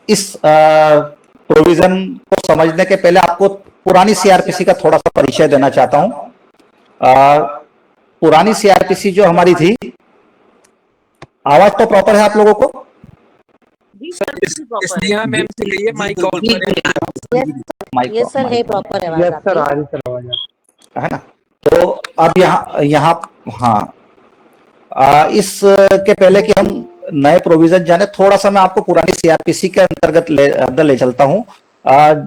इस प्रोविजन को समझने के पहले आपको पुरानी सीआरपीसी का थोड़ा सा परिचय देना चाहता हूं। पुरानी सीआरपीसी जो हमारी थी, आवाज तो प्रॉपर है आप लोगों को? मैम से कहिए माइक ऑन करें। यस सर, है प्रॉपर है यस सर, आ रही सर आवाज है ना? तो अब यहाँ हाँ, इसके पहले कि हम नए प्रोविजन जाने, थोड़ा सा मैं आपको पुरानी सीआरपीसी के अंतर्गत अंदर ले चलता हूं।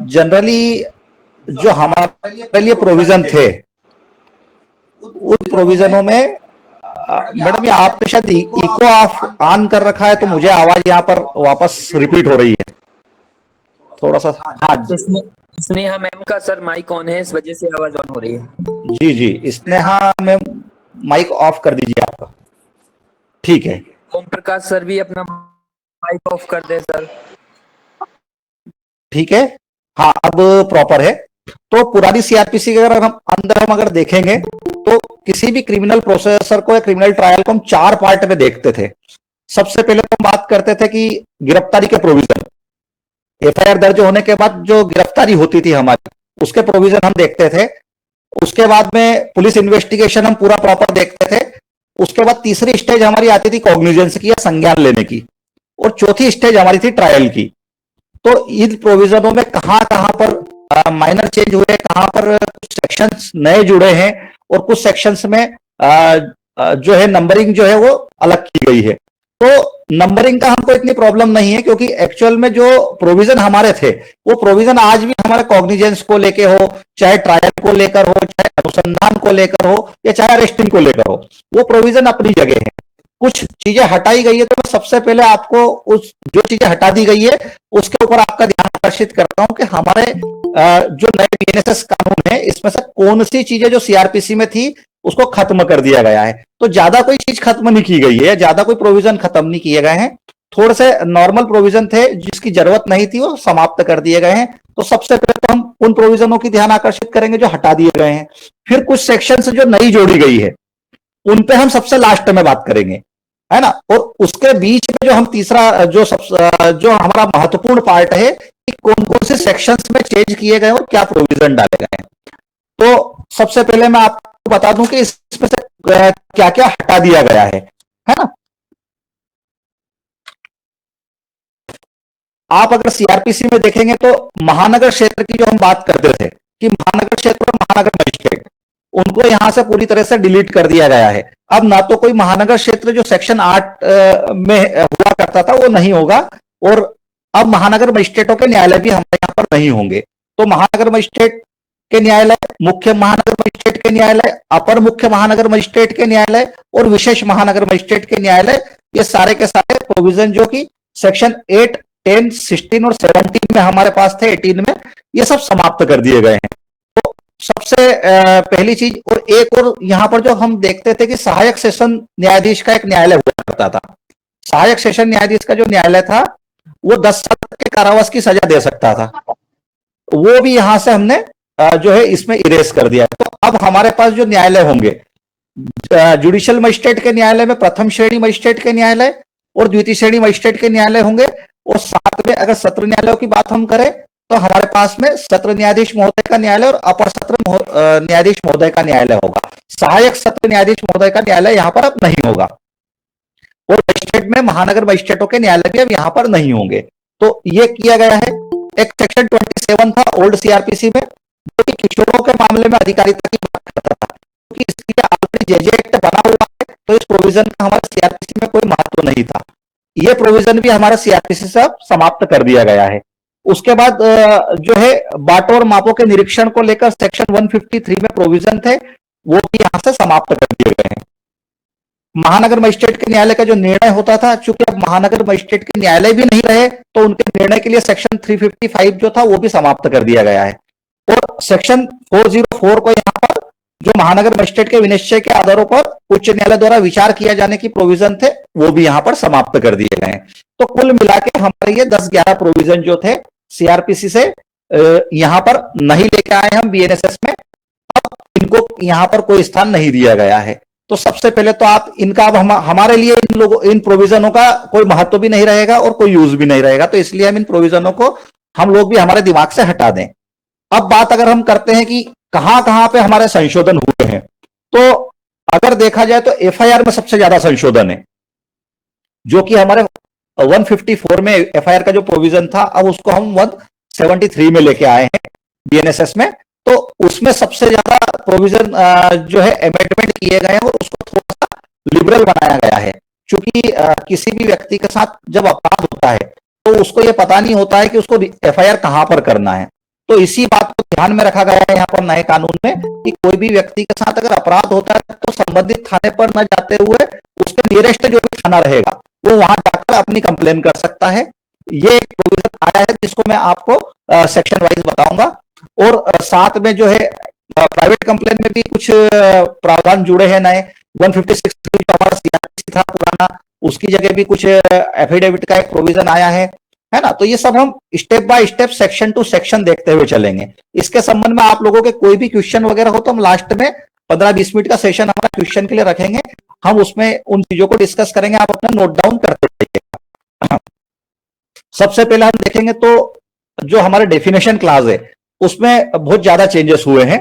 जनरली जो हमारे पहले प्रोविजन थे, उन प्रोविजनों में मैडम, ये आपने शायद इको ऑफ ऑन कर रखा है, तो मुझे आवाज यहाँ पर वापस रिपीट हो रही है थोड़ा सा। हाँ, स्नेहा मैम का सर माइक ऑन है, इस वजह से आवाज ऑन हो रही है। जी, स्नेहा मैम माइक ऑफ कर दीजिए आपका। ठीक है। ओम प्रकाश सर भी अपना माइक ऑफ कर दे सर। ठीक है, हाँ अब प्रॉपर है। तो पुरानी सीआरपीसी के अगर हम देखेंगे तो किसी भी क्रिमिनल प्रोसेसर को या क्रिमिनल ट्रायल को हम 4 पार्ट में देखते थे। सबसे पहले तो हम बात करते थे कि गिरफ्तारी के प्रोविजन, एफआईआर दर्ज होने के बाद जो गिरफ्तारी होती थी हमारी, उसके प्रोविजन हम देखते थे। उसके बाद में पुलिस इन्वेस्टिगेशन हम पूरा प्रॉपर देखते थे। उसके बाद तीसरी स्टेज हमारी आती थी कॉग्निजेंस की या संज्ञान लेने की, और चौथी स्टेज हमारी थी ट्रायल की। तो इन प्रोविजनों में कहां पर माइनर चेंज हुए, कहां पर कुछ सेक्शंस नए जुड़े हैं, और कुछ सेक्शंस में जो है नंबरिंग जो है वो अलग की गई है। तो नंबरिंग का हमको इतनी प्रॉब्लम नहीं है, क्योंकि एक्चुअल में जो प्रोविजन हमारे थे, वो प्रोविजन आज भी हमारे कॉग्निजेंस को लेके हो, चाहे ट्रायल को लेकर हो, चाहे अनुसंधान को लेकर हो, या चाहे अरेस्टिंग को लेकर हो, वो प्रोविजन अपनी जगह है। कुछ चीजें हटाई गई है, तो मैं सबसे पहले आपको उस जो चीजें हटा दी गई है उसके ऊपर आपका ध्यान आकर्षित करता हूं कि हमारे जो नए बीएनएसएस कानून है, इसमें से कौन सी चीजें जो सीआरपीसी में थी उसको खत्म कर दिया गया है। तो ज्यादा कोई चीज खत्म नहीं की गई है, ज्यादा कोई प्रोविजन खत्म नहीं किए गए हैं। थोड़े से नॉर्मल प्रोविजन थे जिसकी जरूरत नहीं थी, वो समाप्त कर दिए गए हैं। तो सबसे पहले तो हम उन प्रोविजनों की ध्यान आकर्षित करेंगे जो हटा दिए गए हैं। फिर कुछ सेक्शन जो नई जोड़ी गई है, उन पे हम सबसे लास्ट में बात करेंगे, है ना। और उसके बीच में जो हम तीसरा जो हमारा महत्वपूर्ण पार्ट है कि कौन कौन से सेक्शंस में चेंज किए गए और क्या प्रोविजन डाले गए हैं। तो सबसे पहले मैं आपको बता दूं कि इसमें से क्या क्या हटा दिया गया है ना। आप अगर सीआरपीसी में देखेंगे तो महानगर क्षेत्र की जो हम बात करते थे कि महानगर क्षेत्र और महानगर मजिस्ट्रेट, उनको यहां से पूरी तरह से डिलीट कर दिया गया है। अब ना तो कोई महानगर क्षेत्र जो सेक्शन 8 में हुआ करता था वो नहीं होगा, और अब महानगर मजिस्ट्रेटों के न्यायालय भी हमारे यहाँ पर नहीं होंगे। तो महानगर मजिस्ट्रेट के न्यायालय, मुख्य महानगर मजिस्ट्रेट के न्यायालय, अपर मुख्य महानगर मजिस्ट्रेट के न्यायालय और विशेष महानगर मजिस्ट्रेट के न्यायालय, ये सारे के सारे प्रोविजन जो कि सेक्शन 8, 10, 16 और 17 में हमारे पास थे, 18 में, ये सब समाप्त कर दिए गए हैं। तो सबसे पहली चीज, और एक और यहां पर जो हम देखते थे कि सहायक सेशन न्यायाधीश का एक न्यायालय हुआ करता था। सहायक सेशन न्यायाधीश का जो न्यायालय था वो 10 साल के कारावास की सजा दे सकता था, वो भी यहां से हमने जो है इसमें इरेज कर दिया। तो अब हमारे पास जो न्यायालय होंगे, जुडिशियल मजिस्ट्रेट के न्यायालय में प्रथम श्रेणी मजिस्ट्रेट के न्यायालय और द्वितीय श्रेणी मजिस्ट्रेट के न्यायालय होंगे, और साथ में अगर सत्र न्यायालयों की बात हम करें तो हमारे पास में सत्र न्यायाधीश महोदय का न्यायालय और अपर सत्र न्यायाधीश महोदय का न्यायालय होगा। सहायक सत्र न्यायाधीश महोदय का न्यायालय यहां पर अब नहीं होगा, और मजिस्ट्रेट में महानगर मजिस्ट्रेटों के न्यायालय भी अब यहां पर नहीं होंगे। तो ये किया गया है। एक सेक्शन 27 था ओल्ड सीआरपीसी में, जो कि किशोरों के मामले में अधिकारिता की बात करता था, क्योंकि इसके लिए ऑलरेडी जेजे एक्ट बना हुआ है, तो इस प्रोविजन का हमारे सीआरपीसी में कोई महत्व नहीं था। यह प्रोविजन भी हमारे सीआरपीसी से समाप्त कर दिया गया है। उसके बाद जो है बाटों और मापों के निरीक्षण को लेकर सेक्शन 153 में प्रोविजन थे, वो भी यहां से समाप्त कर दिए गए हैं। महानगर मजिस्ट्रेट के न्यायालय का जो निर्णय होता था, चूंकि अब महानगर मजिस्ट्रेट के न्यायालय भी नहीं रहे, तो उनके निर्णय के लिए सेक्शन 355 जो था वो भी समाप्त कर दिया गया है। और सेक्शन 404 को यहाँ पर जो महानगर मजिस्ट्रेट के विनिश्चय के आधारों पर उच्च न्यायालय द्वारा विचार किया जाने की प्रोविजन थे, वो भी यहां पर समाप्त कर दिए गए हैं। तो कुल मिला के हमारे ये 10-11 प्रोविजन जो थे सीआरपीसी से यहां पर नहीं लेके आए हम बीएनएसएस में, अब इनको यहां पर कोई स्थान नहीं दिया गया है। तो सबसे पहले तो आप इनका अब हमारे लिए इन प्रोविजनों का कोई महत्व भी नहीं रहेगा और कोई यूज भी नहीं रहेगा, तो इसलिए हम इन प्रोविजनों को हम लोग भी हमारे दिमाग से हटा दें। अब बात अगर हम करते हैं कि कहां कहां पे हमारे संशोधन हुए हैं, तो अगर देखा जाए तो एफआईआर में सबसे ज्यादा संशोधन है, जो कि हमारे 154 में एफआईआर का जो प्रोविजन था, अब उसको हम 173 में लेके आए हैं बीएनएसएस में। तो उसमें सबसे ज्यादा प्रोविजन जो है अमेंडमेंट किए गए हैं और उसको थोड़ा सा लिबरल बनाया गया है, क्योंकि किसी भी व्यक्ति के साथ जब अपराध होता है तो उसको यह पता नहीं होता है कि उसको एफआईआर कहां पर करना है। तो इसी बात को ध्यान में रखा गया है यहाँ पर नए कानून में कि कोई भी व्यक्ति के साथ अगर अपराध होता है तो संबंधित थाने पर न जाते हुए उसके नियरेस्ट जो भी थाना रहेगा वो वहां जाकर अपनी कंप्लेन कर सकता है। ये एक प्रोविजन आया है जिसको मैं आपको सेक्शन वाइज बताऊंगा। और साथ में जो है प्राइवेट कंप्लेन में भी कुछ प्रावधान जुड़े हैं नए। 156 जो हमारा सीआरपीसी था पुराना, उसकी जगह भी कुछ एफिडेविट का एक प्रोविजन आया है ना। तो ये सब हम step by step section two section देखते हुए चलेंगे। इसके संबंध में आप लोगों के कोई भी क्वेश्चन वगैरह हो तो हम लास्ट में 15-20 मिनट का सेशन हमारा क्वेश्चन के लिए रखेंगे, हम उसमें उन चीजों को डिस्कस करेंगे, आप अपना नोट डाउन करते रहिएगा। सबसे पहले हम देखेंगे तो जो हमारे डेफिनेशन क्लास है उसमें बहुत ज्यादा चेंजेस हुए हैं।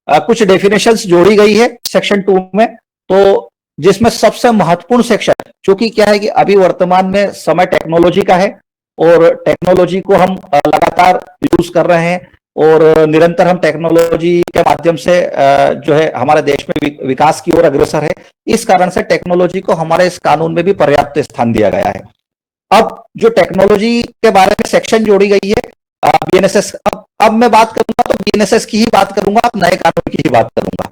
कुछ डेफिनेशंस जोड़ी गई है सेक्शन 2 में, तो जिसमें सबसे महत्वपूर्ण सेक्शन, क्योंकि क्या है कि अभी वर्तमान में समय टेक्नोलॉजी का है और टेक्नोलॉजी को हम लगातार यूज कर रहे हैं और निरंतर हम टेक्नोलॉजी के माध्यम से जो है हमारे देश में विकास की ओर अग्रसर है। इस कारण से टेक्नोलॉजी को हमारे इस कानून में भी पर्याप्त स्थान दिया गया है। अब जो टेक्नोलॉजी के बारे में सेक्शन जोड़ी गई है बीएनएसएस, अब मैं बात करूंगा तो बीएनएसएस की ही बात करूंगा, अब नए कानून की ही बात करूंगा।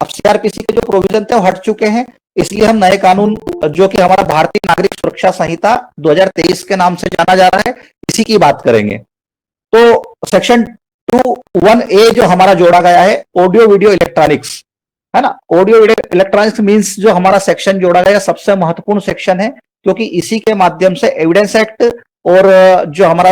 अब सीआरपीसी के जो प्रोविजन थे वो हट चुके हैं, इसलिए हम नए कानून जो कि हमारा भारतीय नागरिक सुरक्षा संहिता 2023 के नाम से जाना जा रहा है, इसी की बात करेंगे। तो सेक्शन 2(1)(a) जो हमारा जोड़ा गया है ऑडियो वीडियो इलेक्ट्रॉनिक्स, है ना। ऑडियो वीडियो इलेक्ट्रॉनिक्स मींस जो हमारा सेक्शन जोड़ा गया सबसे महत्वपूर्ण सेक्शन है, क्योंकि इसी के माध्यम से एविडेंस एक्ट और जो हमारा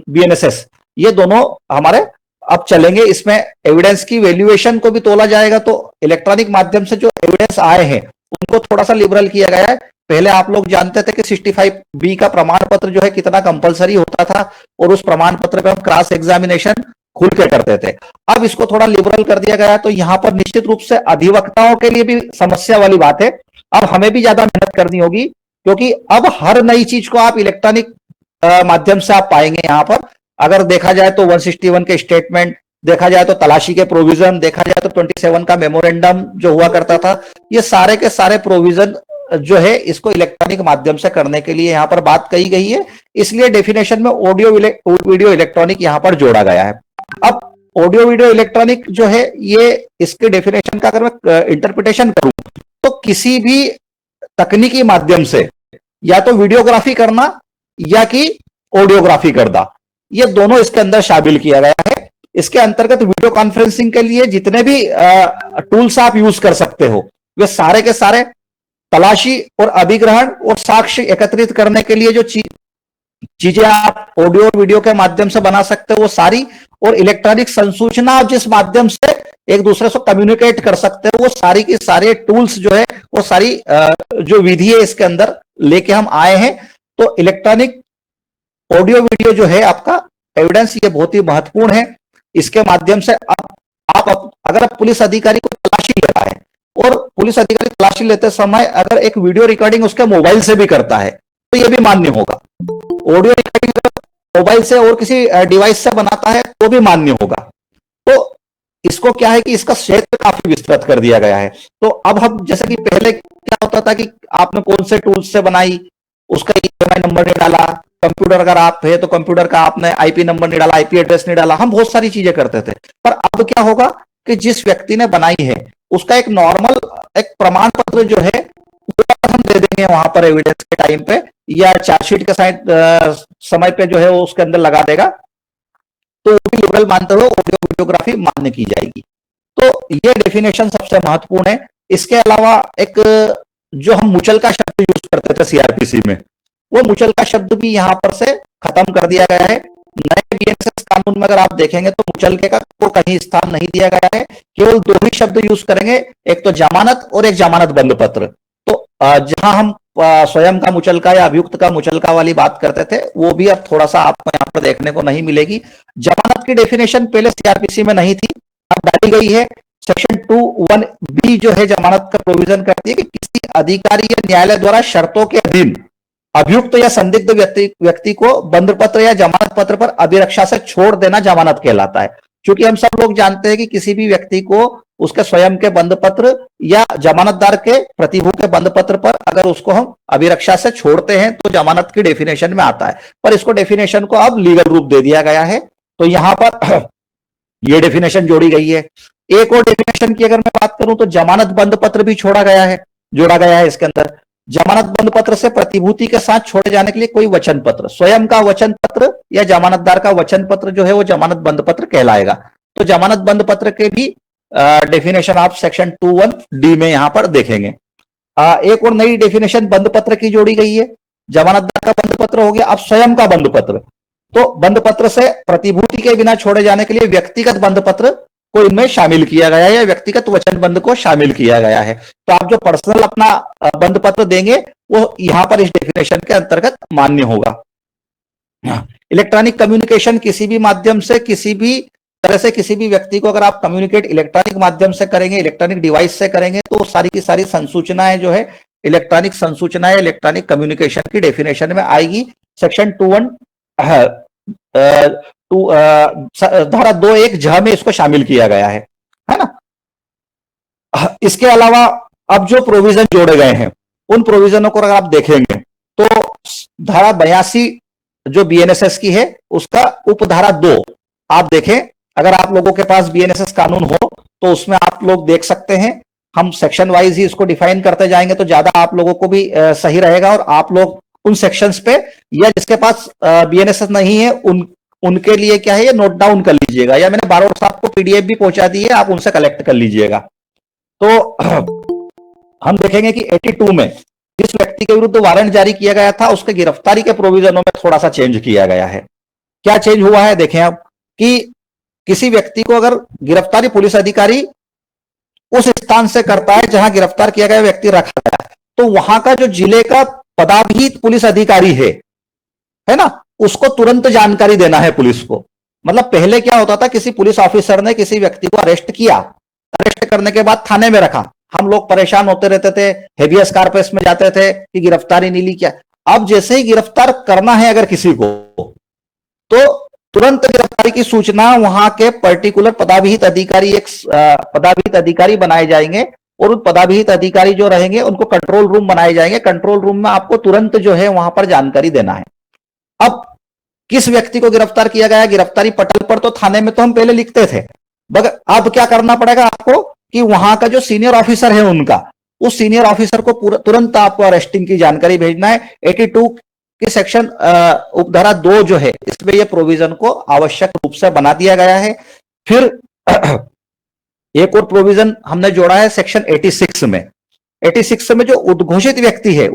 बीएनएसएस, ये दोनों हमारे अब चलेंगे। इसमें एविडेंस की वैल्यूएशन को भी तोला जाएगा, तो इलेक्ट्रॉनिक माध्यम से जो एविडेंस आए हैं उनको थोड़ा सा लिबरल किया गया है। पहले आप लोग जानते थे कि 65B का प्रमाण पत्र जो है कितना कंपलसरी होता था और उस प्रमाण पत्र पे हम क्रॉस एग्जामिनेशन खुल के करते थे। अब इसको थोड़ा लिबरल कर दिया गया है, तो यहां पर निश्चित रूप से अधिवक्ताओं के लिए भी समस्या वाली बात है। अब हमें भी ज्यादा मेहनत करनी होगी, क्योंकि अब हर नई चीज को आप इलेक्ट्रॉनिक माध्यम से आप पाएंगे। यहां पर अगर देखा जाए तो 161 के स्टेटमेंट, देखा जाए तो तलाशी के प्रोविजन, देखा जाए तो 27 का मेमोरेंडम जो हुआ करता था, ये सारे के सारे प्रोविजन जो है इसको इलेक्ट्रॉनिक माध्यम से करने के लिए यहां पर बात कही गई है। इसलिए डेफिनेशन में ऑडियो वीडियो इलेक्ट्रॉनिक यहां पर जोड़ा गया है। अब ऑडियो वीडियो इलेक्ट्रॉनिक जो है ये इसके डेफिनेशन का अगर मैं इंटरप्रिटेशन करूं तो किसी भी तकनीकी माध्यम से या तो वीडियोग्राफी करना या कि ऑडियोग्राफी करना, ये दोनों इसके अंदर शामिल किया गया है। इसके अंतर्गत वीडियो कॉन्फ्रेंसिंग के लिए जितने भी टूल्स आप यूज कर सकते हो वे सारे के सारे, तलाशी और अभिग्रहण और साक्ष्य एकत्रित करने के लिए जो चीजें आप ऑडियो वीडियो के माध्यम से बना सकते हो वो सारी, और इलेक्ट्रॉनिक संसूचना जिस माध्यम से एक दूसरे से कम्युनिकेट कर सकते हो वो सारी की सारे टूल्स जो है वो सारी जो विधि है इसके अंदर लेके हम आए हैं। तो इलेक्ट्रॉनिक ऑडियो वीडियो जो है आपका एविडेंस, ये बहुत ही महत्वपूर्ण है। इसके माध्यम से आप अगर पुलिस अधिकारी को तलाशी ले रहा है और पुलिस अधिकारी तलाशी लेते समय अगर एक वीडियो रिकॉर्डिंग उसके मोबाइल से भी करता है तो यह भी मान्य होगा। ऑडियो रिकॉर्डिंग अगर मोबाइल से और किसी डिवाइस से बनाता है तो भी मान्य होगा। तो इसको क्या है कि इसका क्षेत्र काफी विस्तृत कर दिया गया है। तो अब हम जैसे कि पहले क्या होता था कि आपने कौन से टूल्स से बनाई, उसका ईएमआई नंबर नहीं डाला, कंप्यूटर अगर आप है तो कंप्यूटर का आपने आईपी नंबर नहीं डाला, आईपी एड्रेस नहीं डाला, हम बहुत सारी चीजें करते थे। पर अब क्या होगा कि जिस व्यक्ति ने बनाई है उसका एक नॉर्मल एक प्रमाण पत्र जो है वो हम दे देंगे वहां पर एविडेंस के टाइम पे, या चार्जशीट के साइड समय पे जो है वो उसके अंदर लगा देगा, तो वो भी लिबरल मानते हुए ऑडियो वीडियोग्राफी मान्य की जाएगी। तो ये डेफिनेशन सबसे महत्वपूर्ण है। इसके अलावा एक जो हम मुचलका शब्द यूज करते थे सीआरपीसी में, वो मुचलका शब्द भी यहां पर से खत्म कर दिया गया है। नए बीएनएसएस कानून में अगर आप देखेंगे तो मुचलके का को कहीं स्थान नहीं दिया गया है, केवल दो ही शब्द यूज करेंगे, एक तो जमानत और एक जमानत बंद पत्र। तो जहां हम स्वयं का मुचलका या अभियुक्त का मुचलका वाली बात करते थे, वो भी अब थोड़ा सा आपको यहाँ पर देखने को नहीं मिलेगी। जमानत की डेफिनेशन पहले सीआरपीसी में नहीं थी, अब डाली गई है। सेक्शन 2(1)(b) जो है जमानत का प्रोविजन करती है कि किसी अधिकारी या न्यायालय द्वारा शर्तों के अधीन अभियुक्त या संदिग्ध व्यक्ति को बंद पत्र या जमानत पत्र पर अभिरक्षा से छोड़ देना जमानत कहलाता है। क्योंकि हम सब लोग जानते हैं कि किसी भी व्यक्ति को उसके स्वयं के बंद पत्र या जमानतदार के प्रतिभू के बंद पत्र पर अगर उसको हम अभिरक्षा से छोड़ते हैं तो जमानत की डेफिनेशन में आता है, पर इसको डेफिनेशन को अब लीगल रूप दे दिया गया है। तो यहां पर यह डेफिनेशन जोड़ी गई है। एक और डेफिनेशन की अगर मैं बात करूं तो जमानत बंद पत्र भी जोड़ा गया है इसके अंदर। जमानत बंद पत्र से प्रतिभूति के साथ छोड़े जाने के लिए कोई वचन पत्र, स्वयं का वचन पत्र या जमानतदार का वचन पत्र जो है वो जमानत बंद पत्र कहलाएगा। तो जमानत बंद पत्र के भी डेफिनेशन आप सेक्शन 2(1)(d) में यहां पर देखेंगे। एक और नई डेफिनेशन बंद पत्र की जोड़ी गई है। जमानतदार का बंद पत्र हो गया, अब स्वयं का बंद पत्र। तो बंद पत्र से प्रतिभूति के बिना छोड़े जाने के लिए व्यक्तिगत बंद पत्र को इनमें शामिल किया गया है या व्यक्तिगत वचन बंद को शामिल किया गया है। तो आप जो पर्सनल अपना बंद पत्र देंगे वो यहां पर इस डेफिनेशन के अंतर्गत मान्य होगा। इलेक्ट्रॉनिक कम्युनिकेशन किसी भी माध्यम से किसी भी तरह से किसी भी व्यक्ति को अगर आप कम्युनिकेट इलेक्ट्रॉनिक माध्यम से करेंगे, इलेक्ट्रॉनिक डिवाइस से करेंगे, तो सारी की सारी संसूचनाएं जो है इलेक्ट्रॉनिक संसूचनाएं इलेक्ट्रॉनिक कम्युनिकेशन की डेफिनेशन में आएगी। सेक्शन 2(1) धारा 2(1)(j) में इसको शामिल किया गया है ना। इसके अलावा अब जो प्रोविजन जोड़े गए हैं उन प्रोविजनों को अगर आप देखेंगे तो धारा 82 जो बीएनएसएस की है उसका उपधारा 2 आप देखें। अगर आप लोगों के पास बीएनएसएस कानून हो तो उसमें आप लोग देख सकते हैं। हम सेक्शन वाइज ही इसको डिफाइन करते जाएंगे तो ज्यादा आप लोगों को भी सही रहेगा, और आप लोग उन सेक्शंस पे या जिसके पास बीएनएसएस नहीं है उनके लिए क्या है ये नोट डाउन कर लीजिएगा, या मैंने बारोड़ साहब को पीडीएफ भी पहुंचा दी है, आप उनसे कलेक्ट कर लीजिएगा। तो हम देखेंगे कि 82 में जिस व्यक्ति के विरुद्ध वारंट जारी किया गया था उसके गिरफ्तारी के प्रोविजनों में थोड़ा सा चेंज किया गया है। क्या चेंज हुआ है देखें आप कि किसी व्यक्ति को अगर गिरफ्तारी पुलिस अधिकारी उस स्थान से करता है जहां गिरफ्तार किया गया व्यक्ति रखा गया, तो वहां का जो जिले का पदाभिहित पुलिस अधिकारी है ना, उसको तुरंत जानकारी देना है पुलिस को। मतलब पहले क्या होता था, किसी पुलिस ऑफिसर ने किसी व्यक्ति को अरेस्ट किया, अरेस्ट करने के बाद थाने में रखा, हम लोग परेशान होते रहते थे, हेबियस कार्पस में जाते थे कि गिरफ्तारी नहीं ली क्या। अब जैसे ही गिरफ्तार करना है अगर किसी को, तो तुरंत गिरफ्तारी की सूचना वहां के पर्टिकुलर पदाभिहित अधिकारी, एक पदाभिहित अधिकारी बनाए जाएंगे, और उन पदाभिहित अधिकारी जो रहेंगे उनको कंट्रोल रूम बनाए जाएंगे। कंट्रोल रूम में आपको तुरंत जो है वहां पर जानकारी देना है। अब किस व्यक्ति को गिरफ्तार किया गया, गिरफ्तारी पटल पर तो थाने में तो हम पहले लिखते थे, मगर अब क्या करना पड़ेगा आपको कि वहां का जो सीनियर ऑफिसर है उनका, उस सीनियर ऑफिसर को तुरंत आपको अरेस्टिंग की जानकारी भेजना है। 82 की सेक्शन उपधारा 2 जो है इसमें यह प्रोविजन को आवश्यक रूप से बना दिया गया है। फिर एक और प्रोविजन हमने जोड़ा है सेक्शन 86 में। 86 में जो उद्घोषित व्यक्ति है,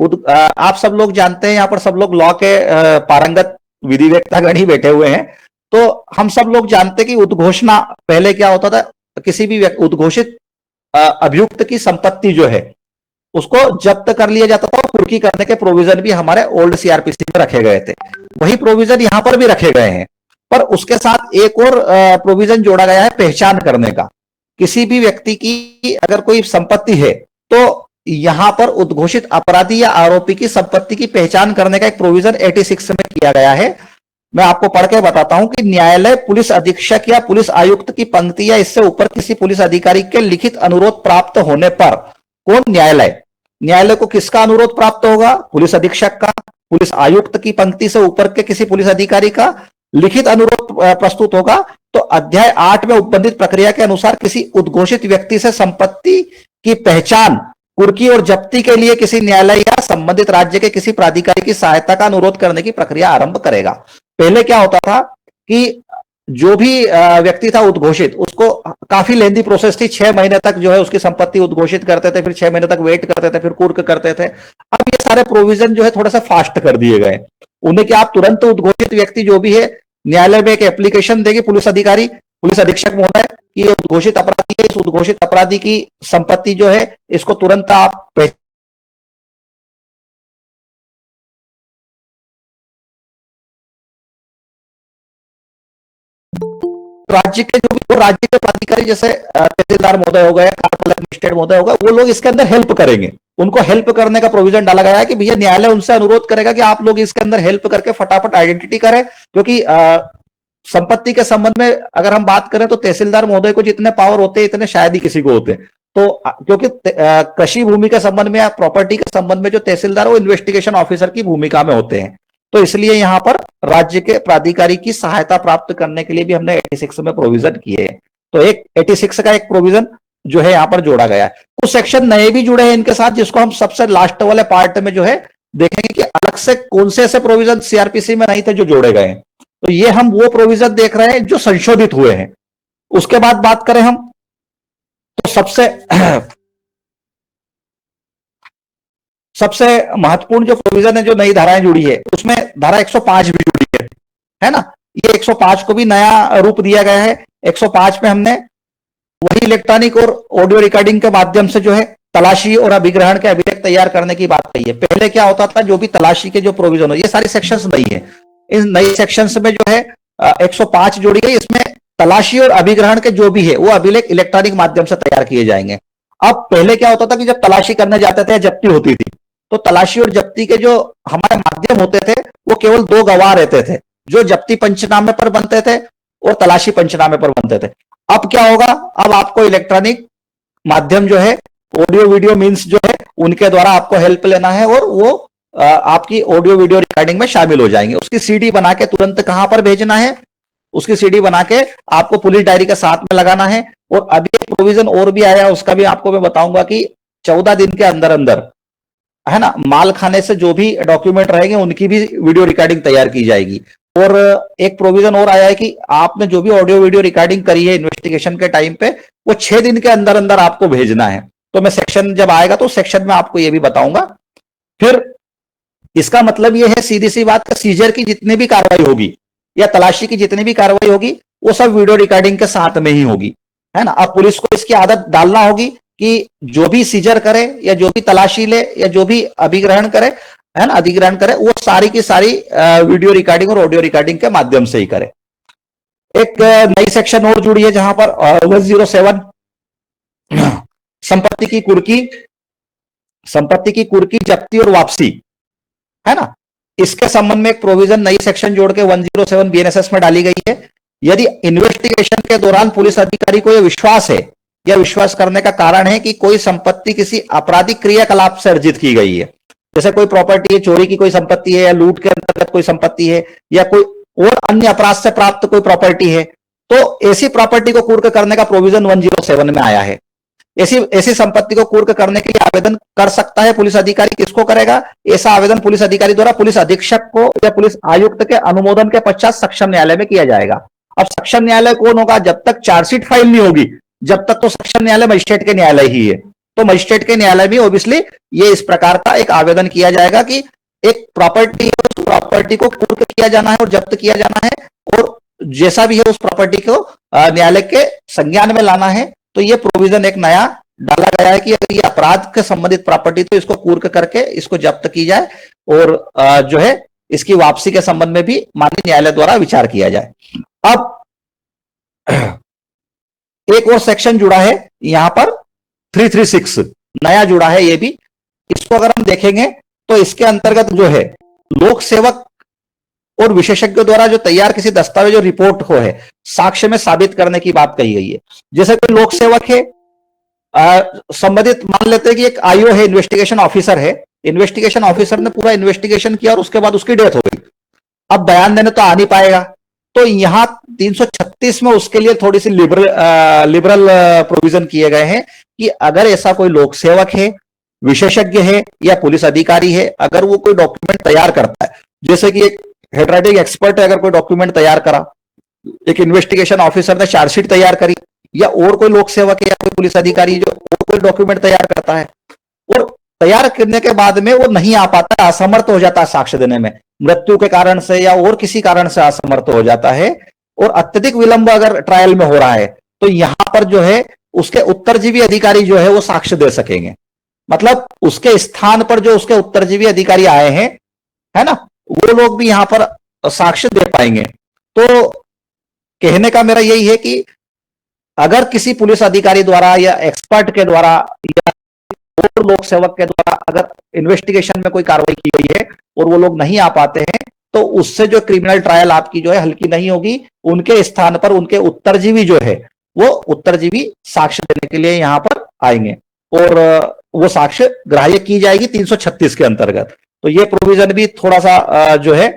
आप सब लोग जानते हैं, यहां पर सब लोग लॉ के पारंगत विधिवेत्तागण ही बैठे हुए हैं, तो हम सब लोग जानते हैं कि उद्घोषणा पहले क्या होता था, किसी भी उद्घोषित अभियुक्त की संपत्ति जो है उसको जब्त कर लिया जाता था और कुर्की करने के प्रोविजन भी हमारे ओल्ड सीआरपीसी में रखे गए थे। वही प्रोविजन यहां पर भी रखे गए हैं, पर उसके साथ एक और प्रोविजन जोड़ा गया है पहचान करने का। किसी भी व्यक्ति की अगर कोई संपत्ति है तो यहां पर उद्घोषित अपराधी या आरोपी की संपत्ति की पहचान करने का एक प्रोविजन 86 में किया गया है। मैं आपको पढ़ के बताता हूं कि न्यायालय पुलिस अधीक्षक या पुलिस आयुक्त की पंक्ति या इससे ऊपर किसी पुलिस अधिकारी के लिखित अनुरोध प्राप्त होने पर, कौन, न्यायालय को किसका अनुरोध प्राप्त होगा, पुलिस अधीक्षक का, पुलिस आयुक्त की पंक्ति से ऊपर के किसी पुलिस अधिकारी का लिखित अनुरोध प्रस्तुत होगा, तो अध्याय 8 में उपबंधित प्रक्रिया के अनुसार किसी उद्घोषित व्यक्ति से संपत्ति की पहचान, कुर्की और जब्ती के लिए किसी न्यायालय या संबंधित राज्य के किसी प्राधिकारी की सहायता का अनुरोध करने की प्रक्रिया आरंभ करेगा। पहले क्या होता था कि जो भी व्यक्ति था उद्घोषित, उसको काफी लेंदी प्रोसेस थी, 6 महीने तक जो है उसकी संपत्ति उद्घोषित करते थे, फिर 6 महीने तक वेट करते थे, फिर कुर्क करते थे। अब ये सारे प्रोविजन जो है थोड़ा सा फास्ट कर दिए गए, उन्हें कि आप तुरंत उद्घोषित व्यक्ति जो भी है न्यायालय में एक एप्लीकेशन देगी पुलिस अधिकारी, पुलिस अधीक्षक महोदय कि ये उद्घोषित अपराधी है, इस उद्घोषित अपराधी की संपत्ति जो है इसको तुरंत आप राज्य के जो भी राज्य के प्राधिकारी जैसे तहसीलदार महोदय हो गए, कारपालक मजिस्ट्रेट महोदय होगा, वो लोग इसके अंदर हेल्प करेंगे। उनको हेल्प करने का प्रोविजन डाला गया है कि भैया न्यायालय उनसे अनुरोध करेगा कि आप लोग इसके अंदर हेल्प करके फटाफट आइडेंटिटी करें, क्योंकि संपत्ति के संबंध में अगर हम बात करें तो तहसीलदार महोदय को जितने पावर होते हैं इतने शायद ही किसी को होते हैं। तो क्योंकि कृषि भूमि के संबंध में या प्रॉपर्टी के संबंध में जो तहसीलदार वो इन्वेस्टिगेशन ऑफिसर की भूमिका में होते हैं, तो इसलिए यहां पर राज्य के प्राधिकारी की सहायता प्राप्त करने के लिए भी हमने 86 में प्रोविजन किए हैं। तो एक 86 का एक प्रोविजन जो है यहां पर जोड़ा गया है। कुछ सेक्शन नए भी जुड़े हैं इनके साथ, जिसको हम सबसे लास्ट वाले पार्ट में जो है देखेंगे कि अलग से कौन से ऐसे प्रोविजन सीआरपीसी में नहीं थे जो जोड़े गए हैं। तो ये हम वो प्रोविजन देख रहे हैं जो संशोधित हुए हैं। उसके बाद बात करें हम तो सबसे महत्वपूर्ण जो प्रोविजन है, जो नई धाराएं जुड़ी है, उसमें धारा 105 भी जुड़ी है ना। ये 105 को भी नया रूप दिया गया है। 105 में हमने वही इलेक्ट्रॉनिक और ऑडियो रिकॉर्डिंग के माध्यम से जो है तलाशी और अभिग्रहण के अभिलेख तैयार करने की बात कही है। पहले क्या होता था, जो भी तलाशी के जो प्रोविजन हो, ये सारी सेक्शंस नई है। इन नई सेक्शंस में जो है 105 जोड़ी गई। इसमें तलाशी और अभिग्रहण के जो भी है वो अभिलेख इलेक्ट्रॉनिक माध्यम से तैयार किए जाएंगे। अब पहले क्या होता था कि जब तलाशी करने जाते थे, जब्ती होती थी, तो तलाशी और जब्ती के जो हमारे माध्यम होते थे वो केवल 2 गवाह रहते थे, जो जब्ती पंचनामे पर बनते थे और तलाशी पंचनामे पर बनते थे। अब क्या होगा, अब आपको इलेक्ट्रॉनिक माध्यम जो है, ऑडियो वीडियो मींस जो है, उनके द्वारा आपको हेल्प लेना है और वो आपकी ऑडियो वीडियो रिकॉर्डिंग में शामिल हो जाएंगे। उसकी सीडी बना के तुरंत कहां पर भेजना है, उसकी सीडी बना के आपको पुलिस डायरी के साथ में लगाना है। और अभी एक प्रोविजन और भी आया, उसका भी आपको मैं बताऊंगा कि 14 दिन के अंदर अंदर है ना, माल खाने से जो भी डॉक्यूमेंट रहेंगे उनकी भी वीडियो रिकॉर्डिंग तैयार की जाएगी। और एक प्रोविजन और आया है कि आपने जो भी ऑडियो वीडियो रिकॉर्डिंग करी है इन्वेस्टिगेशन के टाइम पे, वो 6 दिन के अंदर अंदर आपको भेजना है। तो मैं सेक्शन जब आएगा तो सेक्शन में आपको ये भी बताऊंगा। फिर इसका मतलब ये है सीधी सी बात, सीजर की जितनी भी कार्रवाई होगी या तलाशी की जितनी भी कार्रवाई होगी वो सब वीडियो रिकॉर्डिंग के साथ में ही होगी, है ना। अब पुलिस को इसकी आदत डालना होगी कि जो भी सीजर करे या जो भी तलाशी ले या जो भी अभिग्रहण करे, है ना, अधिग्रहण करे, वो सारी की सारी वीडियो रिकॉर्डिंग और ऑडियो रिकॉर्डिंग के माध्यम से ही करे। एक नई सेक्शन और जुड़ी है जहां पर 107 संपत्ति की कुर्की, जब्ती और वापसी, है ना। इसके संबंध में एक प्रोविजन नई सेक्शन जोड़ के 107 बीएनएसएस में डाली गई है। यदि इन्वेस्टिगेशन के दौरान पुलिस अधिकारी को यह विश्वास है या विश्वास करने का कारण है कि कोई संपत्ति किसी आपराधिक क्रियाकलाप से अर्जित की गई है, जैसे कोई प्रॉपर्टी है, चोरी की कोई संपत्ति है या लूट के अंतर्गत कोई संपत्ति है या कोई और अन्य अपराध से प्राप्त कोई प्रॉपर्टी है, तो ऐसी प्रॉपर्टी को कुर्क करने का प्रोविजन 107 में आया है। ऐसी संपत्ति को कुर्क करने के लिए आवेदन कर सकता है पुलिस अधिकारी। किसको करेगा ऐसा आवेदन? पुलिस अधिकारी द्वारा पुलिस अधीक्षक को या पुलिस आयुक्त के अनुमोदन के पश्चात सक्षम न्यायालय में किया जाएगा। अब सक्षम न्यायालय कौन होगा? जब तक चार्जशीट फाइल नहीं होगी जब तक तो सक्षम न्यायालय मजिस्ट्रेट के न्यायालय ही है। तो मजिस्ट्रेट के न्यायालय में ऑब्वियसली ये इस प्रकार का एक आवेदन किया जाएगा कि एक प्रॉपर्टी है, उस प्रॉपर्टी को कुर्क किया जाना है और जब्त किया जाना है, और जैसा भी है उस प्रॉपर्टी को न्यायालय के संज्ञान में लाना है। तो ये प्रोविजन एक नया डाला गया है कि अगर ये अपराध के संबंधित प्रॉपर्टी तो इसको कुर्क करके इसको जब्त की जाए और जो है इसकी वापसी के संबंध में भी माननीय न्यायालय द्वारा विचार किया जाए। अब एक और सेक्शन जुड़ा है यहां पर 336 नया जुड़ा है। ये भी इसको अगर हम देखेंगे तो इसके अंतर्गत जो है लोक सेवक और विशेषज्ञों द्वारा जो तैयार किसी दस्तावेज और रिपोर्ट को है साक्ष्य में साबित करने की बात कही गई है। जैसे कोई लोक सेवक है, संबंधित मान लेते हैं कि एक आईओ है, इन्वेस्टिगेशन ऑफिसर है, इन्वेस्टिगेशन ऑफिसर ने पूरा इन्वेस्टिगेशन किया और उसके बाद उसकी डेथ हो गई। अब बयान देने तो आ नहीं पाएगा, तो यहां 336 में उसके लिए थोड़ी सी लिबरल प्रोविजन किए गए हैं कि अगर ऐसा कोई लोक सेवक है, विशेषज्ञ है या पुलिस अधिकारी है, अगर वो कोई डॉक्यूमेंट तैयार करता है, जैसे कि एक हैंडराइटिंग एक्सपर्ट है, अगर कोई डॉक्यूमेंट तैयार करा, एक इन्वेस्टिगेशन ऑफिसर ने चार्जशीट तैयार करी, या और कोई लोक सेवक है या कोई पुलिस अधिकारी जो और कोई डॉक्यूमेंट तैयार करता है और तैयार करने के बाद में वो नहीं आ पाता, असमर्थ हो जाता है साक्ष्य देने में, मृत्यु के कारण से या और किसी कारण से असमर्थ हो जाता है और अत्यधिक विलंब अगर ट्रायल में हो रहा है, तो यहां पर जो है उसके उत्तरजीवी अधिकारी जो है वो साक्ष्य दे सकेंगे। मतलब उसके स्थान पर जो उसके उत्तरजीवी अधिकारी आए हैं, है ना, वो लोग भी यहां पर साक्ष्य दे पाएंगे। तो कहने का मेरा यही है कि अगर किसी पुलिस अधिकारी द्वारा या एक्सपर्ट के द्वारा या और लोक सेवक के द्वारा अगर इन्वेस्टिगेशन में कोई कार्रवाई की गई है और वो लोग नहीं आ पाते हैं, तो उससे जो क्रिमिनल ट्रायल आपकी जो है हल्की नहीं होगी। उनके स्थान पर उनके उत्तरजीवी जो है वो उत्तरजीवी साक्ष्य देने के लिए यहां पर आएंगे और वो साक्ष्य ग्राह्य की जाएगी 336 के अंतर्गत। तो ये प्रोविजन भी थोड़ा सा जो है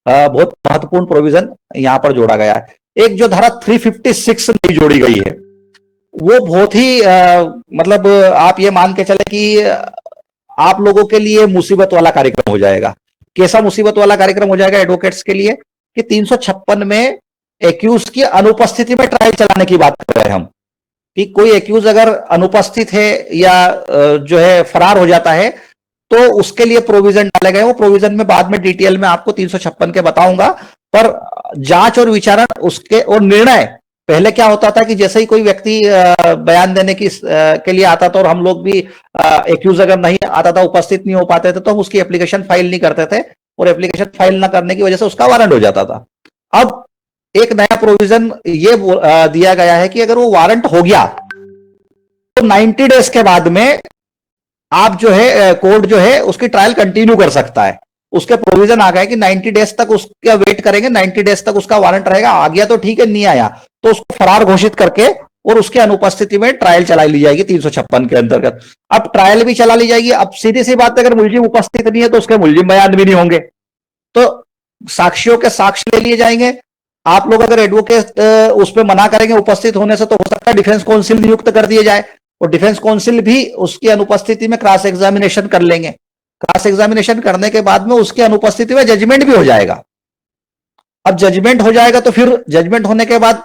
बहुत महत्वपूर्ण प्रोविजन यहां पर जोड़ा गया है। एक जो धारा 356 नई जोड़ी गई है वो बहुत ही मतलब आप ये मान के चले कि आप लोगों के लिए मुसीबत वाला कार्यक्रम हो जाएगा। कैसा मुसीबत वाला कार्यक्रम हो जाएगा एडवोकेट्स के लिए कि 356 में एक्यूज की अनुपस्थिति में ट्रायल चलाने की बात कर रहे हैं हम, कि कोई एक्यूज अगर अनुपस्थित है या जो है फरार हो जाता है तो उसके लिए प्रोविजन डाले गए। वो प्रोविजन में बाद में डिटेल में आपको 356 के बताऊंगा। पर जांच और विचारण उसके और निर्णय पहले क्या होता था कि जैसे ही कोई व्यक्ति बयान देने के लिए आता था और हम लोग भी एक्यूज अगर नहीं आता था, उपस्थित नहीं हो पाते थे, तो हम उसकी एप्लीकेशन फाइल नहीं करते थे और एप्लीकेशन फाइल ना करने की वजह से उसका वारंट हो जाता था। अब एक नया प्रोविजन ये दिया गया है कि अगर वो वारंट हो गया तो 90 डेज के बाद में आप जो है कोर्ट जो है उसकी ट्रायल कंटिन्यू कर सकता है। उसके प्रोविजन आ गए कि 90 डेज तक उसका वेट करेंगे, 90 डेज तक उसका वारंट रहेगा। आ गया तो ठीक है, नहीं आया तो उसको फरार घोषित करके और उसके अनुपस्थिति में ट्रायल चलाई ली जाएगी 356 के अंतर्गत। अब ट्रायल भी चला ली जाएगी। अब सीधी सी बात है, अगर मुलजिम उपस्थित नहीं है तो उसके मुलजिम बयान भी नहीं होंगे, तो साक्षियों के साक्ष्य ले लिए जाएंगे। आप लोग अगर एडवोकेट उस पर मना करेंगे उपस्थित होने से, तो हो सकता है डिफेंस काउंसिल नियुक्त कर दिए जाए और डिफेंस काउंसिल भी उसकी अनुपस्थिति में क्रॉस एग्जामिनेशन कर लेंगे। क्रॉस एग्जामिनेशन करने के बाद में उसकी अनुपस्थिति में जजमेंट भी हो जाएगा। अब जजमेंट हो जाएगा तो फिर जजमेंट होने के बाद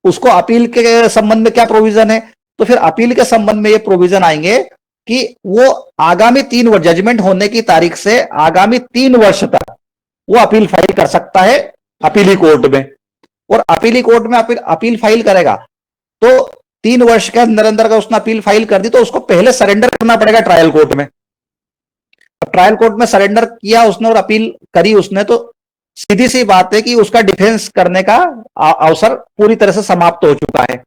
उसको अपील के संबंध में क्या प्रोविजन है, तो फिर अपील के संबंध में ये प्रोविजन आएंगे कि वो आगामी 3 वर्ष, जजमेंट होने की तारीख से आगामी 3 वर्ष तक वो अपील फाइल कर सकता है अपीली कोर्ट में। और अपीली कोर्ट में अपील फाइल करेगा तो 3 वर्ष के अंदर अंदर अगर उसने अपील फाइल कर दी तो उसको पहले सरेंडर करना पड़ेगा ट्रायल कोर्ट में। ट्रायल कोर्ट में सरेंडर किया उसने और अपील करी उसने, तो सीधी सी बात है कि उसका डिफेंस करने का अवसर पूरी तरह से समाप्त हो चुका है।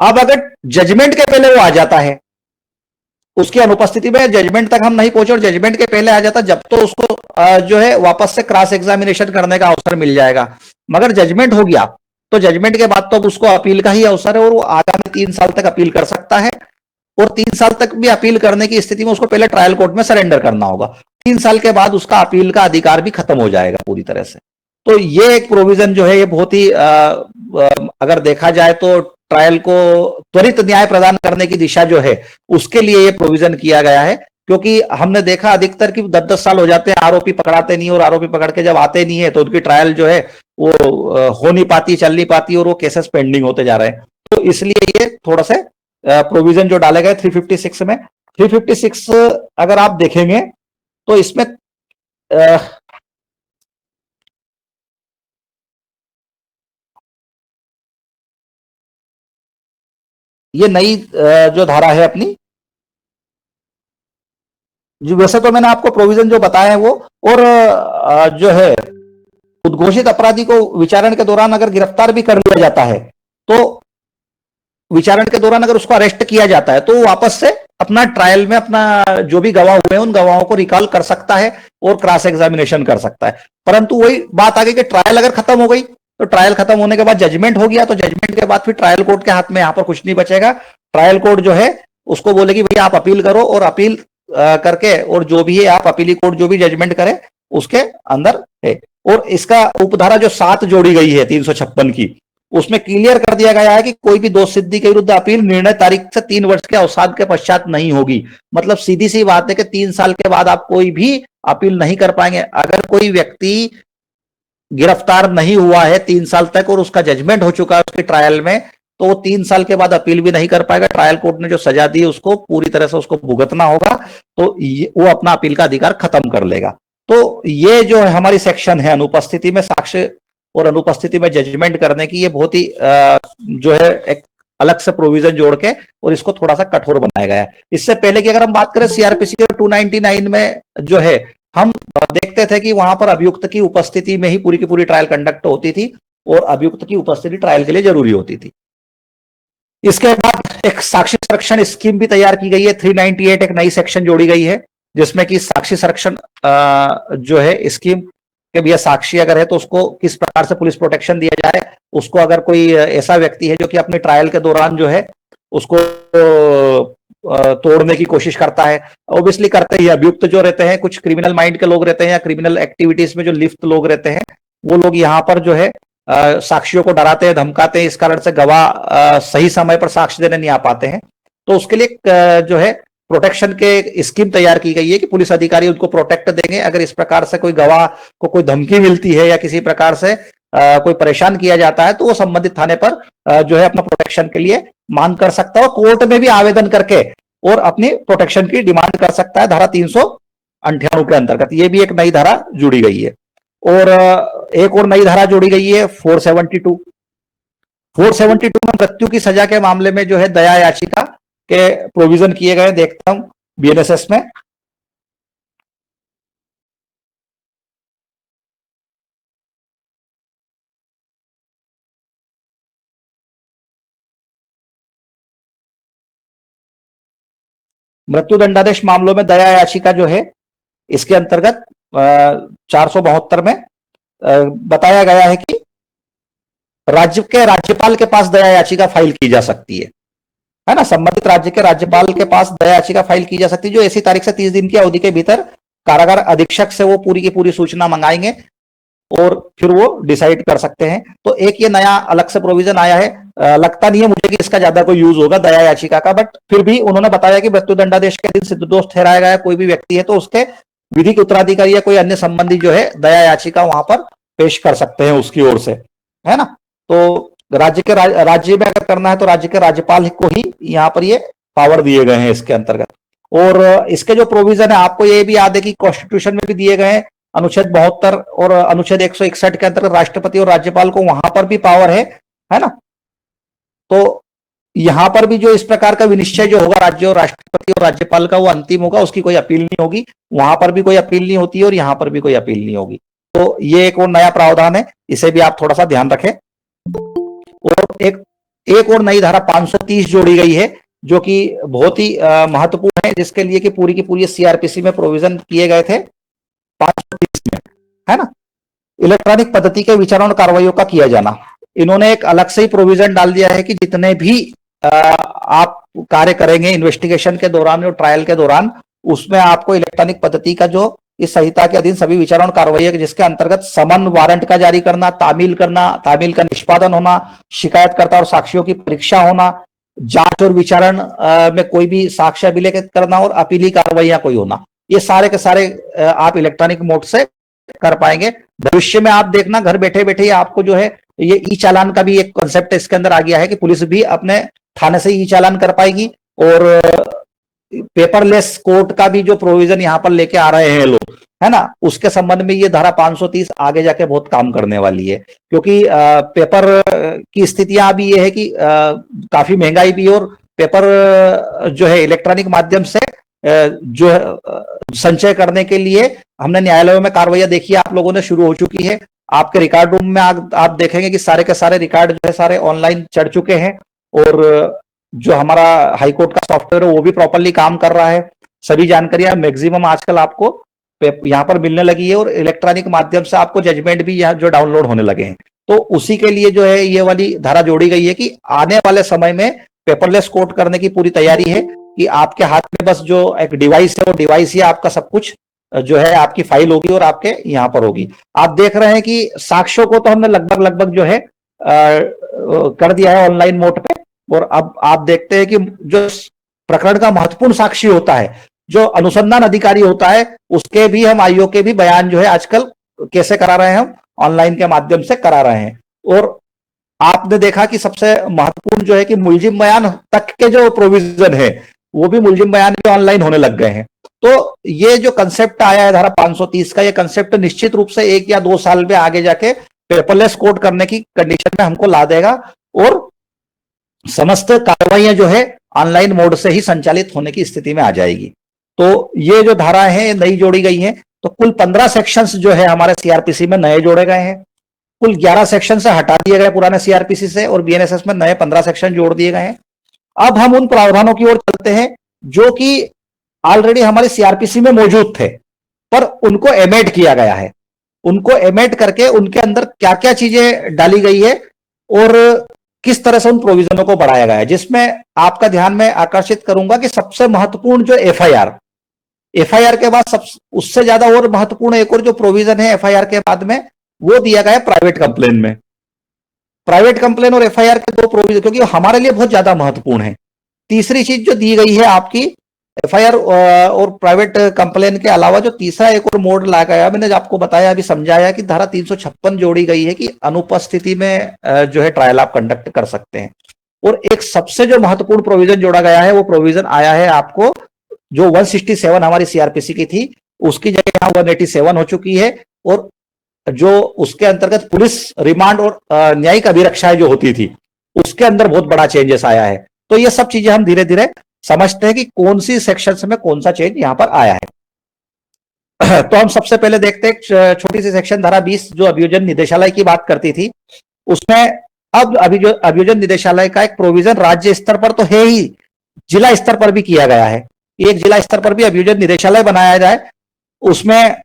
अब अगर जजमेंट के पहले वो आ जाता है, उसकी अनुपस्थिति में जजमेंट तक हम नहीं पहुंचे और जजमेंट के पहले आ जाता, जब तो उसको जो है वापस से क्रॉस एग्जामिनेशन करने का अवसर मिल जाएगा। मगर जजमेंट हो गया तो जजमेंट के बाद तो अब उसको अपील का ही अवसर है और वो आगामी 3 साल तक अपील कर सकता है। और 3 साल तक भी अपील करने की स्थिति में उसको पहले ट्रायल कोर्ट में सरेंडर करना होगा। 3 साल के बाद उसका अपील का अधिकार भी खत्म हो जाएगा पूरी तरह से। तो ये एक प्रोविजन जो है ये बहुत ही अगर देखा जाए तो ट्रायल को त्वरित न्याय प्रदान करने की दिशा जो है उसके लिए ये प्रोविजन किया गया है। क्योंकि हमने देखा अधिकतर कि 10-10 साल हो जाते हैं, आरोपी पकड़ाते नहीं और आरोपी पकड़ के जब आते नहीं है तो उनकी ट्रायल जो है वो हो नहीं पाती, चल नहीं पाती और वो केसेस पेंडिंग होते जा रहे हैं। तो इसलिए ये थोड़ा सा प्रोविजन जो डाले गए 356 में, 356 अगर आप देखेंगे तो इसमें ये नई जो धारा है अपनी, जो वैसे तो मैंने आपको प्रोविजन जो बताए हैं वो, और जो है उद्घोषित अपराधी को विचारण के दौरान अगर गिरफ्तार भी कर लिया जाता है तो विचारण के दौरान अगर उसको अरेस्ट किया जाता है तो वापस से अपना ट्रायल में अपना जो भी गवाह हुए हैं उन गवाहों को रिकॉल कर सकता है और क्रॉस एग्जामिनेशन कर सकता है। परंतु वही बात आ गई कि ट्रायल अगर खत्म हो गई तो ट्रायल खत्म होने के बाद जजमेंट हो गया तो जजमेंट के बाद फिर ट्रायल कोर्ट के हाथ में यहां पर कुछ नहीं बचेगा। ट्रायल कोर्ट जो है उसको बोलेगी भैया आप अपील करो और अपील करके और जो भी है आप अपीली कोर्ट जो भी जजमेंट करे उसके अंदर है। और इसका उपधारा जो 7 जोड़ी गई है 356 की, उसमें क्लियर कर दिया गया है कि कोई भी दोष सिद्धि के विरुद्ध अपील निर्णय तारीख से 3 वर्ष के अवसाद के पश्चात नहीं होगी। मतलब सीधी सी बात है कि 3 साल के बाद आप कोई भी अपील नहीं कर पाएंगे। अगर कोई व्यक्ति गिरफ्तार नहीं हुआ है 3 साल तक और उसका जजमेंट हो चुका है उसके ट्रायल में, तो वो 3 साल के बाद अपील भी नहीं कर पाएगा। ट्रायल कोर्ट ने जो सजा दी उसको पूरी तरह से उसको भुगतना होगा, तो वो अपना अपील का अधिकार खत्म कर लेगा। तो ये जो हमारी सेक्शन है अनुपस्थिति में साक्ष्य और अनुपस्थिति में जजमेंट करने की, ये बहुत ही जो है एक अलग से प्रोविजन जोड़ के और इसको थोड़ा सा कठोर बनाया गया है। इससे पहले की अगर हम बात करें सीआरपीसी के 299 में जो है हम देखते थे कि वहां पर अभियुक्त की उपस्थिति में ही पूरी की पूरी ट्रायल कंडक्ट होती थी और अभियुक्त की उपस्थिति ट्रायल के लिए जरूरी होती थी। इसके बाद एक साक्षी संरक्षण स्कीम भी तैयार की गई है। 398 एक नई सेक्शन जोड़ी गई है जिसमें कि साक्षी संरक्षण जो है स्कीम के भैया साक्षी अगर है तो उसको किस प्रकार से पुलिस प्रोटेक्शन दिया जाए, उसको अगर कोई ऐसा व्यक्ति है जो कि अपने ट्रायल के दौरान जो है उसको तोड़ने की कोशिश करता है, ऑब्वियसली करते ही अभियुक्त जो रहते हैं, कुछ क्रिमिनल माइंड के लोग रहते हैं या क्रिमिनल एक्टिविटीज में जो लिप्त लोग रहते हैं, वो लोग यहाँ पर जो है साक्षियों को डराते हैं, धमकाते हैं, इस कारण से गवाह सही समय पर साक्ष्य देने नहीं आ पाते हैं। तो उसके लिए जो है प्रोटेक्शन के स्कीम तैयार की गई है कि पुलिस अधिकारी उनको प्रोटेक्ट देंगे। अगर इस प्रकार से कोई गवाह को कोई धमकी मिलती है या किसी प्रकार से कोई परेशान किया जाता है तो वो संबंधित थाने पर जो है अपना प्रोटेक्शन के लिए मांग कर सकता है और कोर्ट में भी आवेदन करके और अपनी प्रोटेक्शन की डिमांड कर सकता है। धारा 398 के अंतर्गत ये भी एक नई धारा जुड़ी गई है। और एक और नई धारा जोड़ी गई है 472 में मृत्यु की सजा के मामले में जो है दया याचिका के प्रोविजन किए गए। देखता हूं बीएनएसएस में मृत्यु दंडादेश मामलों में दया याचिका जो है इसके अंतर्गत 472 में बताया गया है कि राज्य के राज्यपाल के पास दया याचिका फाइल की जा सकती है ना, संबंधित राज्य के राज्यपाल के पास दया याचिका फाइल की जा सकती है जो ऐसी तारीख से 30 दिन की अवधि के भीतर कारागार अधीक्षक से वो पूरी की पूरी सूचना मंगाएंगे और फिर वो डिसाइड कर सकते हैं। तो एक ये नया अलग से प्रोविजन आया है। लगता नहीं है मुझे कि इसका ज्यादा कोई यूज होगा दया याचिका का, बट फिर भी उन्होंने बताया कि मृत्यु दंडादेश के दिन सिद्धदोष ठहराया गया कोई भी व्यक्ति है तो उसके विधिक उत्तराधिकारी या कोई अन्य संबंधी जो है दया याचिका वहां पर पेश कर सकते हैं उसकी ओर से, है ना। तो राज्य में अगर करना है तो राज्य के राज्यपाल को ही यहाँ पर ये पावर दिए गए हैं इसके अंतर्गत। और इसके जो प्रोविजन है आपको ये भी याद है कि कॉन्स्टिट्यूशन में भी दिए गए हैं। अनुच्छेद 72 और अनुच्छेद 161 के अंतर्गत राष्ट्रपति और राज्यपाल को वहां पर भी पावर है ना। तो यहां पर भी जो इस प्रकार का विनिश्चय जो होगा राज्य और राष्ट्रपति और राज्यपाल का वो अंतिम होगा, उसकी कोई अपील नहीं होगी। वहां पर भी कोई अपील नहीं होती है और यहां पर भी कोई अपील नहीं होगी। तो ये एक और नया प्रावधान है, इसे भी आप थोड़ा सा ध्यान रखें। और एक और नई धारा 530 जोड़ी गई है जो कि बहुत ही महत्वपूर्ण है, जिसके लिए कि पूरी की पूरी सीआरपीसी में प्रोविजन किए गए थे 530 में, है ना। इलेक्ट्रॉनिक पद्धति के विचारण और कार्रवाइयों का किया जाना, इन्होंने एक अलग से ही प्रोविजन डाल दिया है कि जितने भी आप कार्य करेंगे इन्वेस्टिगेशन के दौरान और ट्रायल के दौरान, उसमें आपको इलेक्ट्रॉनिक पद्धति का जो इस संहिता के अधीन सभी विचारण कार्रवाई जिसके अंतर्गत समन वारंट का जारी करना, तामील का निष्पादन होना, शिकायतकर्ता और साक्षियों की परीक्षा होना, जांच और विचारण में कोई भी साक्ष्य अभिलेखित करना और अपीली कार्रवाइयां कोई होना, ये सारे के सारे आप इलेक्ट्रॉनिक मोड से कर पाएंगे। भविष्य में आप देखना घर बैठे बैठे आपको जो है ये ई चालान का भी एक कॉन्सेप्ट इसके अंदर आ गया है कि पुलिस भी अपने थाने से ई चालान कर पाएगी। और पेपरलेस कोर्ट का भी जो प्रोविजन यहाँ पर लेके आ रहे हैं लोग, है ना, उसके संबंध में ये धारा 530 आगे जाके बहुत काम करने वाली है। क्योंकि पेपर की स्थितियां अभी ये है कि काफी महंगाई भी, और पेपर जो है इलेक्ट्रॉनिक माध्यम से जो संचय करने के लिए हमने न्यायालयों में कार्रवाइयां देखी आप लोगों ने शुरू हो चुकी है। आपके रिकॉर्ड रूम में आप देखेंगे कि सारे के सारे रिकॉर्ड जो है सारे ऑनलाइन चढ़ चुके हैं और जो हमारा हाईकोर्ट का सॉफ्टवेयर है वो भी प्रॉपरली काम कर रहा है। सभी जानकारियां मैक्सिमम आजकल आपको यहाँ पर मिलने लगी है और इलेक्ट्रॉनिक माध्यम से आपको जजमेंट भी यहाँ जो डाउनलोड होने लगे हैं। तो उसी के लिए जो है ये वाली धारा जोड़ी गई है कि आने वाले समय में पेपरलेस कोर्ट करने की पूरी तैयारी है कि आपके हाथ में बस जो एक डिवाइस है वो डिवाइस ही आपका सब कुछ जो है आपकी फाइल होगी और आपके यहाँ पर होगी। आप देख रहे हैं कि साक्ष्यों को तो हमने लगभग जो है कर दिया है ऑनलाइन मोड पे, और अब आप देखते हैं कि जो प्रकरण का महत्वपूर्ण साक्षी होता है, जो अनुसंधान अधिकारी होता है, उसके भी हम आईओ के भी बयान जो है आजकल कैसे करा रहे हैं, हम ऑनलाइन के माध्यम से करा रहे हैं। और आपने देखा कि सबसे महत्वपूर्ण जो है कि मुलजिम बयान तक के जो प्रोविजन है वो भी मुलजिम बयान भी ऑनलाइन होने लग गए हैं। तो ये जो कंसेप्ट आया है धारा 530 का, ये कंसेप्ट निश्चित रूप से 1 या 2 साल में आगे जाके पेपरलेस कोर्ट करने की कंडीशन में हमको ला देगा और समस्त कार्रवाइयां जो है ऑनलाइन मोड से ही संचालित होने की स्थिति में आ जाएगी। तो ये जो धारा है नई जोड़ी गई है, तो कुल 15 सेक्शंस जो है हमारे सीआरपीसी में नए जोड़े गए हैं। कुल 11 सेक्शन से हटा दिए गए पुराने सीआरपीसी से और बीएनएसएस में नए 15 सेक्शन जोड़ दिए गए हैं। अब हम उन प्रावधानों की ओर चलते हैं जो कि ऑलरेडी हमारे सीआरपीसी में मौजूद थे पर उनको एमेड किया गया है। उनको एमेड करके उनके अंदर क्या क्या चीजें डाली गई है और किस तरह से उन प्रोविजनों को बढ़ाया गया है, जिसमें आपका ध्यान में आकर्षित करूंगा कि सबसे महत्वपूर्ण जो एफआईआर के बाद उससे ज्यादा और महत्वपूर्ण एक और जो प्रोविजन है एफआईआर के बाद में, वो दिया गया है प्राइवेट कंप्लेन में। प्राइवेट कंप्लेन और एफआईआर के दो प्रोविजन क्योंकि हमारे लिए बहुत ज्यादा महत्वपूर्ण है। तीसरी चीज जो दी गई है आपकी एफआईआर और प्राइवेट कंप्लेन के अलावा जो तीसरा एक और मोड ला गया, मैंने आपको बताया अभी समझाया कि धारा 356 जोड़ी गई है कि अनुपस्थिति में जो है ट्रायल आप कंडक्ट कर सकते हैं। और एक सबसे जो महत्वपूर्ण प्रोविजन जोड़ा गया है वो प्रोविजन आया है आपको जो 167 हमारी सीआरपीसी की थी उसकी जगह यहां 187 हो चुकी है और जो उसके अंतर्गत पुलिस रिमांड और न्यायिक अभिरक्षा जो होती थी उसके अंदर बहुत बड़ा चेंजेस आया है। तो ये सब चीजें हम धीरे धीरे समझते हैं कि कौन सी सेक्शंस में कौन सा चेंज यहां पर आया है। तो हम सबसे पहले देखते हैं छोटी सी सेक्शन धारा 20 जो अभियोजन निदेशालय की बात करती थी, उसमें अब अभियोजन निदेशालय का एक प्रोविजन राज्य स्तर पर तो है ही, जिला स्तर पर भी किया गया है। एक जिला स्तर पर भी अभियोजन निदेशालय बनाया जाए, उसमें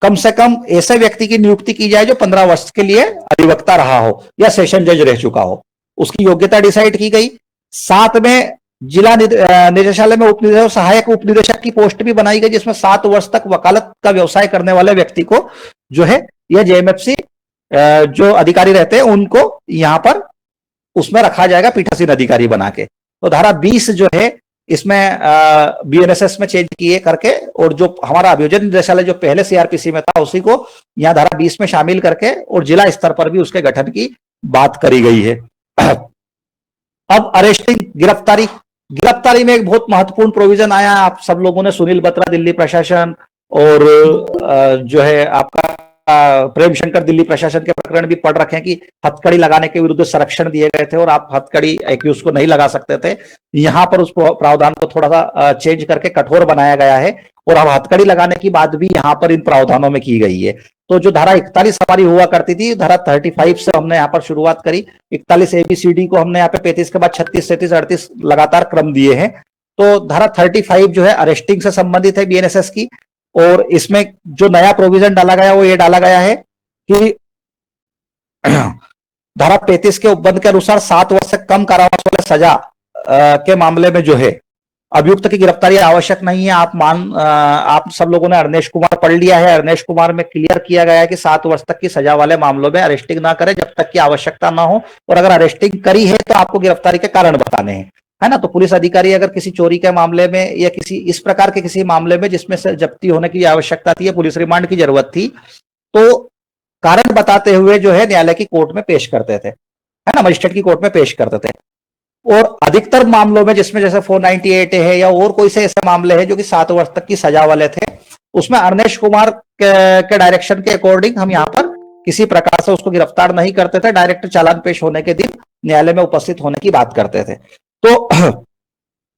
कम से कम ऐसे व्यक्ति की नियुक्ति की जाए जो 15 वर्ष के लिए अधिवक्ता रहा हो या सेशन जज रह चुका हो, उसकी योग्यता डिसाइड की गई। साथ में जिला निदेशालय में उपनिदेशक और सहायक उपनिदेशक की पोस्ट भी बनाई गई जिसमें 7 वर्ष तक वकालत का व्यवसाय करने वाले व्यक्ति को जो है यह जेएमएफसी जो अधिकारी रहते हैं उनको यहां पर उसमें रखा जाएगा पीठासीन अधिकारी बना के। तो धारा 20 जो है इसमें बीएनएसएस में चेंज किए करके और जो हमारा अभियोजन निदेशालय जो पहले सीआरपीसी में था उसी को यहां धारा 20 में शामिल करके और जिला स्तर पर भी उसके गठन की बात करी गई है। अब अरेस्टिंग गिरफ्तारी में एक बहुत महत्वपूर्ण प्रोविजन आया। आप सब लोगों ने सुनील बत्रा दिल्ली प्रशासन और जो है आपका प्रेम शंकर दिल्ली प्रशासन के प्रकरण भी पढ़ रखे हैं कि हथकड़ी लगाने के विरुद्ध संरक्षण दिए गए थे और आप हथकड़ी एक्यूज को नहीं लगा सकते थे। यहां पर उस प्रावधान को थोड़ा सा चेंज करके कठोर बनाया गया है और अब हथकड़ी लगाने की बात भी यहां पर इन प्रावधानों में की गई है। तो जो धारा 41 हमारी हुआ करती थी, धारा 35 से हमने यहाँ पर शुरुआत करी। 41 ABCD को हमने यहाँ पे 35 के बाद 36, 37, 38 लगातार क्रम दिए हैं। तो धारा 35 जो है अरेस्टिंग से संबंधित है बीएनएसएस की और इसमें जो नया प्रोविजन डाला गया वो ये डाला गया है कि धारा 35 के उपबंध के अनुसार 7 वर्ष से कम कारावास वाले सजा के मामले में जो है अभियुक्त की गिरफ्तारी आवश्यक नहीं है। आप सब लोगों ने अरनेश कुमार पढ़ लिया है। अरनेश कुमार में क्लियर किया गया है कि 7 वर्ष तक की सजा वाले मामलों में अरेस्टिंग ना करें जब तक की आवश्यकता ना हो और अगर अरेस्टिंग करी है तो आपको गिरफ्तारी के कारण बताने हैं, है ना। तो पुलिस अधिकारी अगर किसी चोरी के मामले में या किसी इस प्रकार के किसी मामले में जिसमें से जब्ती होने की आवश्यकता थी या पुलिस रिमांड की जरूरत थी तो कारण बताते हुए जो है न्यायालय की कोर्ट में पेश करते थे, है ना, मजिस्ट्रेट की कोर्ट में पेश करते थे। और अधिकतर मामलों में जिसमें जैसे 498 है या और कोई से ऐसे मामले हैं जो कि 7 वर्ष तक की सजा वाले थे, उसमें अरनेश कुमार के डायरेक्शन के अकॉर्डिंग हम यहाँ पर किसी प्रकार से उसको गिरफ्तार नहीं करते थे। डायरेक्ट चालान पेश होने के दिन न्यायालय में उपस्थित होने की बात करते थे। तो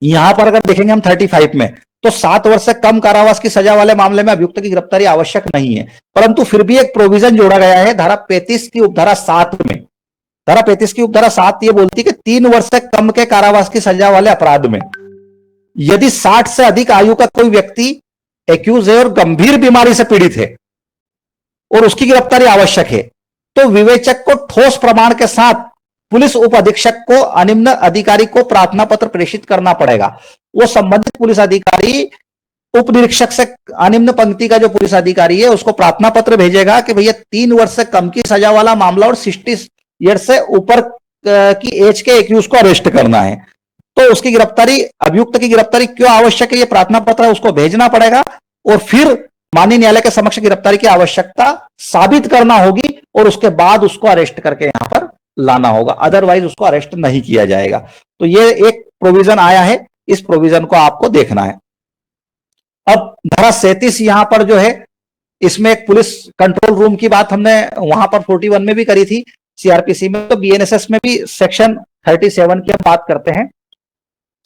यहां पर अगर देखेंगे हम 35 में तो 7 वर्ष से कम कारावास की सजा वाले मामले में अभियुक्त की गिरफ्तारी आवश्यक नहीं है, परंतु फिर भी एक प्रोविजन जोड़ा गया है धारा 35 की उपधारा 7 में। धारा 35 की उपधारा 7 ये बोलती है कि 3 वर्ष से कम के कारावास की सजा वाले अपराध में यदि 60 से अधिक आयु का कोई व्यक्ति एक्यूज है और गंभीर बीमारी से पीड़ित है और उसकी गिरफ्तारी आवश्यक है तो विवेचक को ठोस प्रमाण के साथ पुलिस उप अधीक्षक को अनिम्न अधिकारी को प्रार्थना पत्र प्रेषित करना पड़ेगा। वो संबंधित पुलिस अधिकारी उप निरीक्षक से अनिम्न पंक्ति का जो पुलिस अधिकारी है उसको प्रार्थना पत्र भेजेगा कि भैया 3 वर्ष से कम की सजा वाला मामला और 60 ईयर से ऊपर की एज के एक्यूज को अरेस्ट करना है। तो उसकी गिरफ्तारी, अभियुक्त की गिरफ्तारी क्यों आवश्यक है, ये प्रार्थना पत्र उसको भेजना पड़ेगा और फिर माननीय न्यायालय के समक्ष गिरफ्तारी की आवश्यकता साबित करना होगी और उसके बाद उसको अरेस्ट करके यहां पर लाना होगा, अदरवाइज उसको अरेस्ट नहीं किया जाएगा। तो ये एक प्रोविजन आया है, इस प्रोविजन को आपको देखना है। अब धारा 37 यहां पर जो है, इसमें एक पुलिस कंट्रोल रूम की बात हमने वहां पर 41 में भी करी थी, सीआरपीसी में, तो बीएनएसएस में भी सेक्शन 37 की हम बात करते हैं।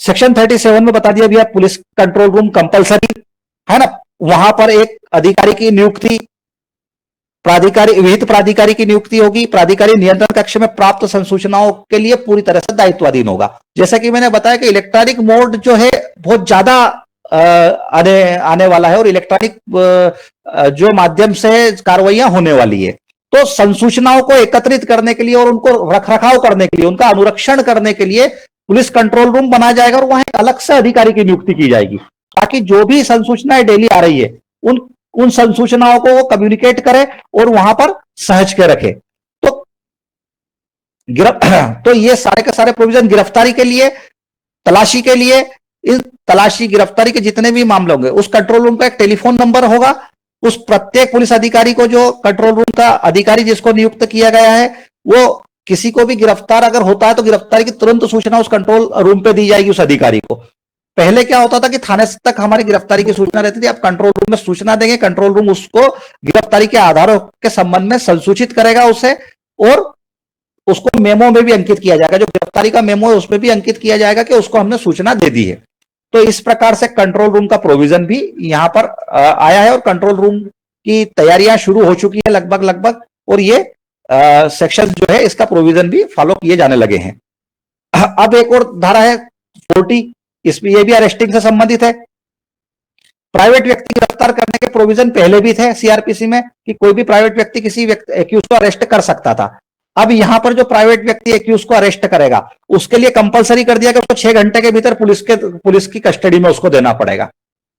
सेक्शन 37 में बता दिया भैया पुलिस कंट्रोल रूम कंपलसरी है ना, वहां पर एक अधिकारी की नियुक्ति, प्राधिकारी, विहित प्राधिकारी की नियुक्ति होगी, प्राधिकारी नियंत्रण कक्ष में प्राप्त संसूचनाओं के लिए पूरी तरह से दायित्वाधीन होगा। जैसा कि मैंने बताया कि इलेक्ट्रॉनिक मोड जो है बहुत ज्यादा आने वाला है और इलेक्ट्रॉनिक जो माध्यम से कार्रवाइयां होने वाली है, तो संसूचनाओं को एकत्रित करने के लिए और उनको रखरखाव करने के लिए, उनका अनुरक्षण करने के लिए पुलिस कंट्रोल रूम बनाया जाएगा और वहां एक अलग से अधिकारी की नियुक्ति की जाएगी, ताकि जो भी संसूचनाएं डेली आ रही है उन संसूचनाओं को वो कम्युनिकेट करे और वहां पर सहज के रखे। तो ये सारे के सारे प्रोविजन गिरफ्तारी के लिए, तलाशी के लिए, इन तलाशी गिरफ्तारी के जितने भी मामले होंगे, उस कंट्रोल रूम का एक टेलीफोन नंबर होगा। उस प्रत्येक पुलिस अधिकारी को, जो कंट्रोल रूम का अधिकारी जिसको नियुक्त किया गया है, वो किसी को भी गिरफ्तार अगर होता है तो गिरफ्तारी की तुरंत सूचना उस कंट्रोल रूम पे दी जाएगी उस अधिकारी को। पहले क्या होता था कि थाने तक हमारी गिरफ्तारी की सूचना रहती थी, अब कंट्रोल रूम में सूचना देंगे, कंट्रोल रूम उसको गिरफ्तारी के आधारों के संबंध में संसूचित करेगा उसे, और उसको मेमो में भी अंकित किया जाएगा, जो गिरफ्तारी का मेमो है उसमें भी अंकित किया जाएगा कि उसको हमने सूचना दे दी है। तो इस प्रकार से कंट्रोल रूम का प्रोविजन भी यहां पर आया है और कंट्रोल रूम की तैयारियां शुरू हो चुकी है लगभग, और ये सेक्शन जो है इसका प्रोविजन भी फॉलो किए जाने लगे हैं। अब एक और धारा है 40, इसमें ये भी अरेस्टिंग से संबंधित है। प्राइवेट व्यक्ति गिरफ्तार करने के प्रोविजन पहले भी थे सीआरपीसी में कि कोई भी प्राइवेट व्यक्ति किसी व्यक्ति एक्यूज को अरेस्ट कर सकता था। अब यहां पर जो प्राइवेट व्यक्ति एक्यूज को अरेस्ट करेगा उसके लिए कंपलसरी कर दिया कि उसको 6 घंटे के भीतर पुलिस की कस्टडी में उसको देना पड़ेगा।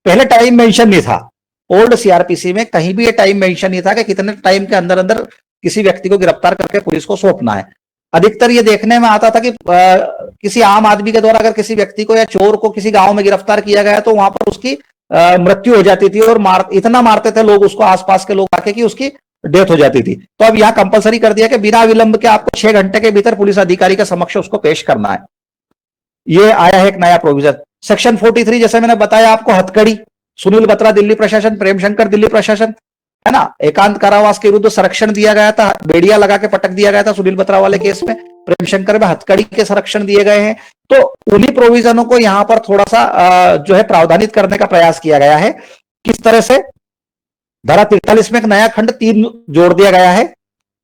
पहले टाइम मेंशन नहीं था, ओल्ड सीआरपीसी में कहीं भी ये टाइम मेंशन नहीं था कि कितने टाइम के अंदर अंदर किसी व्यक्ति को गिरफ्तार करके पुलिस को सौंपना है। अधिकतर ये देखने में आता था कि किसी आम आदमी के द्वारा अगर किसी व्यक्ति को या चोर को किसी गांव में गिरफ्तार किया गया तो वहां पर उसकी मृत्यु हो जाती थी, और इतना मारते थे लोग उसको, आसपास के लोग आके, कि उसकी डेथ हो जाती थी। तो अब यहां कंपलसरी कर दिया कि बिना विलंब के आपको 6 घंटे के भीतर पुलिस अधिकारी के समक्ष उसको पेश करना है। ये आया है एक नया प्रोविजन। सेक्शन 43, जैसे मैंने बताया आपको, हथकड़ी, सुनील बत्रा दिल्ली प्रशासन, प्रेम शंकर दिल्ली प्रशासन, है ना, एकांत कारावास के विरुद्ध संरक्षण दिया गया था, बेड़िया लगा के पटक दिया गया था सुनील बत्रा वाले केस में, प्रेम शंकर में हथकड़ी के संरक्षण दिए गए हैं। तो उन्हीं प्रोविजनों को यहां पर थोड़ा सा जो है प्रावधानित करने का प्रयास किया गया है। किस तरह से? धारा 43 में एक नया खंड 3 जोड़ दिया गया है।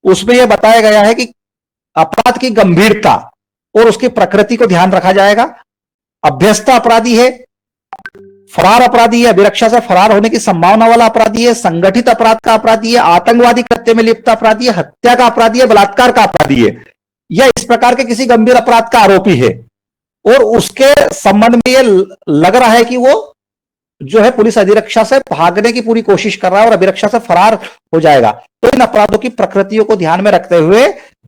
उसमें यह बताया गया है कि अपराध की गंभीरता और उसकी प्रकृति को ध्यान रखा जाएगा। अभ्यस्त अपराधी है, फरार अपराधी है, अभिरक्षा से फरार होने की संभावना वाला अपराधी है, संगठित अपराध का अपराधी है, आतंकवादी कृत्य में लिप्त अपराधी है, हत्या का अपराधी है, बलात्कार का अपराधी है, या इस प्रकार के किसी गंभीर अपराध का आरोपी है, और उसके संबंध में यह लग रहा है कि वो जो है पुलिस अधिरक्षा से भागने की पूरी कोशिश कर रहा है और अभिरक्षा से फरार हो जाएगा, तो इन अपराधों की प्रकृतियों को ध्यान में रखते हुए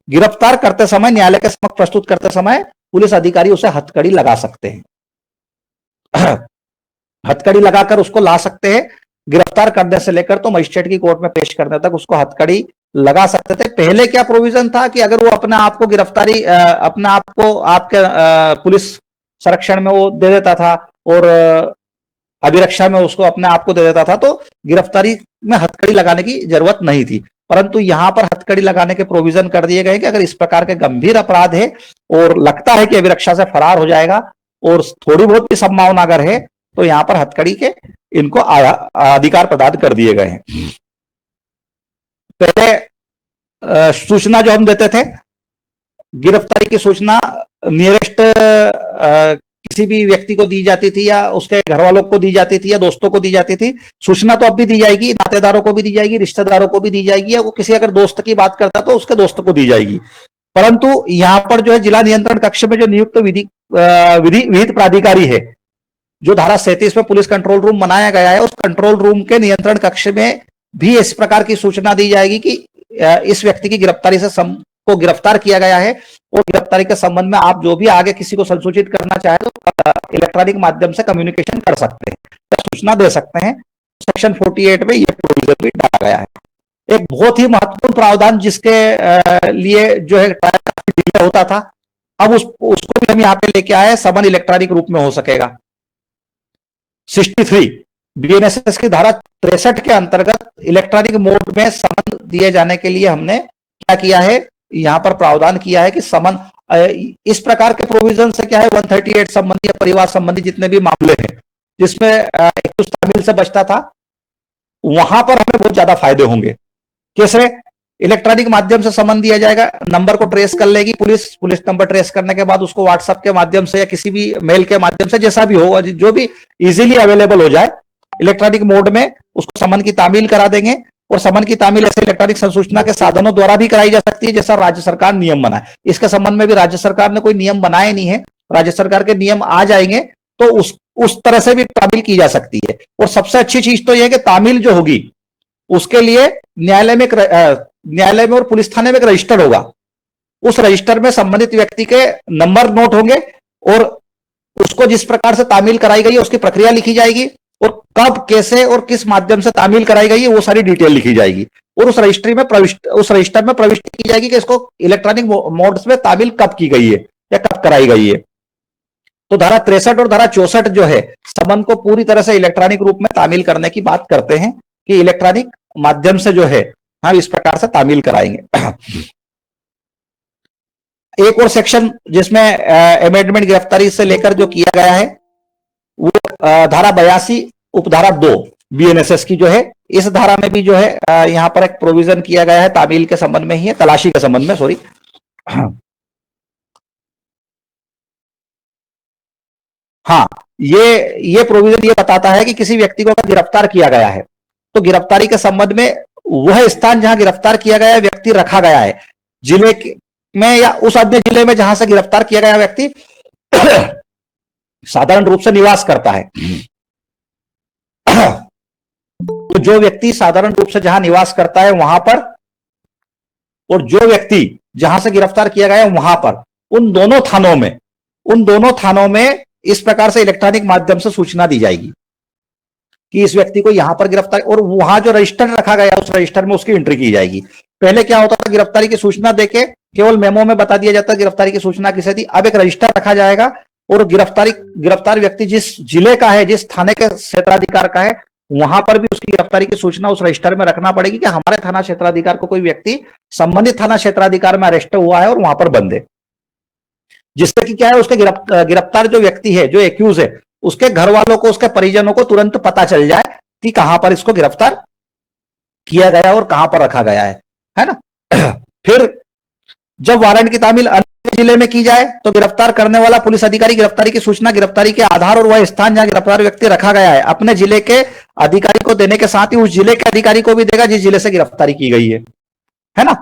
गिरफ्तार करते समय, न्यायालय के समक्ष प्रस्तुत करते समय पुलिस अधिकारी उसे हथकड़ी लगा सकते हैं। हथकड़ी लगाकर उसको ला सकते हैं। गिरफ्तार करने से लेकर तो मजिस्ट्रेट की कोर्ट में पेश करने तक उसको हथकड़ी लगा सकते थे। पहले क्या प्रोविजन था कि अगर वो अपने आप को गिरफ्तारी, अपने आप को आपके पुलिस संरक्षण में वो दे देता था और अभिरक्षा में उसको अपने आप को दे देता था, तो गिरफ्तारी में हथकड़ी लगाने की जरूरत नहीं थी। परंतु यहां पर हथकड़ी लगाने के प्रोविजन कर दिए गए कि अगर इस प्रकार के गंभीर अपराध है और लगता है कि अभिरक्षा से फरार हो जाएगा और थोड़ी बहुत भी संभावना अगर है, तो यहां पर हथकड़ी के इनको अधिकार प्रदान कर दिए गए हैं। पहले सूचना जो हम देते थे, गिरफ्तारी की सूचना नियरेस्ट किसी भी व्यक्ति को दी जाती थी, या उसके घर वालों को दी जाती थी, या दोस्तों को दी जाती थी। सूचना तो अब भी दी जाएगी, नातेदारों को भी दी जाएगी, रिश्तेदारों को भी दी जाएगी, या वो किसी अगर दोस्त की बात करता तो उसके दोस्त को दी जाएगी। परंतु यहां पर जो है जिला नियंत्रण कक्ष में जो नियुक्त विधिक प्राधिकारी है, जो धारा 37 में पुलिस कंट्रोल रूम बनाया गया है, उस कंट्रोल रूम के नियंत्रण कक्ष में भी इस प्रकार की सूचना दी जाएगी कि इस व्यक्ति की गिरफ्तारी से को गिरफ्तार किया गया है, और गिरफ्तारी के संबंध में आप जो भी आगे किसी को संसूचित करना चाहे तो इलेक्ट्रॉनिक माध्यम से कम्युनिकेशन कर सकते हैं, सूचना दे सकते हैं। सेक्शन 48 में यह प्रोविजन भी डाला गया है। एक बहुत ही महत्वपूर्ण प्रावधान जिसके लिए जो है काफी डिले होता था, अब उसको भी हम यहाँ पे लेके आए, समन इलेक्ट्रॉनिक रूप में हो सकेगा। 63 बीएनएसएस की धारा 63 के अंतर्गत इलेक्ट्रॉनिक मोड में समन दिए जाने के लिए हमने क्या किया है, यहां पर प्रावधान किया है कि समन इस प्रकार के प्रोविजन से क्या है 138 संबंधी या परिवार संबंधी जितने भी मामले हैं जिसमें एक्यूज तामील से बचता था, वहां पर हमें बहुत ज्यादा फायदे होंगे। कैसे? इलेक्ट्रॉनिक माध्यम से समन दिया जाएगा, नंबर को ट्रेस कर लेगी पुलिस नंबर ट्रेस करने के बाद उसको व्हाट्सएप के माध्यम से या किसी भी मेल के माध्यम से, जैसा भी हो, जो भी इजीली अवेलेबल हो जाए, इलेक्ट्रॉनिक मोड में उसको समन की तामील करा देंगे। और समन की तामील ऐसे इलेक्ट्रॉनिक संसूचना के साधनों द्वारा भी कराई जा सकती है जैसा राज्य सरकार नियम बनाए। इसके संबंध में भी राज्य सरकार ने कोई नियम बनाए नहीं है, राज्य सरकार के नियम आ जाएंगे तो उस तरह से भी तामील की जा सकती है। और सबसे अच्छी चीज तो यह है कि तामील जो होगी उसके लिए न्यायालय में और पुलिस थाने में एक रजिस्टर होगा, उस रजिस्टर में संबंधित व्यक्ति के नंबर नोट होंगे और उसको जिस प्रकार से तामील कराई गई है उसकी प्रक्रिया लिखी जाएगी और कब, कैसे और किस माध्यम से तामील कराई गई है वो सारी डिटेल लिखी जाएगी और उस रजिस्टर में प्रविष्टि की जाएगी कि इसको इलेक्ट्रॉनिक मोड्स में तामील कब की गई है या कब कराई गई है। तो धारा 63 और धारा 64 जो है समन को पूरी तरह से इलेक्ट्रॉनिक रूप में तामील करने की बात करते हैं कि इलेक्ट्रॉनिक माध्यम से जो है हम इस प्रकार से तामील कराएंगे। एक और सेक्शन जिसमें अमेंडमेंट गिरफ्तारी से लेकर जो किया गया है वो धारा 82 उपधारा 2 बीएनएसएस की जो है, इस धारा में भी जो है यहां पर एक प्रोविजन किया गया है तामील के संबंध में ही है, तलाशी के संबंध में, सॉरी। हाँ, ये प्रोविजन ये बताता है कि किसी व्यक्ति को अगर गिरफ्तार किया गया है तो गिरफ्तारी के संबंध में वह स्थान जहां गिरफ्तार किया गया व्यक्ति रखा गया है जिले में या उस अन्य जिले में जहां से गिरफ्तार किया गया व्यक्ति साधारण रूप से निवास करता है। तो जो व्यक्ति साधारण रूप से जहां निवास करता है वहां पर और जो व्यक्ति जहां से गिरफ्तार किया गया है वहां पर, उन दोनों थानों में इस प्रकार से इलेक्ट्रॉनिक माध्यम से सूचना दी जाएगी कि इस व्यक्ति को यहां पर गिरफ्तार, और वहां जो रजिस्टर रखा गया उस रजिस्टर में उसकी एंट्री की जाएगी। पहले क्या होता था, गिरफ्तारी की सूचना देके केवल मेमो में बता दिया जाता है गिरफ्तारी की सूचना किसे दी। अब एक रजिस्टर रखा जाएगा और गिरफ्तार व्यक्ति जिस जिले का है, जिस थाने के क्षेत्राधिकार का है, वहां पर भी उसकी गिरफ्तारी की सूचना उस रजिस्टर में रखना पड़ेगी कि हमारे थाना क्षेत्राधिकार को कोई व्यक्ति संबंधित थाना क्षेत्राधिकार में अरेस्ट हुआ है और वहां पर बंद है। जिससे कि क्या है, उसके गिरफ्तार जो व्यक्ति है, जो एक्यूज है, उसके घर वालों को, उसके परिजनों को तुरंत पता चल जाए कि कहां पर इसको गिरफ्तार किया गया और कहां पर रखा गया है ना। फिर जब वारंट की तामील अन्य जिले में की जाए तो गिरफ्तार करने वाला पुलिस अधिकारी गिरफ्तारी की सूचना गिरफ्तारी के आधार और वह स्थान जहां गिरफ्तार व्यक्ति रखा गया है अपने जिले के अधिकारी को देने के साथ ही उस जिले के अधिकारी को भी देगा जिस जिले से गिरफ्तारी की गई है ना।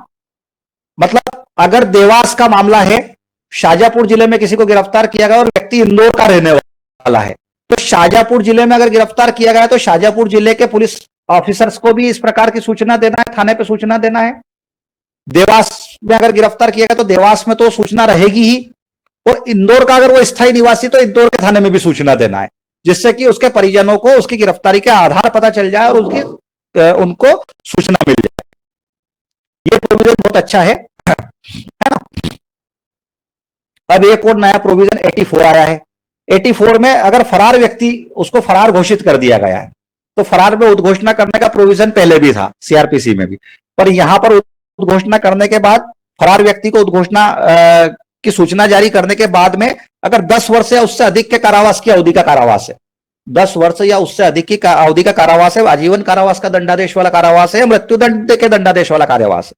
मतलब अगर देवास का मामला है, शाहजहांपुर जिले में किसी को गिरफ्तार किया गया और व्यक्ति इंदौर का रहने वाला है, तो शाहजहांपुर जिले में अगर गिरफ्तार किया गया तो शाहजहांपुर जिले के पुलिस ऑफिसर्स को भी इस प्रकार की सूचना देना है, थाने पे सूचना देना है। देवास में अगर गिरफ्तार किया गया तो देवास में तो सूचना रहेगी ही, और इंदौर का अगर वो स्थायी निवासी तो इंदौर के थाने में भी सूचना देना है, जिससे कि उसके परिजनों को उसकी गिरफ्तारी के आधार पता चल जाए और उनको सूचना मिल जाए। ये प्रोविजन बहुत अच्छा है ना। अब एक और नया प्रोविजन 84 आया है। 84 में अगर फरार व्यक्ति, उसको फरार घोषित कर दिया गया है तो फरार में उद्घोषणा करने का प्रोविजन पहले भी था सीआरपीसी में भी, पर यहां पर उद्घोषणा करने के बाद फरार व्यक्ति को उद्घोषणा की सूचना जारी करने के बाद में अगर 10 वर्ष या उससे अधिक के कारावास की अवधि का कारावास है, 10 वर्ष या उससे अधिक की अवधि का कारावास है, आजीवन कारावास का दंडादेश वाला कारावास है, मृत्युदंड के दंडादेश वाला कारावास है,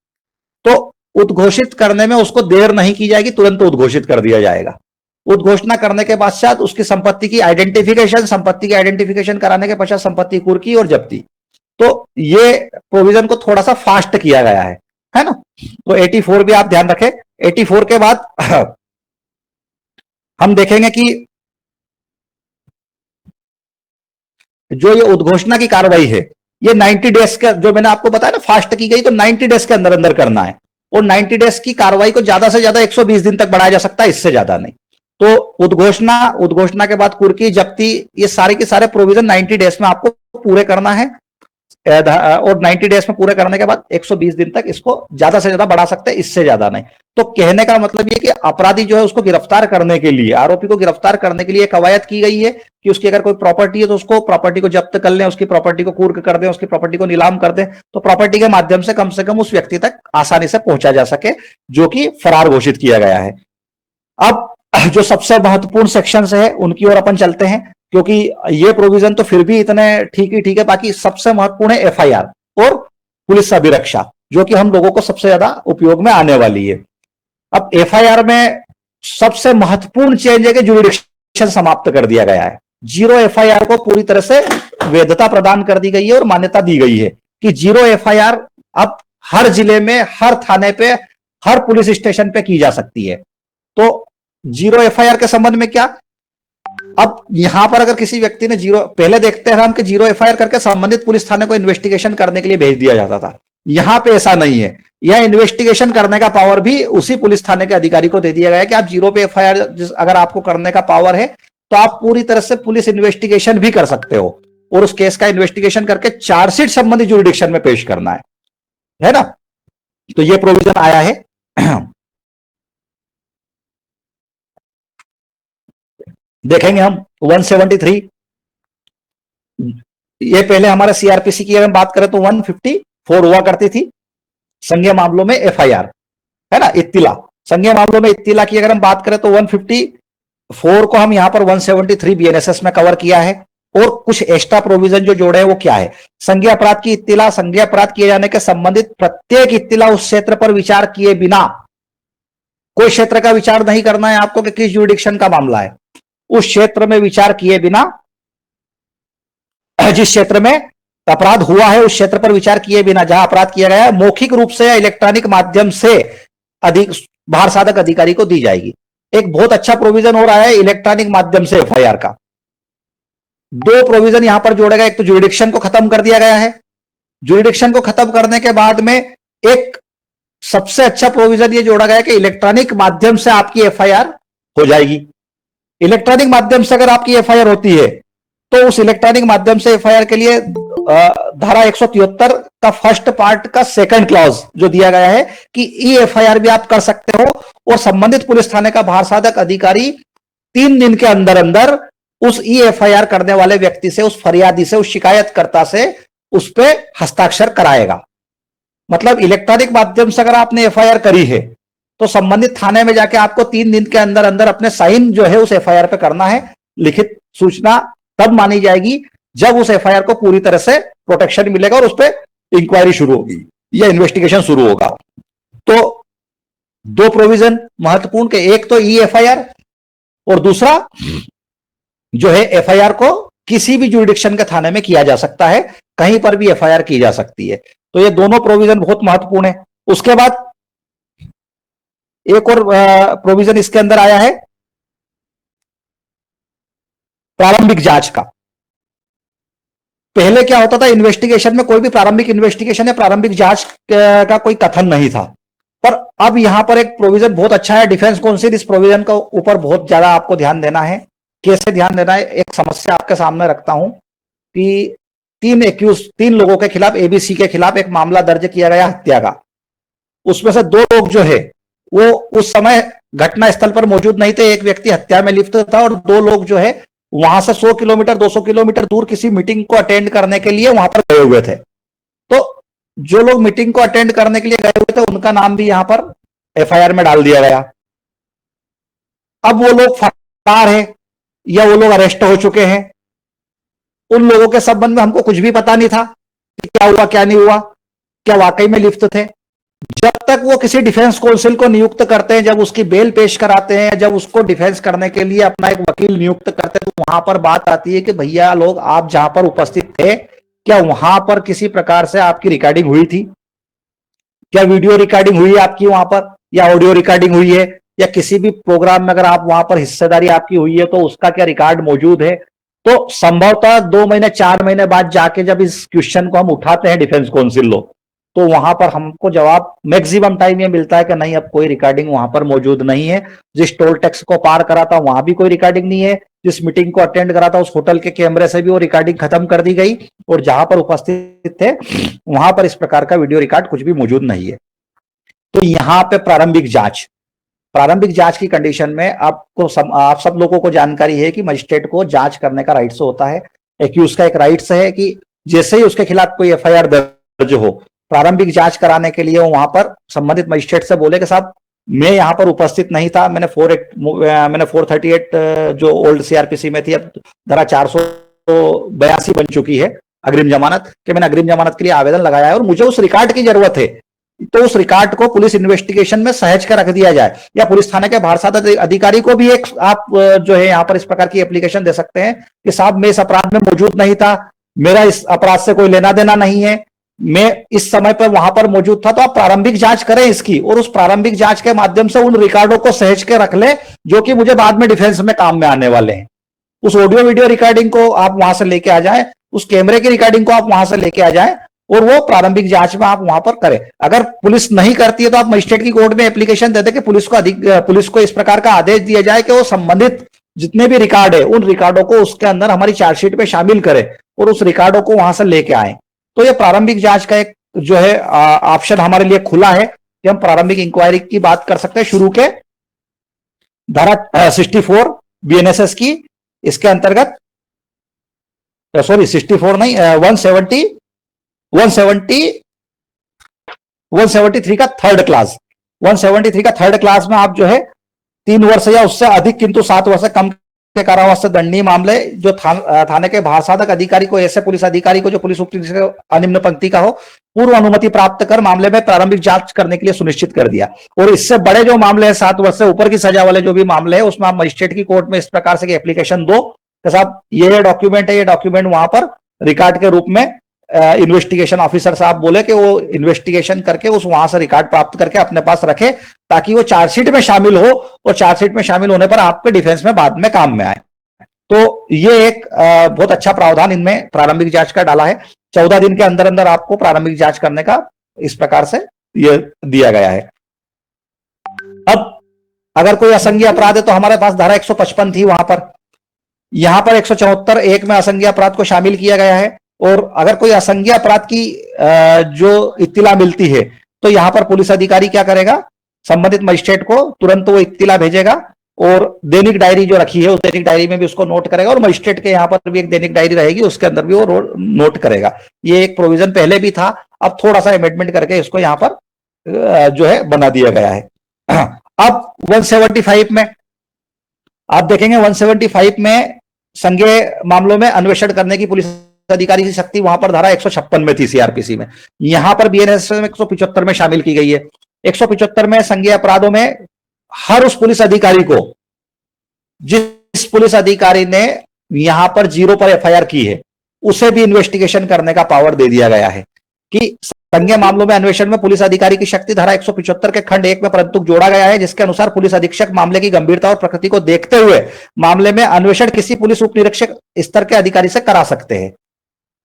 तो उद्घोषित करने में उसको देर नहीं की जाएगी, तुरंत उद्घोषित कर दिया जाएगा। उद्घोषणा करने के पश्चात उसकी संपत्ति की आइडेंटिफिकेशन कराने के पश्चात संपत्ति कुर्की और जब्ती। तो ये प्रोविजन को थोड़ा सा फास्ट किया गया है ना। तो 84 भी आप ध्यान रखें। 84 के बाद हम देखेंगे कि जो ये उद्घोषणा की कार्रवाई है ये 90 डेज का, जो मैंने आपको बताया ना फास्ट की गई, तो 90 डेज के अंदर अंदर करना है, और 90 डेज की कार्रवाई को ज्यादा से ज्यादा 120 दिन तक बढ़ाया जा सकता है, इससे ज्यादा नहीं। तो उद्घोषणा के बाद कुर्की, जब्ती, ये सारे के सारे प्रोविजन 90 डेज में आपको पूरे करना है। और 90 डेज में पूरे करने के बाद 120 दिन तक इसको ज्यादा से ज्यादा बढ़ा सकते हैं, इससे ज्यादा नहीं। तो कहने का मतलब ये कि अपराधी जो है उसको गिरफ्तार करने के लिए, आरोपी को गिरफ्तार करने के लिए कवायद की गई है कि उसकी अगर कोई प्रॉपर्टी है तो उसको प्रॉपर्टी को जब्त कर लें, उसकी प्रॉपर्टी को कुर्क कर दें, उसकी प्रॉपर्टी को नीलाम कर दें, तो प्रॉपर्टी के माध्यम से कम उस व्यक्ति तक आसानी से पहुंचा जा सके जो कि फरार घोषित किया गया है। अब जो सबसे महत्वपूर्ण सेक्शंस है उनकी ओर अपन चलते हैं, क्योंकि ये प्रोविजन तो फिर भी इतने ठीक है, बाकी सबसे महत्वपूर्ण है एफआईआर और पुलिस अभिरक्षा, जो कि हम लोगों को सबसे ज्यादा उपयोग में आने वाली है। अब एफआईआर में सबसे महत्वपूर्ण चेंज है कि ज्यूरिडिक्शन समाप्त कर दिया गया है। जीरो एफआईआर को पूरी तरह से वैधता प्रदान कर दी गई है और मान्यता दी गई है कि जीरो एफआईआर अब हर जिले में, हर थाने पे, हर पुलिस स्टेशन पे की जा सकती है। तो जीरो एफआईआर के संबंध में क्या, अब यहां पर अगर किसी व्यक्ति ने पहले देखते हैं हम कि जीरो एफआईआर करके संबंधित पुलिस थाने को इन्वेस्टिगेशन करने के लिए भेज दिया जाता था। यहां पे ऐसा नहीं है, यह इन्वेस्टिगेशन करने का पावर भी उसी पुलिस थाने के अधिकारी को दे दिया गया है कि आप जीरो पे एफआईआर अगर आपको करने का पावर है तो आप पूरी तरह से पुलिस इन्वेस्टिगेशन भी कर सकते हो और उस केस का इन्वेस्टिगेशन करके चार्जशीट संबंधित ज्यूरिडिक्शन में पेश करना है ना। तो यह प्रोविजन आया है। देखेंगे हम 173, ये पहले हमारे सीआरपीसी की अगर हम बात करें तो 154 हुआ करती थी संज्ञेय मामलों में एफआईआर, है ना, इत्तिला। संज्ञेय मामलों में इत्तिला की अगर हम बात करें तो 154 को हम यहां पर 173 बीएनएसएस में कवर किया है। और कुछ एक्स्ट्रा प्रोविजन जो जोड़े हैं वो क्या है, संज्ञेय अपराध की इत्तिला, संज्ञेय अपराध किए जाने के संबंधित प्रत्येक इत्तिला उस क्षेत्र पर विचार किए बिना, कोई क्षेत्र का विचार नहीं करना है आपको कि किस ज्यूरिडिक्शन का मामला है, उस क्षेत्र में विचार किए बिना, जिस क्षेत्र में अपराध हुआ है उस क्षेत्र पर विचार किए बिना जहां अपराध किया गया है, मौखिक रूप से या इलेक्ट्रॉनिक माध्यम से अधिक बाहर साधक अधिकारी को दी जाएगी। एक बहुत अच्छा प्रोविजन हो रहा है इलेक्ट्रॉनिक माध्यम से एफआईआर का। दो प्रोविजन यहां पर जोड़ेगा, एक तो ज्यूरिडिक्शन को खत्म कर दिया गया है। ज्यूरिडिक्शन को खत्म करने के बाद में एक सबसे अच्छा प्रोविजन ये जोड़ा गया कि इलेक्ट्रॉनिक माध्यम से आपकी एफआईआर हो जाएगी। इलेक्ट्रॉनिक माध्यम से अगर आपकी एफआईआर होती है तो उस इलेक्ट्रॉनिक माध्यम से एफआईआर के लिए धारा 173 का फर्स्ट पार्ट का सेकंड क्लॉज जो दिया गया है कि ई एफआईआर भी आप कर सकते हो और संबंधित पुलिस थाने का बाहर साधक अधिकारी 3 दिन के अंदर अंदर उस ई एफआईआर करने वाले व्यक्ति से, उस फरियादी से, उस शिकायतकर्ता से उस पर हस्ताक्षर कराएगा। मतलब इलेक्ट्रॉनिक माध्यम से अगर आपने एफआईआर करी है तो संबंधित थाने में जाके आपको 3 दिन के अंदर अंदर अपने साइन जो है उस एफआईआर पे करना है। लिखित सूचना तब मानी जाएगी जब उस एफआईआर को पूरी तरह से प्रोटेक्शन मिलेगा और उस पर इंक्वायरी शुरू होगी या इन्वेस्टिगेशन शुरू होगा। तो दो प्रोविजन महत्वपूर्ण के, एक तो ई एफआईआर और दूसरा जो है एफआईआर को किसी भी ज्यूरिडिक्शन के थाने में किया जा सकता है, कहीं पर भी एफआईआर की जा सकती है। तो ये दोनों प्रोविजन बहुत महत्वपूर्ण है। उसके बाद एक और प्रोविजन इसके अंदर आया है प्रारंभिक जांच का। पहले क्या होता था, इन्वेस्टिगेशन में कोई भी प्रारंभिक इन्वेस्टिगेशन या प्रारंभिक जांच का कोई कथन नहीं था, पर अब यहां पर एक प्रोविजन बहुत अच्छा है। डिफेंस काउंसिल इस प्रोविजन के ऊपर बहुत ज्यादा आपको ध्यान देना है। कैसे ध्यान देना है, एक समस्या आपके सामने रखता हूं कि 3 लोगों के खिलाफ, एबीसी के खिलाफ एक मामला दर्ज किया गया हत्या का। उसमें से 2 लोग जो है वो उस समय घटना स्थल पर मौजूद नहीं थे, एक व्यक्ति हत्या में लिप्त था और 2 लोग जो है वहां से 100 किलोमीटर 200 किलोमीटर दूर किसी मीटिंग को अटेंड करने के लिए वहां पर गए हुए थे। तो जो लोग मीटिंग को अटेंड करने के लिए गए हुए थे उनका नाम भी यहां पर एफआईआर में डाल दिया गया। अब वो लोग फरार है या वो लोग अरेस्ट हो चुके हैं, उन लोगों के संबंध में हमको कुछ भी पता नहीं था कि क्या हुआ क्या नहीं हुआ, क्या वाकई में लिप्त थे। जब तक वो किसी डिफेंस काउंसिल को नियुक्त करते हैं, जब उसकी बेल पेश कराते हैं, जब उसको डिफेंस करने के लिए अपना एक वकील नियुक्त करते हैं, तो वहां पर बात आती है कि भैया लोग आप जहां पर उपस्थित थे क्या वहां पर किसी प्रकार से आपकी रिकॉर्डिंग हुई थी, क्या वीडियो रिकॉर्डिंग हुई है आपकी वहां पर, या ऑडियो रिकॉर्डिंग हुई है, या किसी भी प्रोग्राम में अगर आप वहां पर हिस्सेदारी आपकी हुई है तो उसका क्या रिकॉर्ड मौजूद है। तो संभवतः 2 महीने 4 महीने बाद जाके जब इस क्वेश्चन को हम उठाते हैं डिफेंस काउंसिल लोग, तो वहां पर हमको जवाब मैक्सिमम टाइम ये मिलता है कि नहीं, अब कोई रिकॉर्डिंग वहां पर मौजूद नहीं है। जिस टोल टैक्स को पार करा था वहां भी कोई रिकॉर्डिंग नहीं है, जिस मीटिंग को अटेंड करा था उस होटल के कैमरे से भी वो रिकॉर्डिंग खत्म कर दी गई, और जहां पर उपस्थित थे वहां पर इस प्रकार का वीडियो रिकॉर्ड कुछ भी मौजूद नहीं है। तो यहां पे प्रारंभिक जांच की कंडीशन में आप सब लोगों को जानकारी है कि मजिस्ट्रेट को जांच करने का राइट्स होता है। एक्यूज का एक राइट्स है कि जैसे ही उसके खिलाफ कोई एफआईआर दर्ज हो, प्रारंभिक जांच कराने के लिए वो वहां पर संबंधित मजिस्ट्रेट से बोले कि साहब मैं यहां पर उपस्थित नहीं था, मैंने 438 जो ओल्ड सीआरपीसी में थी, अब धारा 482 बन चुकी है अग्रिम जमानत, कि मैंने अग्रिम जमानत के लिए आवेदन लगाया है और मुझे उस रिकॉर्ड की जरूरत है। तो उस रिकॉर्ड को पुलिस इन्वेस्टिगेशन में सहेज कर रख दिया जाए, या पुलिस थाने के भारसाध अधिकारी को भी एक आप जो है यहाँ पर इस प्रकार की एप्लीकेशन दे सकते हैं कि साहब मैं इस अपराध में मौजूद नहीं था, मेरा इस अपराध से कोई लेना देना नहीं है, मैं इस समय पर वहां पर मौजूद था, तो आप प्रारंभिक जांच करें इसकी, और उस प्रारंभिक जांच के माध्यम से उन रिकॉर्डों को सहेज के रख ले जो कि मुझे बाद में डिफेंस में काम में आने वाले हैं। उस ऑडियो वीडियो रिकॉर्डिंग को आप वहां से लेके आ जाएं, उस कैमरे की रिकॉर्डिंग को आप वहां से लेके आ जाएं, और वो प्रारंभिक जांच में आप वहां पर करें। अगर पुलिस नहीं करती है तो आप मजिस्ट्रेट की कोर्ट में एप्लीकेशन दे दें कि पुलिस को इस प्रकार का आदेश दिया जाए कि वो संबंधित जितने भी रिकॉर्ड है उन रिकॉर्डों को उसके अंदर हमारी चार्जशीट में शामिल करें और उस रिकॉर्डों को वहां से लेके आए। तो ये प्रारंभिक जांच का एक जो है ऑप्शन हमारे लिए खुला है कि हम प्रारंभिक इंक्वायरी की बात कर सकते हैं शुरू के धारा 64 बीएनएसएस की, इसके अंतर्गत सॉरी 64 नहीं 173 का थर्ड क्लास, 173 का थर्ड क्लास में आप जो है 3 वर्ष या उससे अधिक किंतु 7 वर्ष से कम के कारावास से दंडनीय मामले जो थाने के भारसाधक अधिकारी को, ऐसे पुलिस अधिकारी को जो पुलिस उप अनिम्न पंक्ति का हो, पूर्व अनुमति प्राप्त कर मामले में प्रारंभिक जांच करने के लिए सुनिश्चित कर दिया। और इससे बड़े जो मामले हैं 7 वर्ष से ऊपर की सजा वाले जो भी मामले हैं उसमें आप मजिस्ट्रेट की कोर्ट में इस प्रकार से एप्लीकेशन दो कि साहब ये डॉक्यूमेंट है, ये डॉक्यूमेंट वहां पर रिकॉर्ड के रूप में इन्वेस्टिगेशन ऑफिसर साहब बोले कि वो इन्वेस्टिगेशन करके उस वहां से रिकॉर्ड प्राप्त करके अपने पास रखे ताकि वो चार्जशीट में शामिल हो, और चार्जशीट में शामिल होने पर आपके डिफेंस में बाद में काम में आए। तो ये एक बहुत अच्छा प्रावधान इनमें प्रारंभिक जांच का डाला है। 14 दिन के अंदर अंदर आपको प्रारंभिक जांच करने का इस प्रकार से ये दिया गया है। अब अगर कोई असंज्ञेय अपराध है तो हमारे पास धारा 155 थी वहां पर, यहां पर 174(1) में असंज्ञेय अपराध को शामिल किया गया है। और अगर कोई असंज्ञेय अपराध की जो इत्तिला मिलती है तो यहां पर पुलिस अधिकारी क्या करेगा, संबंधित मजिस्ट्रेट को तुरंत वो इत्तिला भेजेगा और दैनिक डायरी जो रखी है उस दैनिक डायरी में भी उसको नोट करेगा, और मजिस्ट्रेट के यहाँ पर भी एक दैनिक डायरी रहेगी उसके अंदर भी वो नोट करेगा। ये एक प्रोविजन पहले भी था, अब थोड़ा सा अमेंडमेंट करके इसको यहाँ पर जो है बना दिया गया है। अब 175 में आप देखेंगे 175 में संज्ञेय मामलों में अन्वेषण करने की पुलिस अधिकारी की शक्ति वहां पर धारा 156 में थी सीआरपीसी में, यहां पर बीएनएसएस में 175 में शामिल की गई है। 175 में संज्ञेय अपराधों में हर उस पुलिस अधिकारी को, जिस पुलिस अधिकारी ने यहां पर 0 पर एफआईआर की है, उसे भी इन्वेस्टिगेशन करने का पावर दे दिया गया है कि संज्ञेय मामलों में अन्वेषण में पुलिस अधिकारी की शक्ति धारा 175 के खंड 1 में परंतु जोड़ा गया है, जिसके अनुसार पुलिस अधीक्षक मामले की गंभीरता और प्रकृति को देखते हुए मामले में अन्वेषण किसी पुलिस उप निरीक्षक स्तर के अधिकारी से करा सकते हैं।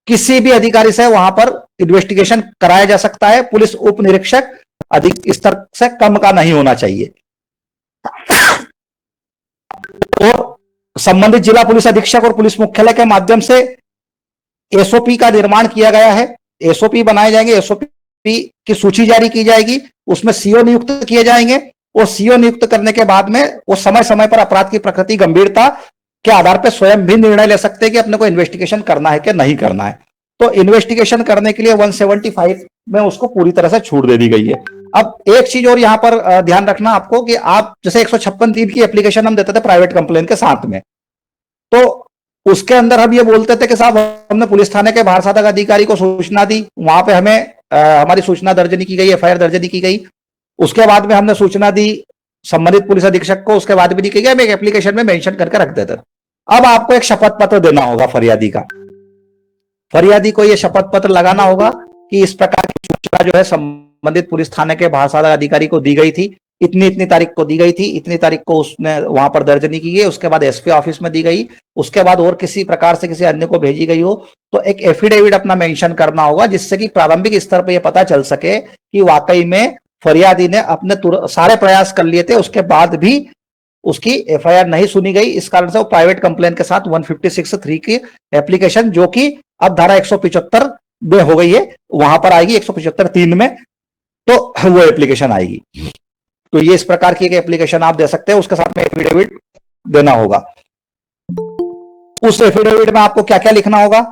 किसी भी अधिकारी से वहां पर इन्वेस्टिगेशन कराया जा सकता है, पुलिस उप निरीक्षक अधिक स्तर से कम का नहीं होना चाहिए। और संबंधित जिला पुलिस अधीक्षक और पुलिस मुख्यालय के माध्यम से एसओपी का निर्माण किया गया है। एसओपी बनाए जाएंगे, एसओपी की सूची जारी की जाएगी, उसमें सीओ नियुक्त किए जाएंगे, और सीओ नियुक्त करने के बाद में वो समय समय पर अपराध की प्रकृति गंभीरता के आधार पर स्वयं भी निर्णय ले सकते हैं कि अपने को इन्वेस्टिगेशन करना है कि नहीं करना है। तो इन्वेस्टिगेशन करने के लिए 175 में उसको पूरी तरह से छूट दे दी गई है। अब एक चीज और यहां पर ध्यान रखना आपको कि आप जैसे 156(3) की एप्लीकेशन हम देते थे प्राइवेट कंप्लेन के साथ में, तो उसके अंदर हम ये बोलते थे कि साहब हमने पुलिस थाने के भारसाधक अधिकारी को सूचना दी, वहां पे हमें हमारी सूचना दर्ज नहीं की गई, एफआईआर दर्ज नहीं की गई, उसके बाद में हमने सूचना दी संबंधित पुलिस अधीक्षक को, उसके बाद भी नहीं की गई, हम एक एप्लीकेशन में मेंशन करके रख देते। अब आपको एक शपथ पत्र देना होगा फरियादी का, फरियादी को यह शपथ पत्र लगाना होगा कि इस प्रकार की सूचना जो है संबंधित पुलिस थाने के भारसाधक अधिकारी को दी गई थी, इतनी इतनी तारीख को दी गई थी, इतनी तारीख को उसने वहां पर दर्ज नहीं की गई, उसके बाद एसपी ऑफिस में दी गई, उसके बाद और किसी प्रकार से किसी अन्य को भेजी गई हो, तो एक एफिडेविट अपना मेंशन करना होगा, जिससे कि प्रारंभिक स्तर पर यह पता चल सके कि वाकई में फरियादी ने अपने सारे प्रयास कर लिए थे, उसके बाद भी उसकी एफआईआर नहीं सुनी गई। इस कारण से वो प्राइवेट कंप्लेन के साथ 156(3) की एप्लीकेशन, जो कि अब धारा 175 में हो गई है, वहां पर आएगी 175(3) में, तो वो एप्लीकेशन आएगी। तो ये इस प्रकार की एक एप्लीकेशन आप दे सकते हैं, उसके साथ में एफिडेविट देना होगा। उस एफिडेविट में आपको क्या क्या लिखना होगा?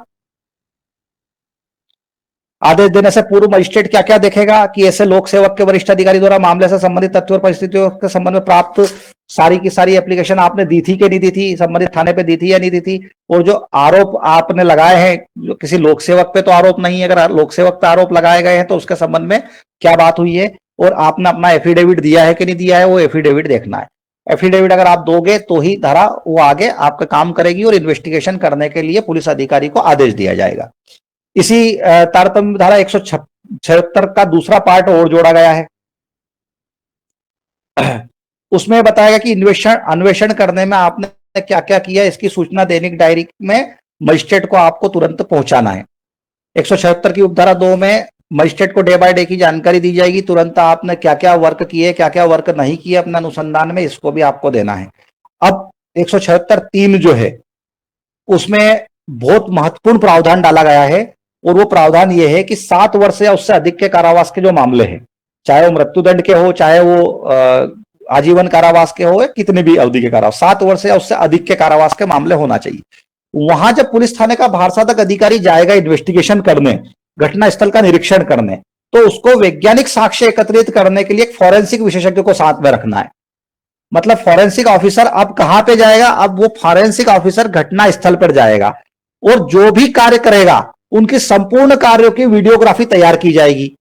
आदेश देने से पूर्व मजिस्ट्रेट क्या क्या देखेगा कि ऐसे लोक सेवक के वरिष्ठ अधिकारी द्वारा मामले से संबंधित तथ्यों और परिस्थितियों के संबंध में प्राप्त सारी की सारी एप्लीकेशन आपने दी थी कि नहीं दी थी, संबंधित थाने पे दी थी या नहीं दी थी, और जो आरोप आपने लगाए हैं, जो किसी लोक सेवक पे तो आरोप नहीं है, अगर लोक सेवक पे आरोप लगाए गए हैं तो उसके संबंध में क्या बात हुई है, और आपने अपना एफिडेविट दिया है कि नहीं दिया है, वो एफिडेविट देखना है। एफिडेविट अगर आप दोगे तो ही धारा वो आगे आपका काम करेगी और इन्वेस्टिगेशन करने के लिए पुलिस अधिकारी को आदेश दिया जाएगा। इसी तारतम्य धारा 176 का दूसरा पार्ट और जोड़ा गया है। उसमें बताया कि अन्वेषण करने में आपने क्या क्या किया, इसकी सूचना दैनिक डायरी में मजिस्ट्रेट को आपको तुरंत पहुंचाना है। 176 की उपधारा 2 में मजिस्ट्रेट को डे बाय डे की जानकारी दी जाएगी, तुरंत आपने क्या क्या वर्क किए, क्या क्या वर्क नहीं किए अपने अनुसंधान में, इसको भी आपको देना है। अब 176(3) जो है उसमें बहुत महत्वपूर्ण प्रावधान डाला गया है, और वो प्रावधान ये है कि 7 वर्ष या उससे अधिक के कारावास के जो मामले हैं, चाहे वो मृत्युदंड के हो, चाहे वो आजीवन कारावास के हो, कितने भी अवधि के कारावास, 7 वर्ष या उससे अधिक के कारावास के मामले होना चाहिए। वहां जब पुलिस थाने का भारसाधक अधिकारी जाएगा इन्वेस्टिगेशन करने, घटना स्थल का निरीक्षण करने, तो उसको वैज्ञानिक साक्ष्य एकत्रित करने के लिए एक फॉरेंसिक विशेषज्ञ को साथ में रखना है। मतलब फॉरेंसिक ऑफिसर अब कहां पे जाएगा? अब वो फॉरेंसिक ऑफिसर घटना स्थल पर जाएगा, और जो भी कार्य करेगा उनके संपूर्ण कार्यों की वीडियोग्राफी तैयार की जाएगी।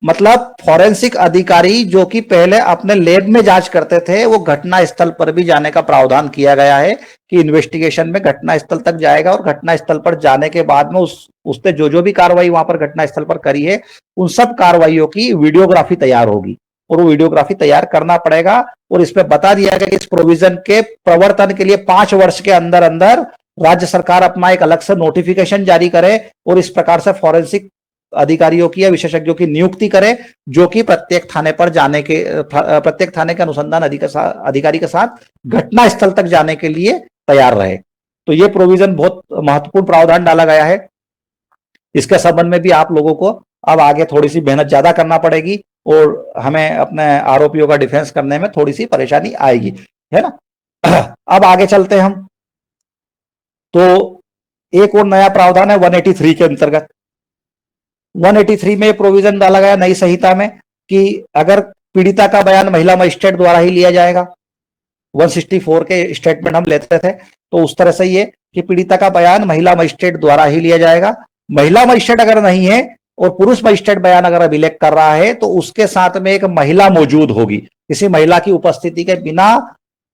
मतलब फॉरेंसिक अधिकारी जो कि पहले अपने लैब में जांच करते थे, वो घटना स्थल पर भी जाने का प्रावधान किया गया है कि इन्वेस्टिगेशन में घटना स्थल तक जाएगा, और घटना स्थल पर जाने के बाद में उसने जो भी कार्रवाई वहां पर घटना स्थल पर करी है, उन सब कार्रवाइयों की वीडियोग्राफी तैयार होगी, और वो वीडियोग्राफी तैयार करना पड़ेगा। और इसमें बता दिया गया कि इस प्रोविजन के प्रवर्तन के लिए 5 वर्ष के अंदर अंदर राज्य सरकार अपना एक अलग से नोटिफिकेशन जारी करे, और इस प्रकार से फॉरेंसिक अधिकारियों की या विशेषज्ञों की नियुक्ति करे, जो कि प्रत्येक थाने पर जाने के, प्रत्येक थाने के अनुसंधान अधिकारी के साथ घटना स्थल तक जाने के लिए तैयार रहे। तो ये प्रोविजन बहुत महत्वपूर्ण प्रावधान डाला गया है। इसके संबंध में भी आप लोगों को अब आगे थोड़ी सी मेहनत ज्यादा करना पड़ेगी, और हमें अपने आरोपियों का डिफेंस करने में थोड़ी सी परेशानी आएगी, है ना। अब आगे चलते हैं हम। तो एक और नया प्रावधान है 183 के अंतर्गत। 183 में प्रोविजन डाला गया नई संहिता में कि अगर पीड़िता का बयान महिला मजिस्ट्रेट द्वारा ही लिया जाएगा, 164 के स्टेटमेंट हम लेते थे, तो उस तरह से ये कि पीड़िता का बयान महिला मजिस्ट्रेट द्वारा ही लिया जाएगा। महिला मजिस्ट्रेट अगर नहीं है और पुरुष मजिस्ट्रेट बयान अगर अभिलेख कर रहा है, तो उसके साथ में एक महिला मौजूद होगी। किसी महिला की उपस्थिति के बिना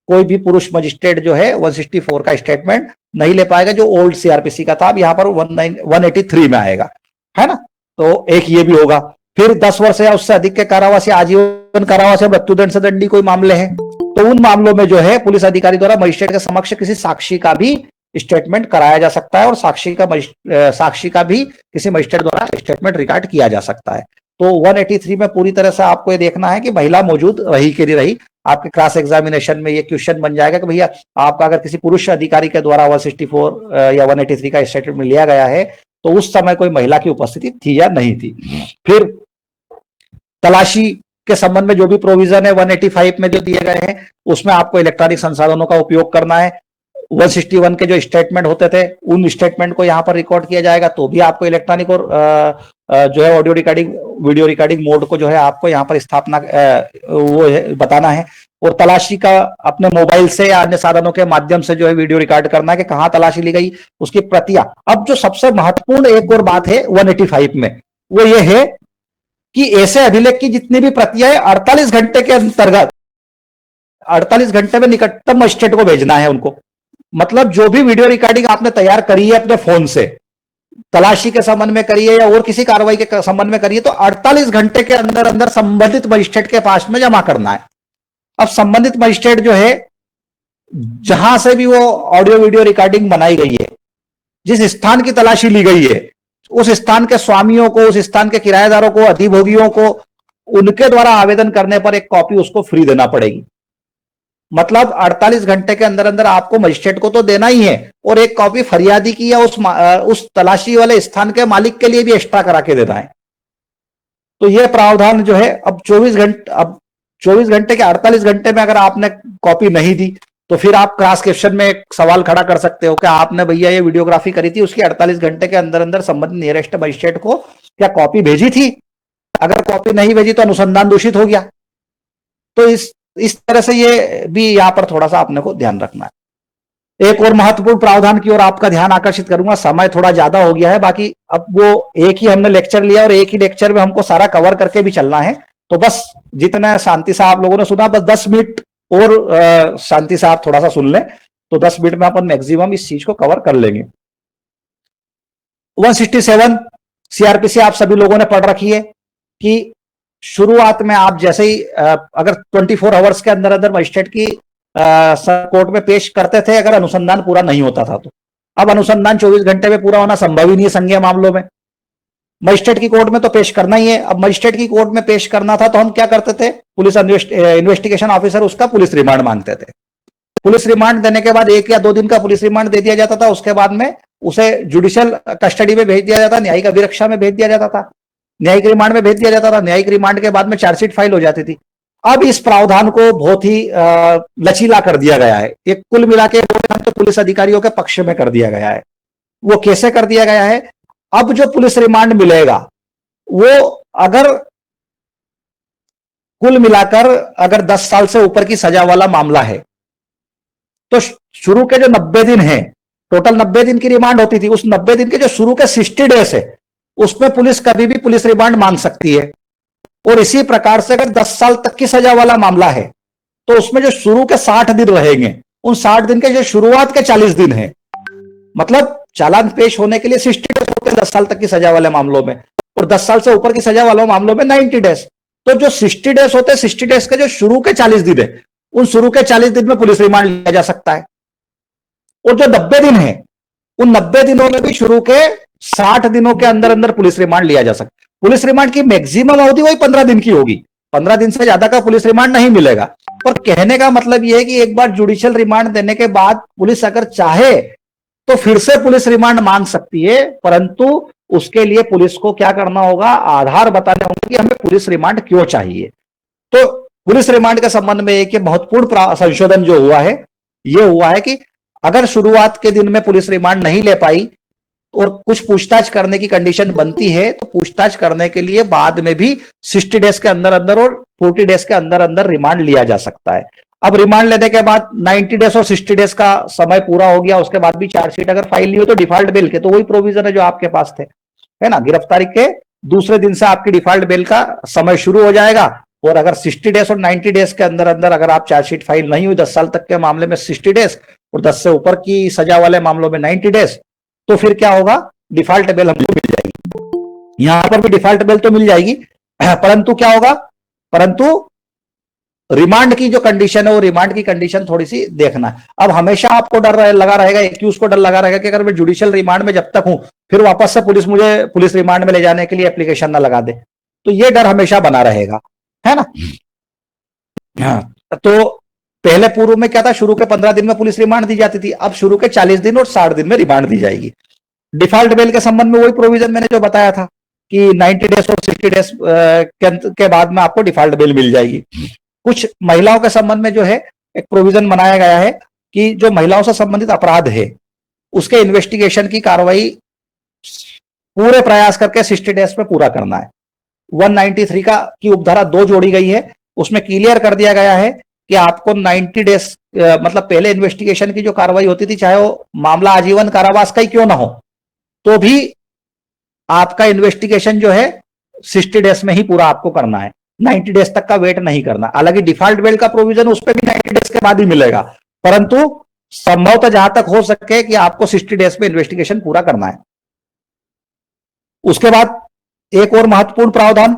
कोई भी पुरुष मजिस्ट्रेट जो है 164 का स्टेटमेंट नहीं ले पाएगा, जो ओल्ड सीआरपीसी का था, अब यहां पर 183 में आएगा, है ना। तो एक ये भी होगा। फिर 10 वर्ष या उससे अधिक के कारावास या आजीवन कारावास या मृत्युदंड से दंडी कोई मामले हैं, तो उन मामलों में जो है पुलिस अधिकारी द्वारा मजिस्ट्रेट के समक्ष किसी साक्षी का भी स्टेटमेंट कराया जा सकता है, और साक्षी का भी किसी मजिस्ट्रेट द्वारा स्टेटमेंट रिकॉर्ड किया जा सकता है। तो 183 में पूरी तरह से आपको ये देखना है कि महिला मौजूद रही कि नहीं रही। आपके क्रॉस एग्जामिनेशन में ये क्वेश्चन बन जाएगा कि भैया आपका अगर किसी पुरुष अधिकारी के द्वारा 164 या 183 का स्टेटमेंट लिया गया है, तो उस समय कोई महिला की उपस्थिति थी या नहीं थी। फिर तलाशी के संबंध में जो भी प्रोविजन है 185 में जो दिए गए हैं, उसमें आपको इलेक्ट्रॉनिक संसाधनों का उपयोग करना है। 161 के जो स्टेटमेंट होते थे, उन स्टेटमेंट को यहां पर रिकॉर्ड किया जाएगा, तो भी आपको इलेक्ट्रॉनिक और जो है audio recording, video recording mode को जो है आपको यहां पर स्थापना वो बताना है। और तलाशी का अपने मोबाइल से या अन्य साधनों के माध्यम से जो है वीडियो रिकॉर्ड करना है कि कहां तलाशी ली गई, उसकी प्रतियां। अब जो सबसे महत्वपूर्ण एक और बात है 185 में, वो ये है कि ऐसे अभिलेख की जितनी भी प्रतियां 48 घंटे के अंतर्गत 48 घंटे में निकटतम मजिस्ट्रेट को भेजना है उनको। मतलब जो भी वीडियो रिकॉर्डिंग आपने तैयार करी है अपने फोन से, तलाशी के संबंध में करिए या और किसी कार्रवाई के संबंध में करिए, तो 48 घंटे के अंदर अंदर संबंधित मजिस्ट्रेट के पास में जमा करना है। अब संबंधित मजिस्ट्रेट जो है, जहां से भी वो ऑडियो वीडियो रिकॉर्डिंग बनाई गई है, जिस स्थान की तलाशी ली गई है, उस स्थान के स्वामियों को, उस स्थान के किराएदारों को, अधिभोगियों को, उनके द्वारा आवेदन करने पर एक कॉपी उसको फ्री देना पड़ेगी। मतलब 48 घंटे के अंदर अंदर आपको मजिस्ट्रेट को तो देना ही है, और एक कॉपी फरियादी की या उस तलाशी वाले स्थान के मालिक के लिए भी एक्स्ट्रा करा के देना है। तो यह प्रावधान जो है, अब 24 घंटे के 48 घंटे में अगर आपने कॉपी नहीं दी, तो फिर आप क्रॉस क्वेश्चन में एक सवाल खड़ा कर सकते हो कि आपने भैया ये वीडियोग्राफी करी थी, उसकी 48 घंटे के अंदर अंदर संबंधित नियरेस्ट मजिस्ट्रेट को क्या कॉपी भेजी थी? अगर कॉपी नहीं भेजी तो अनुसंधान दूषित हो गया। तो इस तरह से ये भी यहां पर थोड़ा सा आपने को ध्यान रखना है। एक और महत्वपूर्ण प्रावधान की ओर आपका ध्यान आकर्षित करूंगा, समय थोड़ा ज्यादा हो गया है, बाकी अब वो एक ही हमने लेक्चर लिया और एक ही लेक्चर में हमको सारा कवर करके भी चलना है। तो बस जितना शांति से आप लोगों ने सुना, बस 10 मिनट और शांति से आप थोड़ा सा सुन लें, तो 10 मिनट में अपन मैक्सिमम इस चीज को कवर कर लेंगे। 167 सीआरपीसी आप सभी लोगों ने पढ़ रखी है कि शुरुआत में आप जैसे ही अगर 24 आवर्स के अंदर अंदर मजिस्ट्रेट की कोर्ट में पेश करते थे, अगर अनुसंधान पूरा नहीं होता था, तो अब अनुसंधान 24 घंटे में पूरा होना संभव ही नहीं है संज्ञेय मामलों में। मजिस्ट्रेट की कोर्ट में तो पेश करना ही है। अब मजिस्ट्रेट की कोर्ट में पेश करना था तो हम क्या करते थे, पुलिस इन्वेस्टिगेशन ऑफिसर उसका पुलिस रिमांड मांगते थे। पुलिस रिमांड देने के बाद 1 या 2 दिन का पुलिस रिमांड दे दिया जाता था, उसके बाद में उसे जुडिशियल कस्टडी में भेज दिया जाता, न्यायिक अभिरक्षा में भेज दिया जाता था, न्यायिक रिमांड में भेज दिया जाता था। न्यायिक रिमांड के बाद में चार्जशीट फाइल हो जाती थी। अब इस प्रावधान को बहुत ही लचीला कर दिया गया है। एक कुल मिला के तो पुलिस अधिकारियों के पक्ष में कर दिया गया है। वो कैसे कर दिया गया है? अब जो पुलिस रिमांड मिलेगा वो अगर कुल मिलाकर अगर 10 साल से ऊपर की सजा वाला मामला है, तो शुरू के जो 90 दिन है, टोटल 90 दिन की रिमांड होती थी, उस 90 दिन के जो शुरू के 60 डेज है उसमें पुलिस कभी भी पुलिस रिमांड मांग सकती है। और इसी प्रकार से अगर 10 साल तक की सजा वाला मामला है तो उसमें जो शुरू के 60 दिन रहेंगे, उन 60 दिन के जो शुरुआत के 40 दिन है, मतलब चालान पेश होने के लिए 60 डेज होते हैं 10 साल तक की सजा वाले मामलों में, और 10 साल से ऊपर की सजा वाले मामलों में 90 डेज। तो जो 60 डेज होते हैं, 60 डेज के जो शुरू के 40 दिन है, उन शुरू के 40 दिन में पुलिस रिमांड लिया जा सकता है। और जो 90 दिन है, उन 90 दिनों में भी शुरू के 60 दिनों के अंदर अंदर पुलिस रिमांड लिया जा सकता है। पुलिस रिमांड की मैक्सिमम अवधि वही 15 दिन की होगी, 15 दिन से ज्यादा का पुलिस रिमांड नहीं मिलेगा। पर कहने का मतलब यह है कि एक बार जुडिशियल रिमांड देने के बाद पुलिस अगर चाहे तो फिर से पुलिस रिमांड मांग सकती है, परंतु उसके लिए पुलिस को क्या करना होगा, आधार बताने होंगे कि हमें पुलिस रिमांड क्यों चाहिए। तो पुलिस रिमांड के संबंध में एक महत्वपूर्ण संशोधन जो हुआ है, यह हुआ है कि अगर शुरुआत के दिन में पुलिस रिमांड नहीं ले पाई और कुछ पूछताछ करने की कंडीशन बनती है, तो पूछताछ करने के लिए बाद में भी 60 डेज के अंदर अंदर और 40 डेज के अंदर अंदर रिमांड लिया जा सकता है। अब रिमांड लेने के बाद 90 डेज और 60 डेज का समय पूरा हो गया, उसके बाद भी चार्जशीट अगर फाइल नहीं हो तो डिफॉल्ट बेल के, तो वही प्रोविजन है जो आपके पास थे, है ना। गिरफ्तारी के दूसरे दिन से आपकी डिफॉल्ट बेल का समय शुरू हो जाएगा। और अगर 60 डेज और 90 डेज के अंदर अंदर अगर आप चार्जशीट फाइल नहीं हुई, 10 साल तक के मामले में 60 डेज और 10 से ऊपर की सजा वाले मामलों में 90 डेज, तो फिर क्या होगा, डिफॉल्ट बेल हमको मिल जाएगी। यहां पर भी डिफॉल्ट बेल तो मिल जाएगी, परंतु क्या होगा, परंतु रिमांड की जो कंडीशन है वो रिमांड की कंडीशन थोड़ी सी देखना है। अब हमेशा आपको डर लगा रहेगा, एक्यूज को डर लगा रहेगा कि अगर मैं जुडिशियल रिमांड में जब तक हूं फिर वापस से पुलिस मुझे पुलिस रिमांड में ले जाने के लिए एप्लीकेशन ना लगा दे, तो ये डर हमेशा बना रहेगा, है ना। तो पहले पूर्व में क्या था, शुरू के 15 दिन में पुलिस रिमांड दी जाती थी, अब शुरू के 40 दिन और 60 दिन में रिमांड दी जाएगी। डिफॉल्ट बेल के संबंध में वही प्रोविजन मैंने जो बताया था कि 90 डेज और 60 डेज के बाद में आपको डिफॉल्ट बेल मिल जाएगी। कुछ महिलाओं के संबंध में जो है एक प्रोविजन बनाया गया है कि जो महिलाओं से संबंधित अपराध है उसके इन्वेस्टिगेशन की कार्रवाई पूरे प्रयास करके 60 डेज में पूरा करना है। 193 की उपधारा 2 जोड़ी गई है, उसमें क्लियर कर दिया गया है कि आपको 90 डेज मतलब पहले इन्वेस्टिगेशन की जो कार्रवाई होती थी, चाहे वो मामला आजीवन कारावास का ही क्यों ना हो, तो भी आपका इन्वेस्टिगेशन जो है 60 डेज में ही पूरा आपको करना है, 90 डेज तक का वेट नहीं करना। हालांकि डिफॉल्ट बेल का प्रोविजन उस पर भी 90 डेज के बाद ही मिलेगा, परंतु संभवतः जहां तक हो सके कि आपको 60 डेज में इन्वेस्टिगेशन पूरा करना है। उसके बाद एक और महत्वपूर्ण प्रावधान,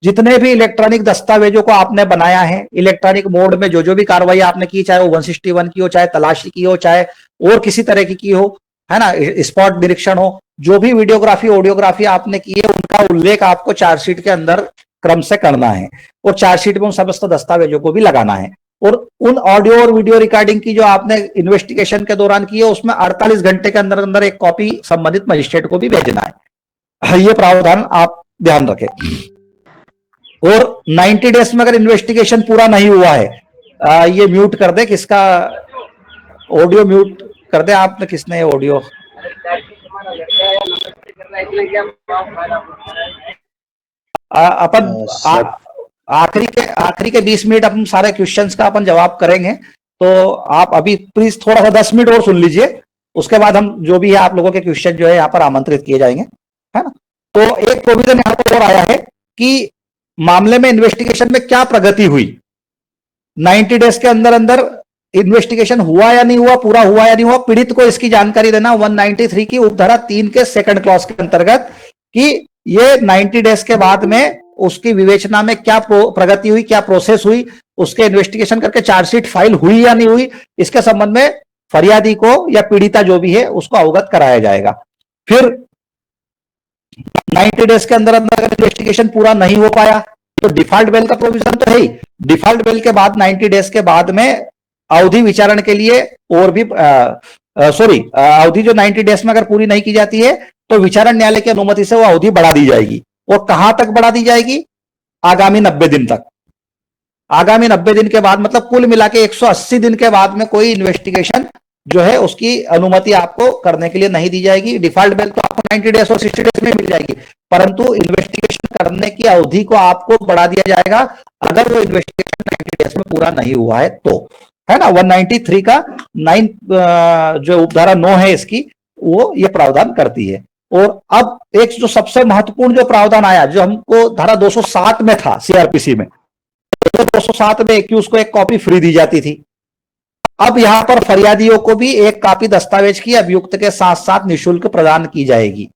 जितने भी इलेक्ट्रॉनिक दस्तावेजों को आपने बनाया है इलेक्ट्रॉनिक मोड में, जो जो भी कार्रवाई आपने की, चाहे वो 161 की हो, चाहे तलाशी की हो, चाहे और किसी तरह की हो, है ना, स्पॉट निरीक्षण हो, जो भी वीडियोग्राफी ऑडियोग्राफी आपने की है उनका उल्लेख आपको चार्जशीट के अंदर क्रम से करना है और चार्जशीट में उन समस्त दस्तावेजों को भी लगाना है। और उन ऑडियो और वीडियो रिकॉर्डिंग की जो आपने इन्वेस्टिगेशन के दौरान की है उसमें 48 घंटे के अंदर अंदर एक कॉपी संबंधित मजिस्ट्रेट को भी भेजना है। ये प्रावधान आप ध्यान रखें। और 90 डेज में अगर इन्वेस्टिगेशन पूरा नहीं हुआ है, ये म्यूट कर दे, किसका ऑडियो म्यूट कर दे आपने, किसने ऑडियो अपन आखिरी के 20 मिनट अपन सारे क्वेश्चंस का अपन जवाब करेंगे, तो आप अभी प्लीज थोड़ा सा 10 मिनट और सुन लीजिए, उसके बाद हम जो भी है आप लोगों के क्वेश्चन जो है यहाँ पर आमंत्रित किए जाएंगे, है ना। तो एक प्रोविजन यहाँ पर और आया है कि मामले में इन्वेस्टिगेशन में क्या प्रगति हुई, 90 डेज के अंदर अंदर इन्वेस्टिगेशन हुआ या नहीं हुआ, पूरा हुआ या नहीं हुआ, पीड़ित को इसकी जानकारी देना 193 की उपधारा 3 के सेकंड क्लॉज के अंतर्गत कि ये 90 डेज के बाद में उसकी विवेचना में क्या प्रगति हुई, क्या प्रोसेस हुई, उसके इन्वेस्टिगेशन करके चार्जशीट फाइल हुई या नहीं हुई, इसके संबंध में फरियादी को या पीड़िता जो भी है उसको अवगत कराया जाएगा। फिर 90 डेज के अंदर अंदर अगर इन्वेस्टिगेशन पूरा नहीं हो पाया तो डिफॉल्ट बेल का प्रोविजन तो है ही, डिफॉल्ट बेल के बाद 90 डेज के बाद में अवधि विचारण के लिए और भी अवधि जो 90 डेज में अगर पूरी नहीं की जाती है तो विचारण न्यायालय की अनुमति से वो अवधि बढ़ा दी जाएगी। और कहां तक बढ़ा दी जाएगी, आगामी 90 दिन तक। आगामी 90 दिन के बाद मतलब कुल मिला के 180 दिन के बाद में कोई इन्वेस्टिगेशन जो है उसकी अनुमति आपको करने के लिए नहीं दी जाएगी। डिफॉल्ट बेल तो आपको 90 डेज और 60 डेज में मिल जाएगी, परंतु इन्वेस्टिगेशन करने की अवधि को आपको बढ़ा दिया जाएगा अगर वो इन्वेस्टिगेशन 90 डेज में पूरा नहीं हुआ है तो, है ना। 193 का 9 जो उपधारा 9 है इसकी, वो ये प्रावधान करती है। और अब एक जो सबसे महत्वपूर्ण जो प्रावधान आया, जो हमको धारा 207 में था सीआरपीसी में, तो 207 में एक्यूज को एक कॉपी फ्री दी जाती थी। अब यहां पर फरियादियों को भी एक कॉपी दस्तावेज की अभियुक्त के साथ साथ निःशुल्क प्रदान की जाएगी।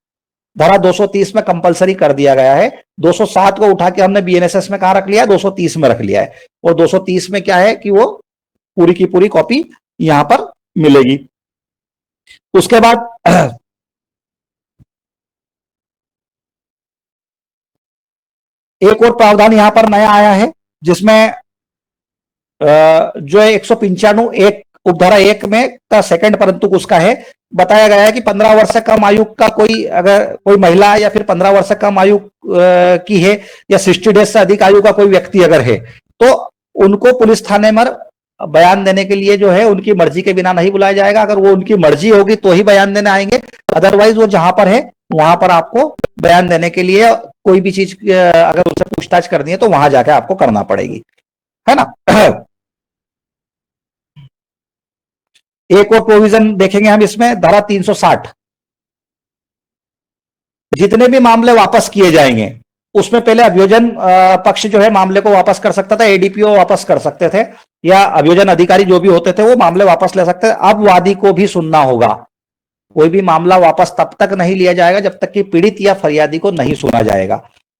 धारा 230 में कंपलसरी कर दिया गया है। 207 को उठा के हमने बीएनएसएस में कहां रख लिया है, 230 में रख लिया है। और 230 में क्या है कि वो पूरी की पूरी कॉपी यहां पर मिलेगी। उसके बाद एक और प्रावधान यहां पर नया आया है जिसमें जो है 195 एक उपधारा 1 में का सेकंड परंतु उसका है, बताया गया है कि 15 वर्ष से कम आयु का कोई, अगर कोई महिला या फिर 15 वर्ष से कम आयु की है या 60 डेज से अधिक आयु का कोई व्यक्ति अगर है तो उनको पुलिस थाने में बयान देने के लिए जो है उनकी मर्जी के बिना नहीं बुलाया जाएगा। अगर वो उनकी मर्जी होगी तो ही बयान देने आएंगे, अदरवाइज वो जहां पर है वहां पर आपको बयान देने के लिए कोई भी चीज अगर उससे पूछताछ करनी है तो वहां जाके आपको करना पड़ेगी, है ना। एक और प्रोविजन देखेंगे हम इसमें, धारा 360, जितने भी मामले वापस किए जाएंगे उसमें पहले अभियोजन पक्ष जो है मामले को वापस कर सकता था, एडीपीओ वापस कर सकते थे या अभियोजन अधिकारी जो भी होते थे वो मामले वापस ले सकते थे। अब वादी को भी सुनना होगा। कोई भी मामला वापस तब तक नहीं लिया जाएगा जब तक कि पीड़ित या फरियादी को नहीं सुना जाएगा,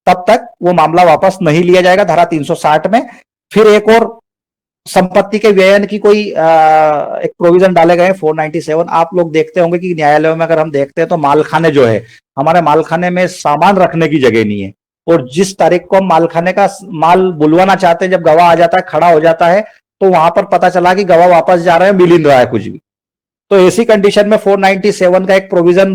तब तक वो मामला वापस नहीं लिया जाएगा धारा 360 में। फिर एक और संपत्ति के व्ययन की कोई एक प्रोविजन डाले गए 497। आप लोग देखते होंगे कि न्यायालयों में अगर हम देखते हैं तो मालखाने जो है, हमारे मालखाने में सामान रखने की जगह नहीं है, और जिस तारीख को हम मालखाने का माल बुलवाना चाहते हैं, जब गवाह आ जाता है, खड़ा हो जाता है, तो वहां पर पता चला कि गवाह वापस जा रहे हैं, मिल नहीं रहा है कुछ भी। तो ऐसी कंडीशन में 497 का एक प्रोविजन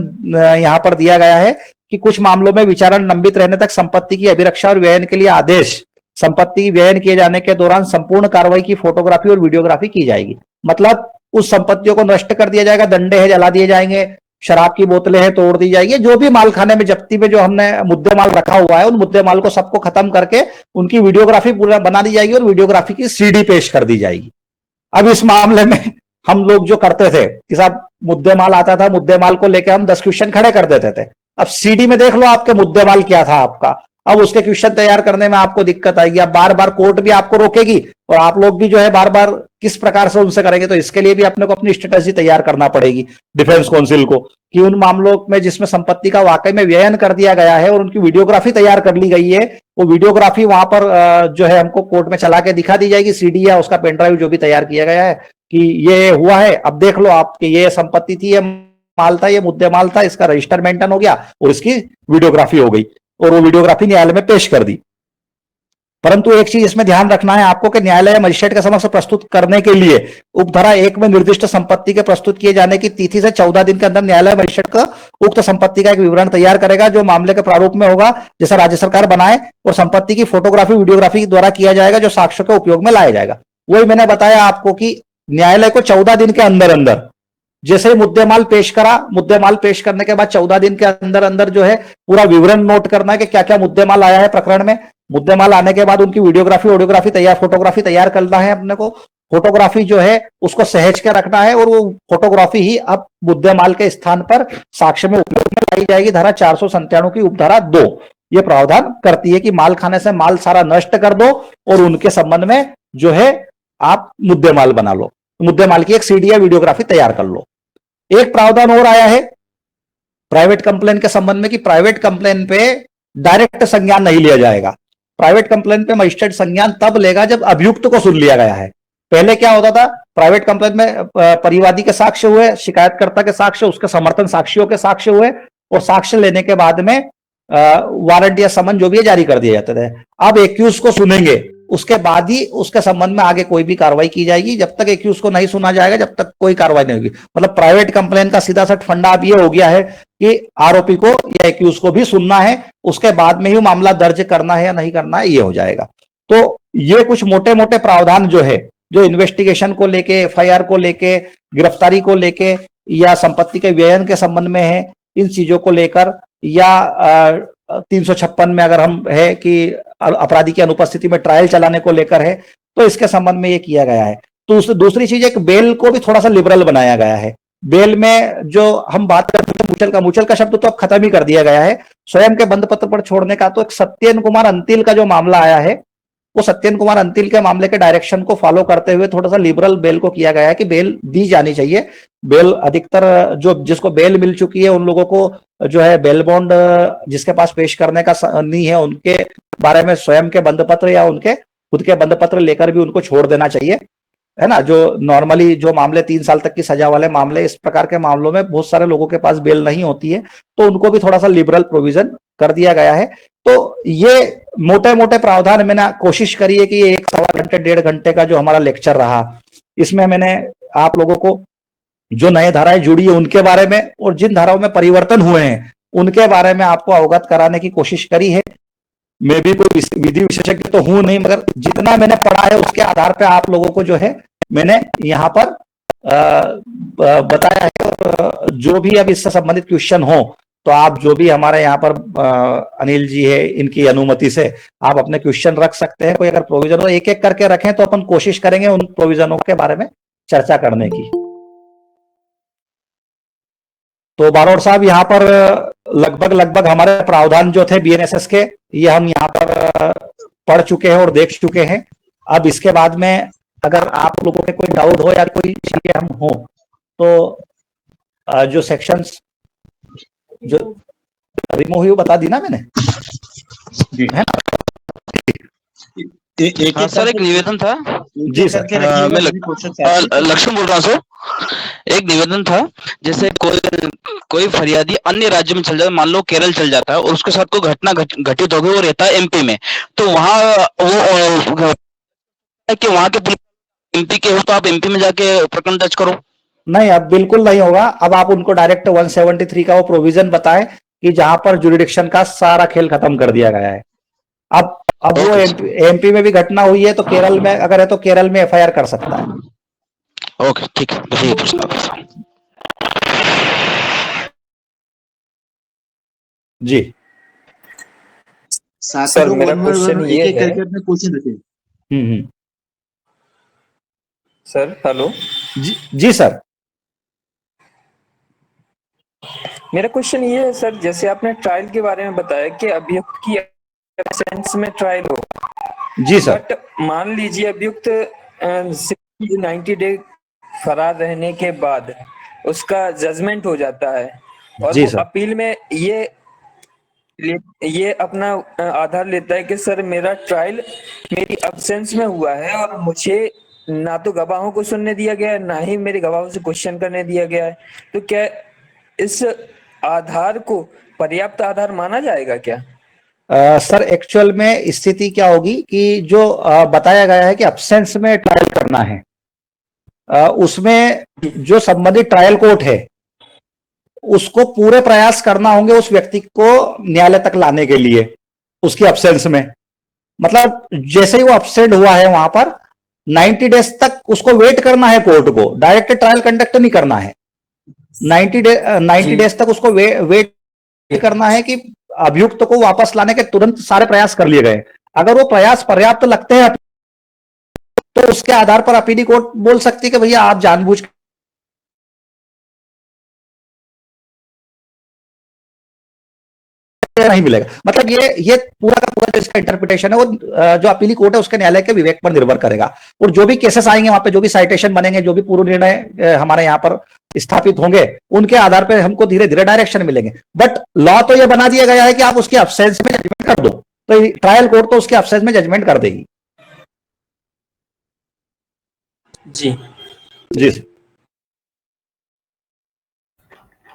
यहां पर दिया गया है कि कुछ मामलों में विचारण लंबित रहने तक संपत्ति की अभिरक्षा और व्ययन के लिए आदेश, संपत्ति व्ययन किए जाने के दौरान संपूर्ण कार्रवाई की फोटोग्राफी और वीडियोग्राफी की जाएगी। मतलब उस संपत्तियों को नष्ट कर दिया जाएगा, डंडे हैं जला दिए जाएंगे, शराब की बोतलें हैं तोड़ दी जाएगी, जो भी मालखाने में जब्ती में जो हमने मुद्दे माल रखा हुआ है उन मुद्दे माल को सबको खत्म करके उनकी वीडियोग्राफी पूरा बना दी जाएगी और वीडियोग्राफी की सीडी पेश कर दी जाएगी। अब इस मामले में हम लोग जो करते थे कि साहब मुद्दे माल आता था, मुद्दे माल को लेकर हम 10 क्वेश्चन खड़े कर देते थे। अब सीडी में देख लो आपके मुद्दे माल क्या था आपका, अब उसके क्वेश्चन तैयार करने में आपको दिक्कत आएगी। अब बार बार कोर्ट भी आपको रोकेगी, और आप लोग भी जो है बार बार किस प्रकार से उनसे करेंगे, तो इसके लिए भी अपने को अपनी स्ट्रेटेजी तैयार करना पड़ेगी डिफेंस काउंसिल को, कि उन मामलों में जिसमें संपत्ति का वाकई में व्ययन कर दिया गया है और उनकी वीडियोग्राफी तैयार कर ली गई है, वो वीडियोग्राफी वहां पर जो है हमको कोर्ट में चला के दिखा दी जाएगी, सीडी या उसका पेनड्राइव जो भी तैयार किया गया है कि ये हुआ है, अब देख लो आप कि ये संपत्ति थी, ये माल था, ये मुद्दे माल था, इसका रजिस्टर मेंटेन हो गया और इसकी वीडियोग्राफी हो गई और वो वीडियोग्राफी न्यायालय में पेश कर दी। परंतु एक चीज इसमें ध्यान रखना है आपको कि न्यायालय या मजिस्ट्रेट के समक्ष प्रस्तुत करने के लिए उपधारा 1 में निर्दिष्ट संपत्ति के प्रस्तुत किए जाने की तिथि से 14 दिन के अंदर न्यायालय मजिस्ट्रेट का उक्त संपत्ति का एक विवरण तैयार करेगा, जो मामले के प्रारूप में होगा, जैसा राज्य सरकार बनाए, और संपत्ति की फोटोग्राफी वीडियोग्राफी द्वारा किया जाएगा, जो साक्ष्यों के उपयोग में लाया जाएगा। वही मैंने बताया आपको कि न्यायालय को 14 दिन के अंदर अंदर जैसे मुद्देमाल पेश करा, मुद्देमाल पेश करने के बाद 14 दिन के अंदर अंदर जो है पूरा विवरण नोट करना है कि क्या क्या मुद्देमाल आया है प्रकरण में। मुद्देमाल आने के बाद उनकी वीडियोग्राफी, ऑडियोग्राफी तैयार, फोटोग्राफी तैयार करना है अपने को। फोटोग्राफी जो है उसको सहेज के रखना है और वो फोटोग्राफी ही अब मुद्देमाल के स्थान पर साक्ष्य में उपयोग में लाई जाएगी। धारा 497 की उपधारा 2 ये प्रावधान करती है कि माल खाने से माल सारा नष्ट कर दो और उनके संबंध में जो है आप मुद्देमाल बना लो, मुद्देमाल की एक सीडी या वीडियोग्राफी तैयार कर लो। एक प्रावधान और आया है प्राइवेट कंप्लेन के संबंध में कि प्राइवेट कंप्लेन पे डायरेक्ट संज्ञान नहीं लिया जाएगा। प्राइवेट कंप्लेन पे मजिस्ट्रेट संज्ञान तब लेगा जब अभियुक्त को सुन लिया गया है। पहले क्या होता था, प्राइवेट कंप्लेन में परिवादी के साक्ष्य हुए, शिकायतकर्ता के साक्ष्य, उसके समर्थन साक्षियों के साक्ष्य हुए और साक्ष्य लेने के बाद में वारंट या समन जो भी है जारी कर दिए जाते थे। अब एक्यूज को सुनेंगे, उसके बाद ही उसके संबंध में आगे कोई भी कार्रवाई की जाएगी। जब तक एक्यूज को नहीं सुना जाएगा जब तक कोई कार्रवाई नहीं होगी। मतलब प्राइवेट कंप्लेन का सीधा सट फंडा अब ये हो गया है कि आरोपी को या एक्यूज को भी सुनना है, उसके बाद में ही मामला दर्ज करना है या नहीं करना है, ये हो जाएगा। तो ये कुछ मोटे मोटे प्रावधान जो है, जो इन्वेस्टिगेशन को लेके, एफआईआर को लेके, गिरफ्तारी को लेके या संपत्ति के व्ययन के संबंध में है, इन चीजों को लेकर, या 356 में अगर हम है कि अपराधी की अनुपस्थिति में ट्रायल चलाने को लेकर है, तो इसके संबंध में ये किया गया है। तो दूसरी चीज, एक बेल को भी थोड़ा सा लिबरल बनाया गया है। बेल में जो हम बात करते हैं मुचल का शब्द तो अब खत्म ही कर दिया गया है। स्वयं के बंद पत्र पर छोड़ने का तो एक सत्येंद्र कुमार अंतिल का जो मामला आया है, वो सत्येंद्र कुमार अंतिल के मामले के डायरेक्शन को फॉलो करते हुए थोड़ा सा लिबरल बेल को किया गया है कि बेल दी जानी चाहिए। बेल अधिकतर जो जिसको बेल मिल चुकी है उन लोगों को जो है बेल बॉन्ड जिसके पास पेश करने का नहीं है, उनके बारे में स्वयं के बंद पत्र या उनके खुद के बंद पत्र लेकर भी उनको छोड़ देना चाहिए, है ना। जो नॉर्मली जो मामले 3 साल तक की सजा वाले मामले, इस प्रकार के मामलों में बहुत सारे लोगों के पास बेल नहीं होती है, तो उनको भी थोड़ा सा लिबरल प्रोविजन कर दिया गया है। तो ये मोटे मोटे प्रावधान मैंने कोशिश करी है कि ये 1 सवा घंटे 1.5 घंटे का जो हमारा लेक्चर रहा, इसमें मैंने आप लोगों को जो नए धाराएं जुड़ी है उनके बारे में और जिन धाराओं में परिवर्तन हुए हैं उनके बारे में आपको अवगत कराने की कोशिश करी है। मैं भी कोई विधि विशेषज्ञ तो हूं नहीं, मगर जितना मैंने पढ़ा है उसके आधार पर आप लोगों को जो है मैंने यहाँ पर बताया है। और जो भी अब इससे संबंधित क्वेश्चन हो तो आप जो भी हमारे यहाँ पर अनिल जी है, इनकी अनुमति से आप अपने क्वेश्चन रख सकते हैं। कोई अगर प्रोविजन हो एक एक करके रखें तो अपन कोशिश करेंगे उन प्रोविजनों के बारे में चर्चा करने की। तो बारोड़ साहब यहाँ पर लगभग हमारे प्रावधान जो थे बीएनएसएस के, ये हम यहाँ पर पढ़ चुके हैं और देख चुके हैं। अब इसके बाद में अगर आप लोगों के कोई डाउट हो या कोई चीजें हम हो तो जो सेक्शंस जो रिमूव हुई बता दी ना मैंने, है ना। हाँ सर, एक निवेदन था। जी सर, मैं लक्ष्मण बोल रहा हूँ सर। एक निवेदन था, जैसे कोई फरियादी अन्य राज्य में चल जाए, मान लो केरल चल जाता है और उसके साथ कोई घटना घटित हो गई, वो रहता है एमपी में, तो वहाँ वो कि वहाँ के एमपी के हो तो आप एमपी में जाके प्रकरण दर्ज करो। नहीं, अब बिल्कुल नहीं होगा। अब आप उनको डायरेक्ट 173 का वो प्रोविजन बताएं कि जहां पर जुरिडिक्शन का सारा खेल खत्म कर दिया गया है। अब वो एमपी में भी घटना हुई है तो केरल में अगर है तो केरल में एफआईआर कर सकता है। ओके, ठीक है, बस ये पूछना था जी। सर मेरा क्वेश्चन ये है, करके क्वेश्चन रखें। Sir hello. जी सर, मेरा क्वेश्चन ये है सर, जैसे आपने ट्रायल के बारे में बताया कि अभियुक्त की एब्सेंस में ट्रायल हो, जी सर। बट मान लीजिए अभियुक्त 90 डे फरार रहने के बाद उसका जजमेंट हो जाता है और जी वो सर। अपील में ये अपना आधार लेता है कि सर मेरा ट्रायल मेरी अब्सेंस में हुआ है और मुझे ना तो गवाहों को सुनने दिया गया है ना ही मेरे गवाहों से क्वेश्चन करने दिया गया है, तो क्या इस आधार को पर्याप्त आधार माना जाएगा क्या? सर एक्चुअल में स्थिति क्या होगी कि जो बताया गया है कि अब्सेंस में ट्रायल करना है, उसमें जो संबंधित ट्रायल कोर्ट है उसको पूरे प्रयास करना होंगे उस व्यक्ति को न्यायालय तक लाने के लिए उसकी अब्सेंस में। मतलब जैसे ही वो अब्सेंट हुआ है वहां पर 90 डेज तक उसको वेट करना है, कोर्ट को डायरेक्ट ट्रायल कंडक्ट नहीं करना है। 90 डेज तक उसको वेट करना है कि अभियुक्त को वापस लाने के तुरंत सारे प्रयास कर लिए गए। अगर वो प्रयास पर्याप्त लगते हैं तो उसके आधार पर अपीली कोर्ट बोल सकती है कि भैया आप जानबूझ नहीं मिलेगा। मतलब ये पूरा का पूरा जो इसका इंटरप्रिटेशन है वो जो अपीली कोर्ट है उसके न्यायालय के विवेक पर निर्भर करेगा। और जो भी केसेस आएंगे वहां पे, जो भी साइटेशन बनेंगे, जो भी पूर्व निर्णय हमारे यहाँ पर स्थापित होंगे, उनके आधार पर हमको धीरे धीरे डायरेक्शन मिलेंगे। बट लॉ तो ये बना दिया गया है कि आप उसके अब्सेंस में जजमेंट कर दो, तो ट्रायल कोर्ट तो उसके अब्सेंस में जजमेंट कर देगी। जी जी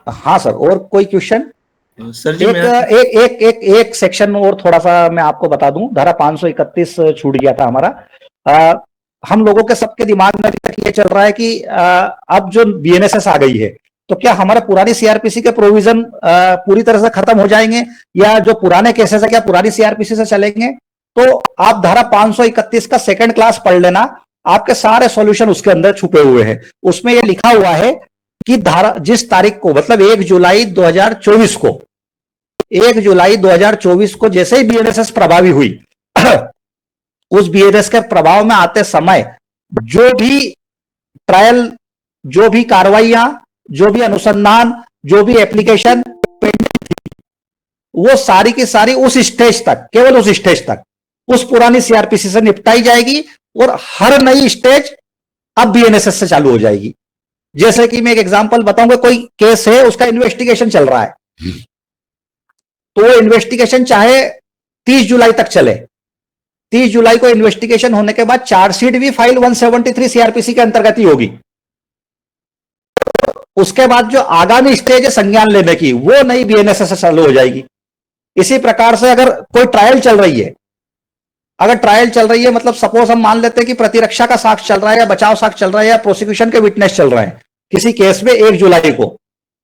हाँ सर, और कोई क्वेश्चन? सर जी एक सेक्शन और थोड़ा सा मैं आपको बता दूं, धारा 531 छूट गया था हमारा। हम लोगों के सबके दिमाग में अभी तक ये चल रहा है कि अब जो बीएनएसएस आ गई है तो क्या हमारे पुरानी सीआरपीसी के प्रोविजन पूरी तरह से खत्म हो जाएंगे, या जो पुराने केसेस है क्या पुरानी सीआरपीसी से चलेंगे? तो आप धारा 531 का सेकंड क्लास पढ़ लेना, आपके सारे सॉल्यूशन उसके अंदर छुपे हुए हैं। उसमें यह लिखा हुआ है कि धारा जिस तारीख को, मतलब 1 जुलाई 2024 को, 1 जुलाई 2024 को जैसे ही बीएनएसएस प्रभावी हुई उस बीएनएस के प्रभाव में आते समय जो भी ट्रायल, जो भी कार्रवाइयां, जो भी अनुसंधान, जो भी एप्लीकेशन पेंडिंग थी, वो सारी की सारी उस स्टेज तक, केवल उस स्टेज तक, उस पुरानी सीआरपीसी से निपटाई जाएगी और हर नई स्टेज अब बीएनएसएस से चालू हो जाएगी। जैसे कि मैं एक एग्जांपल बताऊंगा, कोई केस है उसका इन्वेस्टिगेशन चल रहा है, तो वो इन्वेस्टिगेशन चाहे 30 जुलाई तक चले, 30 जुलाई को इन्वेस्टिगेशन होने के बाद चार्जशीट भी फाइल 173 सीआरपीसी के अंतर्गत ही होगी। उसके बाद जो आगामी स्टेज है संज्ञान लेने की, वो नई बीएनएसएस से चालू हो जाएगी। इसी प्रकार से अगर कोई ट्रायल चल रही है, अगर ट्रायल चल रही है मतलब सपोज हम मान लेते हैं कि प्रतिरक्षा का साक्ष्य चल रहा है या बचाव साक्ष्य चल रहा है या प्रोसिक्यूशन के विटनेस चल रहे हैं किसी केस में 1 जुलाई को,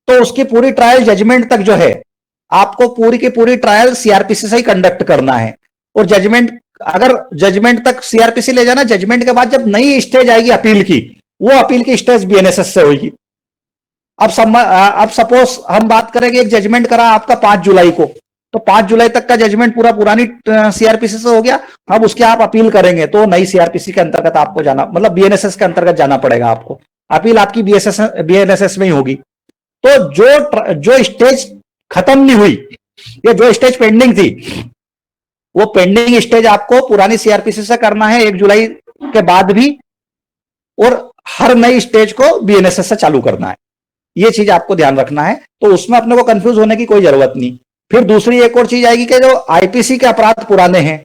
तो उसकी पूरी ट्रायल जजमेंट तक जो है आपको पूरी की पूरी ट्रायल सीआरपीसी से ही कंडक्ट करना है। और जजमेंट, अगर जजमेंट तक सीआरपीसी ले जाना, जजमेंट के बाद जब नई स्टेज आएगी अपील की, वो अपील की स्टेज बीएनएसएस से होगी। अब सपोज हम बात करेंगे, एक जजमेंट करा आपका 5 जुलाई को, तो 5 जुलाई तक का जजमेंट पूरा पुरानी सीआरपीसी से हो गया। अब उसके आप अपील करेंगे तो नई सीआरपीसी के अंतर्गत आपको जाना, मतलब बीएनएसएस के अंतर्गत जाना पड़ेगा आपको। अपील आपकी बीएनएसएस में ही होगी। तो जो स्टेज खत्म नहीं हुई या जो स्टेज पेंडिंग थी, वो पेंडिंग स्टेज आपको पुरानी सीआरपीसी से करना है 1 जुलाई के बाद भी, और हर नई स्टेज को बीएनएसएस से चालू करना है। ये चीज आपको ध्यान रखना है, तो उसमें अपने को कंफ्यूज होने की कोई जरूरत नहीं। फिर दूसरी एक और चीज आएगी कि जो आईपीसी के अपराध पुराने हैं,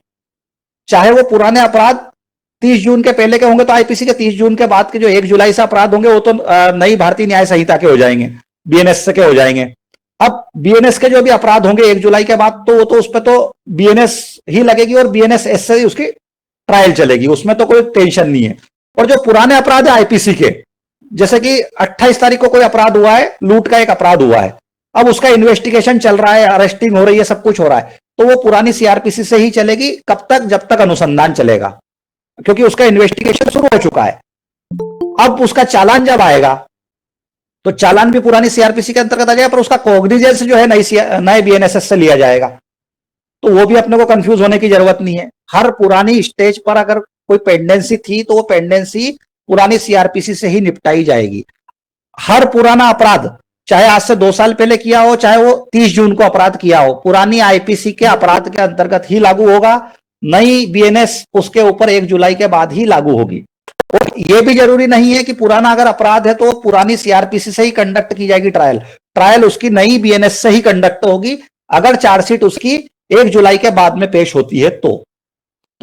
चाहे वो पुराने अपराध 30 जून के पहले के होंगे तो आईपीसी के 30 जून के बाद के जो 1 जुलाई से अपराध होंगे वो तो नई भारतीय न्याय संहिता के हो जाएंगे, बीएनएस के हो जाएंगे। अब बीएनएस के जो भी अपराध होंगे 1 जुलाई के बाद, तो वो तो उस पर तो बीएनएस ही लगेगी और बीएनएस से ही उसकी ट्रायल चलेगी, उसमें तो कोई टेंशन नहीं है। और जो पुराने अपराध है आईपीसी के, जैसे कि 28 तारीख को कोई अपराध हुआ है, लूट का एक अपराध हुआ है, अब उसका इन्वेस्टिगेशन चल रहा है, अरेस्टिंग हो रही है, सब कुछ हो रहा है, तो वो पुरानी सीआरपीसी से ही चलेगी। कब तक? जब तक अनुसंधान चलेगा, क्योंकि उसका इन्वेस्टिगेशन शुरू हो चुका है। अब उसका चालान जब आएगा तो चालान भी पुरानी सीआरपीसी के अंतर्गत आ जाएगा, पर उसका कॉग्निजेंस जो है नए बीएनएसएस से लिया जाएगा। तो वो भी अपने को कंफ्यूज होने की जरूरत नहीं है। हर पुरानी स्टेज पर अगर कोई पेंडेंसी थी तो वो पेंडेंसी पुरानी सीआरपीसी से ही निपटाई जाएगी। हर पुराना अपराध, चाहे आज से 2 साल पहले किया हो, चाहे वो 30 जून को अपराध किया हो, पुरानी आईपीसी के अपराध के अंतर्गत ही लागू होगा नई बीएनएस उसके ऊपर 1 जुलाई के बाद ही लागू होगी। और ये भी जरूरी नहीं है कि पुराना अगर अपराध है तो पुरानी सीआरपीसी से ही कंडक्ट की जाएगी ट्रायल। ट्रायल उसकी नई बीएनएस से ही कंडक्ट होगी अगर चार्जशीट उसकी 1 जुलाई के बाद में पेश होती है तो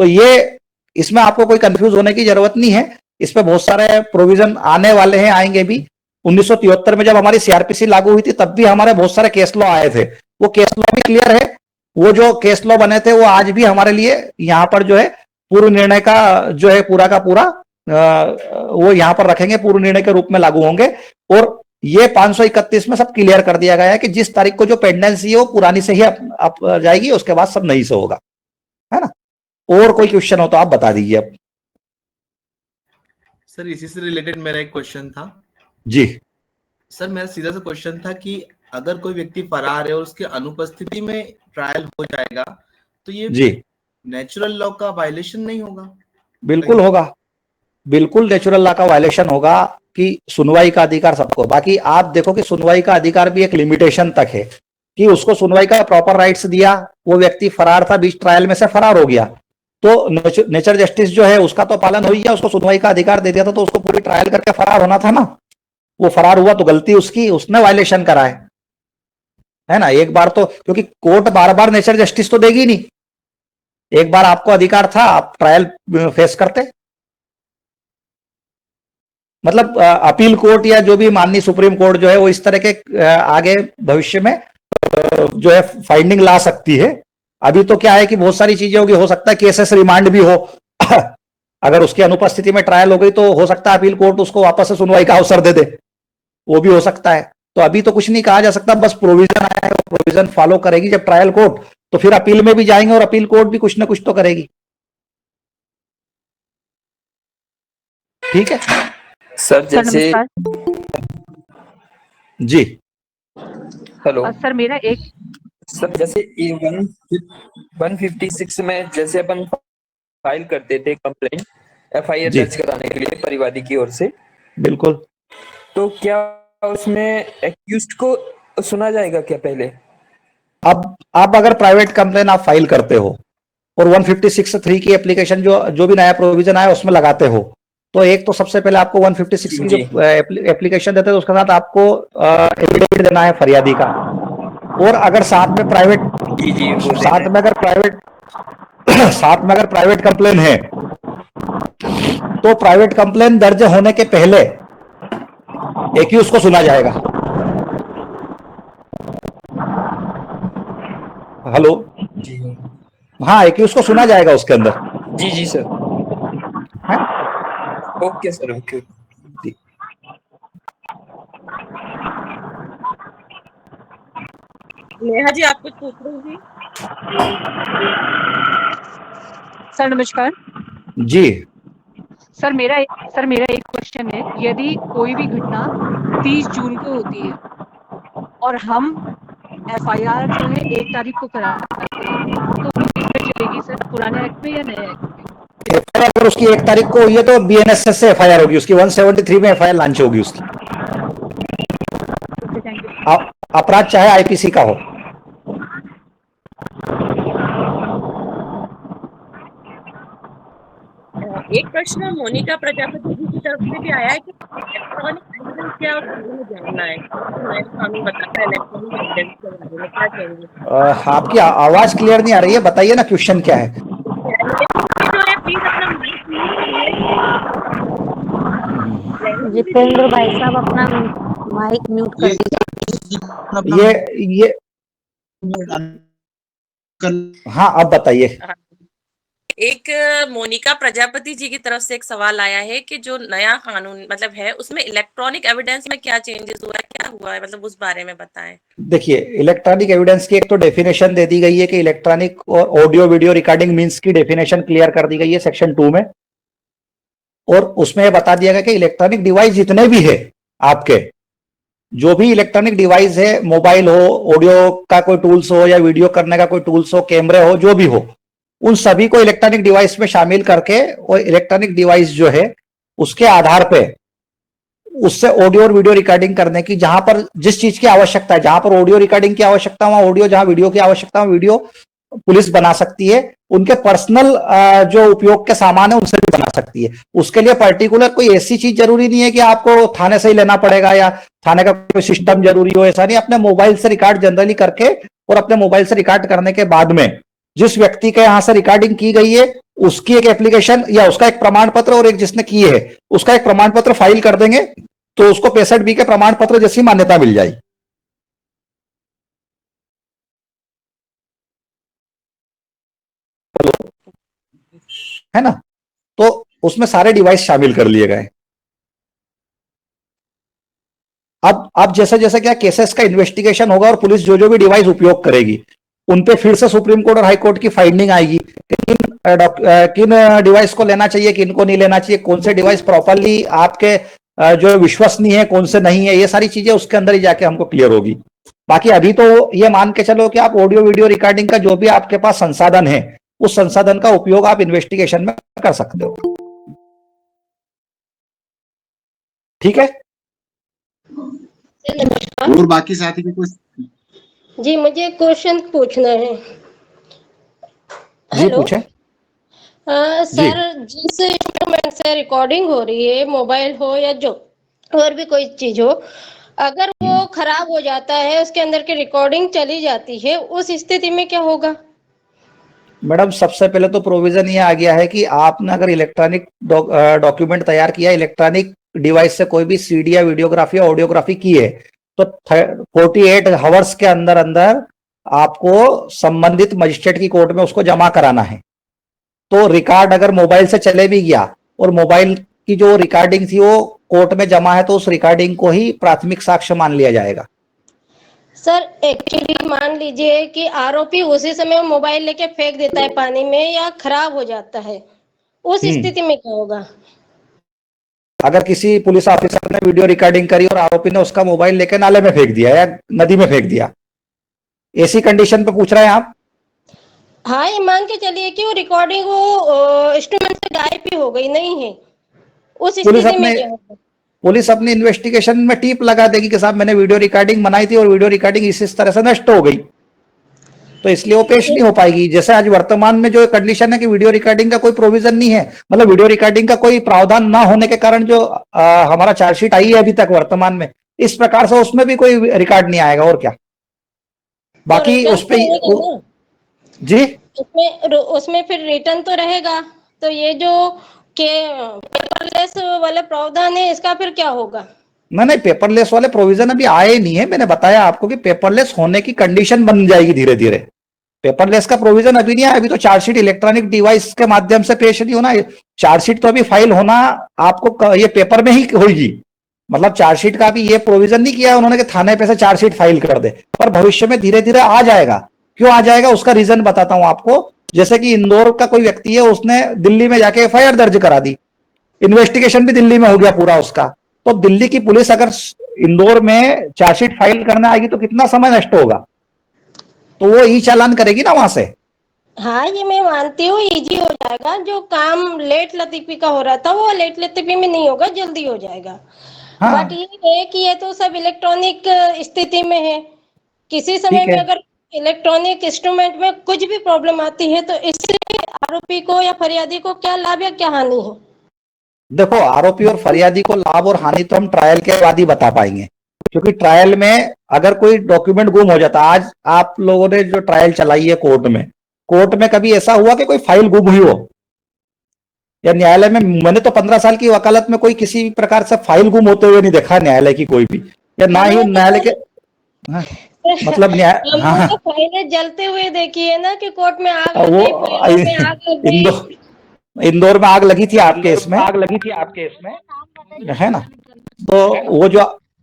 ये इसमें आपको कोई कंफ्यूज होने की जरूरत नहीं है। इस पे बहुत सारे प्रोविजन आने वाले हैं, आएंगे भी। 1973 में जब हमारी सीआरपीसी लागू हुई थी तब भी हमारे बहुत सारे केस लॉ आए थे, वो केस लॉ भी क्लियर है। वो जो केस लॉ बने थे वो आज भी हमारे लिए यहां पर जो है पूर्व निर्णय का जो है पूरा का पूरा वो यहां पर रखेंगे, पूर्व निर्णय के रूप में लागू होंगे। और ये 531 में सब क्लियर कर दिया गया है कि जिस तारीख को जो पेंडेंसी है वो पुरानी से ही अप जाएगी, उसके बाद सब नई से होगा, है ना। और कोई क्वेश्चन हो तो आप बता दीजिए अब। सर इसी से रिलेटेड मेरा एक क्वेश्चन था। जी सर मेरा सीधा सा क्वेश्चन था कि अगर कोई व्यक्ति फरार है और उसके अनुपस्थिति में ट्रायल हो जाएगा तो ये जी नेचुरल लॉ का वायलेशन नहीं होगा? बिल्कुल होगा, बिल्कुल नेचुरल लॉ का वायलेशन होगा कि सुनवाई का अधिकार सबको। बाकी आप देखो कि सुनवाई का अधिकार भी एक लिमिटेशन तक है कि उसको सुनवाई का प्रॉपर राइट्स दिया, वो व्यक्ति फरार था, बीच ट्रायल में से फरार हो गया तो नेचर जस्टिस जो है उसका तो पालन हो ही गया, उसको सुनवाई का अधिकार दे दिया था तो उसको पूरी ट्रायल करके फरार होना था ना। वो फरार हुआ तो गलती उसकी, उसने वायलेशन करा है ना। एक बार तो क्योंकि कोर्ट बार बार नेचर जस्टिस तो देगी नहीं, एक बार आपको अधिकार था आप ट्रायल फेस करते। मतलब अपील कोर्ट या जो भी माननीय सुप्रीम कोर्ट जो है वो इस तरह के आगे भविष्य में जो है फाइंडिंग ला सकती है। अभी तो क्या है कि बहुत सारी चीजें होगी, हो सकता है केसेस रिमांड भी हो अगर उसकी अनुपस्थिति में ट्रायल हो गई तो हो सकता है अपील कोर्ट उसको वापस से सुनवाई का अवसर दे दे, वो भी हो सकता है। तो अभी तो कुछ नहीं कहा जा सकता, बस प्रोविजन आया है, प्रोविजन फॉलो करेगी जब ट्रायल कोर्ट, तो फिर अपील में भी जाएंगे और अपील कोर्ट भी कुछ ना कुछ तो करेगी। ठीक है सर जैसे जी। हेलो सर मेरा एक सर जैसे 156 में जैसे अपन फाइल करते थे कंप्लेंट एफआईआर जी। दर्ज कराने के लिए परिवादी की ओर से, बिल्कुल। तो क्या उसमें एक्यूज्ड को सुना जाएगा क्या पहले? अब आप अगर प्राइवेट कंप्लेन आप फाइल करते हो और 156(3) की एप्लीकेशन जो भी नया प्रोविजन आया उसमें लगाते हो तो एक तो सबसे पहले आपको 156 की जो एप्लीकेशन देते हैं उसके साथ आपको एफिडेविट देना है फरियादी का। और अगर साथ में प्राइवेट साथ में अगर प्राइवेट कंप्लेन है तो प्राइवेट कंप्लेन दर्ज होने के पहले एक्यूज को सुना जाएगा। हेलो जी हाँ, एक्यूज को सुना जाएगा उसके अंदर। जी जी सर, है? Okay sir, okay. Neha ji आप कुछ पूछ रही थी? सर नमस्कार। जी सर मेरा एक क्वेश्चन है, यदि कोई भी घटना 30 जून को होती है और हम एफआईआर जो है 1 तारीख को कराते हैं तो वो किस पे चलेगी सर, पुराने एक्ट में या नए एक्ट में? एफआईआर अगर उसकी 1 तारीख को हुई है तो बीएनएसएस से एफआईआर होगी, उसकी 173 में एफआईआर लॉन्च होगी उसकी। Thank you. अपराध चाहे आईपीसी का हो। एक प्रश्न मोनिका प्रजापति जी की तरफ से भी आया है कि इलेक्ट्रॉनिक एविडेंस क्या जानना है, नया कानून बताता है इलेक्ट्रॉनिक एविडेंस के बारे में, क्या कहेंगे? आपकी आवाज क्लियर नहीं आ रही है, बताइए ना क्वेश्चन क्या है। जो है प्लीज अपना जितेंद्र भाई साहब अपना माइक म्यूट कर दीजिए। ये हाँ अब बताइए। एक मोनिका प्रजापति जी की तरफ से एक सवाल आया है कि जो नया कानून मतलब है उसमें इलेक्ट्रॉनिक एविडेंस में क्या चेंजेस हुआ है, क्या हुआ है, मतलब उस बारे में बताएं। देखिए, इलेक्ट्रॉनिक एविडेंस की एक तो डेफिनेशन दे दी गई है कि इलेक्ट्रॉनिक और ऑडियो वीडियो रिकॉर्डिंग मींस की डेफिनेशन क्लियर कर दी गई है सेक्शन 2 में। और उसमें बता दिया गया कि इलेक्ट्रॉनिक डिवाइस जितने भी है आपके, जो भी इलेक्ट्रॉनिक डिवाइस है, मोबाइल हो, ऑडियो का कोई टूल्स हो या वीडियो करने का कोई टूल्स हो, कैमरे हो, जो भी हो, उन सभी को इलेक्ट्रॉनिक डिवाइस में शामिल करके और इलेक्ट्रॉनिक डिवाइस जो है उसके आधार पे उससे ऑडियो और वीडियो रिकॉर्डिंग करने की, जहां पर जिस चीज की आवश्यकता है, जहां पर ऑडियो रिकॉर्डिंग की आवश्यकता वहां ऑडियो, जहां वीडियो की आवश्यकता वहां वीडियो, पुलिस बना सकती है, उनके पर्सनल जो उपयोग के सामान है उनसे भी बना सकती है। उसके लिए पर्टिकुलर कोई ऐसी चीज जरूरी नहीं है कि आपको थाने से ही लेना पड़ेगा या थाने का कोई सिस्टम जरूरी हो, ऐसा नहीं। अपने मोबाइल से रिकॉर्ड जनरली करके और अपने मोबाइल से रिकॉर्ड करने के बाद में जिस व्यक्ति के यहां से रिकॉर्डिंग की गई है उसकी एक एप्लीकेशन या उसका एक प्रमाण पत्र और एक जिसने की है उसका एक प्रमाण पत्र फाइल कर देंगे तो उसको 65B के प्रमाण पत्र जैसी मान्यता मिल जाएगी। है ना, तो उसमें सारे डिवाइस शामिल कर लिए गए। अब जैसे जैसे क्या केसेस का इन्वेस्टिगेशन होगा और पुलिस जो जो भी डिवाइस उपयोग करेगी उन पे फिर से सुप्रीम कोर्ट और हाई कोर्ट की फाइंडिंग आएगी कि किन डिवाइस को लेना चाहिए, किन को नहीं लेना चाहिए, कौन से डिवाइस प्रॉपरली आपके जो विश्वसनीय है, कौन से नहीं है, ये सारी चीजें उसके अंदर ही जाके हमको क्लियर होगी। बाकी अभी तो ये मान के चलो कि आप ऑडियो वीडियो रिकॉर्डिंग का जो भी आपके पास संसाधन है उस संसाधन का उपयोग आप इन्वेस्टिगेशन में कर सकते हो। ठीक है, नमस्कार। और बाकी साथी के कुछ जी मुझे क्वेश्चन पूछना है। जी हेलो पूछे। सर, जिस इंस्ट्रूमेंट से रिकॉर्डिंग हो रही है, मोबाइल हो या जो और भी कोई चीज हो, अगर वो खराब हो जाता है, उसके अंदर की रिकॉर्डिंग चली जाती है, उस स्थिति में क्या होगा? मैडम सबसे पहले तो प्रोविजन ये आ गया है कि आपने अगर इलेक्ट्रॉनिक डॉक्यूमेंट तैयार किया, इलेक्ट्रॉनिक डिवाइस से कोई भी सीडी या वीडियोग्राफी या ऑडियोग्राफी की है तो 48 आवर्स के अंदर अंदर आपको संबंधित मजिस्ट्रेट की कोर्ट में उसको जमा कराना है। तो रिकॉर्ड अगर मोबाइल से चले भी गया और मोबाइल की जो रिकॉर्डिंग थी वो कोर्ट में जमा है तो उस रिकॉर्डिंग को ही प्राथमिक साक्ष्य मान लिया जाएगा। सर एक्चुअली मान लीजिए कि आरोपी उसी समय मोबाइल लेके फेंक देता है पानी में या खराब हो जाता है, उस स्थिति में क्या होगा? अगर किसी पुलिस ऑफिसर ने वीडियो रिकॉर्डिंग करी और आरोपी ने उसका मोबाइल लेकर नाले में फेंक दिया या नदी में फेंक दिया, ऐसी कंडीशन पे पूछ रहे हैं आप? हाँ, ये मान के चलिए कि वो रिकॉर्डिंग वो इंस्ट्रूमेंट से गायब ही हो गई नहीं है, उस स्थिति में क्या होगा? पुलिस अपनी इन्वेस्टिगेशन में टीप लगा देगी कि साहब मैंने वीडियो रिकॉर्डिंग बनाई थी और वीडियो रिकॉर्डिंग इस तरह से नष्ट हो गई, तो इसलिए वो पेश नहीं हो पाएगी। जैसे आज वर्तमान में जो कंडीशन है कि वीडियो रिकॉर्डिंग का कोई प्रोविजन नहीं है, मतलब वीडियो रिकॉर्डिंग का कोई प्रावधान ना होने के कारण जो हमारा चार्जशीट आई है अभी तक वर्तमान में, इस प्रकार से उसमें भी कोई रिकॉर्ड नहीं आएगा। और क्या बाकी उस पे जी उसमें फिर रिटर्न तो रहेगा, तो ये जो के पेपरलेस वाले प्रावधान है इसका फिर क्या होगा? नहीं, पेपरलेस वाले प्रोविजन अभी आए नहीं है। मैंने बताया आपको कि पेपरलेस होने की कंडीशन बन जाएगी धीरे धीरे। पेपरलेस का प्रोविजन अभी नहीं आया, अभी तो चार्जशीट इलेक्ट्रॉनिक डिवाइस के माध्यम से पेश नहीं होना। चार्जशीट तो अभी फाइल होना आपको ये पेपर में ही होगी, मतलब चार्जशीट का भी ये प्रोविजन नहीं किया उन्होंने कि थाने पे से चार्जशीट फाइल कर दे, पर भविष्य में धीरे धीरे आ जाएगा। क्यों आ जाएगा उसका रीजन बताता हूं आपको। जैसे कि इंदौर का कोई व्यक्ति है, उसने दिल्ली में जाके एफआईआर दर्ज करा दी, इन्वेस्टिगेशन भी दिल्ली में हो गया पूरा उसका, तो दिल्ली की पुलिस अगर इंदौर में चार्जशीट फाइल करने आएगी तो कितना समय नष्ट होगा, तो वो ई चालान करेगी ना वहां से। हाँ, ये मैं मानती हूँ, इजी हो जाएगा। जो काम लेट लतीफी का हो रहा था वो लेट लतीफी में नहीं होगा, जल्दी हो जाएगा। हाँ, बट ये है कि ये तो सब इलेक्ट्रॉनिक स्थिति में है, किसी समय ठीक में है। अगर इलेक्ट्रॉनिक इंस्ट्रूमेंट में कुछ भी प्रॉब्लम आती है तो इससे आरोपी को या फरियादी को क्या लाभ या क्या हानि है? देखो, आरोपी और फरियादी को लाभ और हानि तो हम ट्रायल के बाद ही बता पाएंगे, क्योंकि ट्रायल में अगर कोई डॉक्यूमेंट गुम हो जाता, आज आप लोगों ने जो ट्रायल चलाई है कोर्ट में कभी ऐसा हुआ कि कोई फाइल गुम हुई हो? या न्यायालय में मैंने तो 15 साल की वकालत में कोई किसी प्रकार से फाइल गुम होते हुए नहीं देखा न्यायालय की कोई भी, या ना ही न्यायालय के मतलब हमने तो फाइलें जलते हुए देखी है ना कि कोर्ट में आग लग गई, फाइलों में आग लग गई। इंदौर में आग लगी थी आपके इसमें, है ना? तो वो जो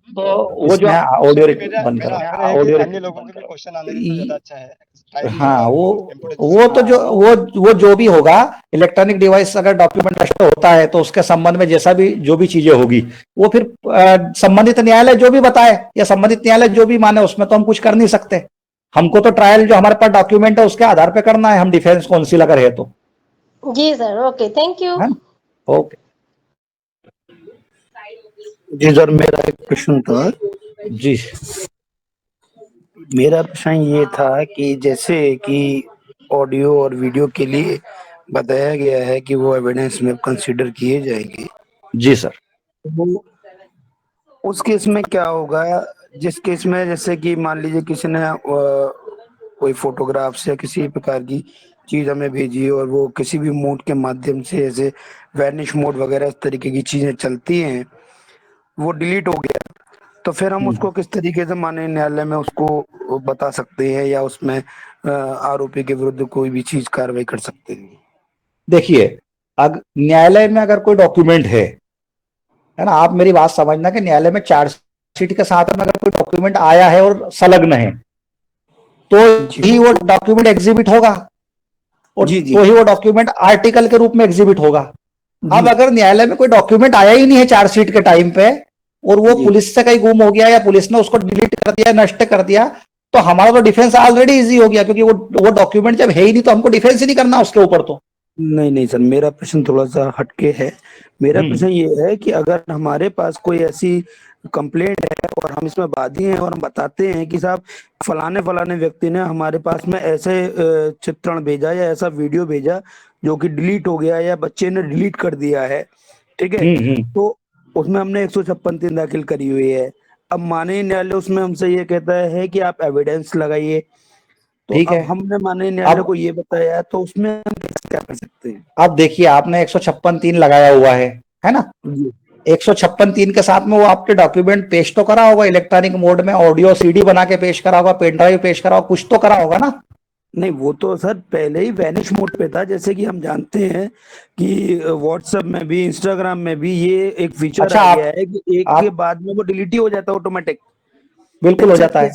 ऑडियो बंद करो, ऑडियो अन्य लोगों के भी क्वेश्चन आने तो ज्यादा अच्छा है। हाँ, वो तो वो जो भी होगा, इलेक्ट्रॉनिक डिवाइस अगर डॉक्यूमेंट नष्ट होता है तो उसके संबंध में जैसा भी जो भी चीजें होगी वो फिर संबंधित न्यायालय जो भी बताए या संबंधित न्यायालय जो भी माने, उसमें तो हम कुछ कर नहीं सकते। हमको तो ट्रायल जो हमारे पास डॉक्यूमेंट है उसके आधार पर करना है, हम डिफेंस काउंसिल अगर है तो। जी sir, okay, thank you. Okay जी सर, मेरा एक प्रश्न था। जी, मेरा प्रश्न ये था कि जैसे कि ऑडियो और वीडियो के लिए बताया गया है कि वो एविडेंस में कंसीडर किए जाएंगे। जी सर। तो उस केस में क्या होगा, जिस केस में जैसे कि मान लीजिए किसी ने कोई फोटोग्राफ्स या किसी प्रकार की चीज हमें भेजी और वो किसी भी मोड के माध्यम से, जैसे वैनिश मोड वगैरह इस तरीके की चीजें चलती हैं, वो डिलीट हो गया, तो फिर हम उसको किस तरीके से माननीय न्यायालय में उसको बता सकते हैं या उसमें आरोपी के विरुद्ध कोई भी चीज कार्रवाई कर सकते हैं? देखिए, न्यायालय में अगर कोई डॉक्यूमेंट है ना, आप मेरी बात समझना कि न्यायालय में चार्जशीट के साथ में अगर कोई डॉक्यूमेंट आया है और संलग्न है, तो ही वो डॉक्यूमेंट एग्जिबिट होगा, और तो ही वो डॉक्यूमेंट आर्टिकल के रूप में एग्जिबिट होगा। अब अगर न्यायालय में कोई डॉक्यूमेंट आया ही नहीं है चार्जशीट के टाइम पे, और वो पुलिस से कहीं गुम हो गया या पुलिस ने उसको डिलीट कर दिया, नष्ट कर दिया, तो हमारा तो डिफेंस ऑलरेडी इजी हो गया, क्योंकि वो डॉक्यूमेंट जब है ही नहीं तो हमको डिफेंस ही नहीं करना उसके ऊपर। तो नहीं सर, मेरा प्रश्न थोड़ा सा हटके है। मेरा प्रश्न ये है कि अगर हमारे पास कोई ऐसी कंप्लेंट है और हम इसमें वादी हैं और हम बताते हैं कि साहब फलाने व्यक्ति ने हमारे पास में ऐसे चित्रण भेजा या ऐसा वीडियो भेजा जो कि डिलीट हो गया या बच्चे ने डिलीट कर दिया है, ठीक है, तो उसमें हमने 156(3) दाखिल करी हुई है। अब माननीय न्यायालय उसमें हमसे ये कहता है कि आप एविडेंस लगाइए, तो ठीक है, हमने माननीय न्यायालय को ये बताया, तो उसमें हम क्या कर सकते हैं? अब देखिए, आपने 156(3) लगाया हुआ है ना? 156(3) के साथ में वो आपके डॉक्यूमेंट पेश तो करा होगा इलेक्ट्रॉनिक मोड में, ऑडियो सीडी बना के पेश करा होगा, पेन ड्राइव पेश करा होगा, कुछ तो करा होगा ना? नहीं, वो तो सर पहले ही वैनिश मोड पे था। जैसे कि हम जानते हैं कि व्हाट्सएप में भी, इंस्टाग्राम में भी ये एक फीचर आ गया है कि एक के बाद में वो डिलीट ही हो जाता है ऑटोमेटिक। बिल्कुल हो जाता है।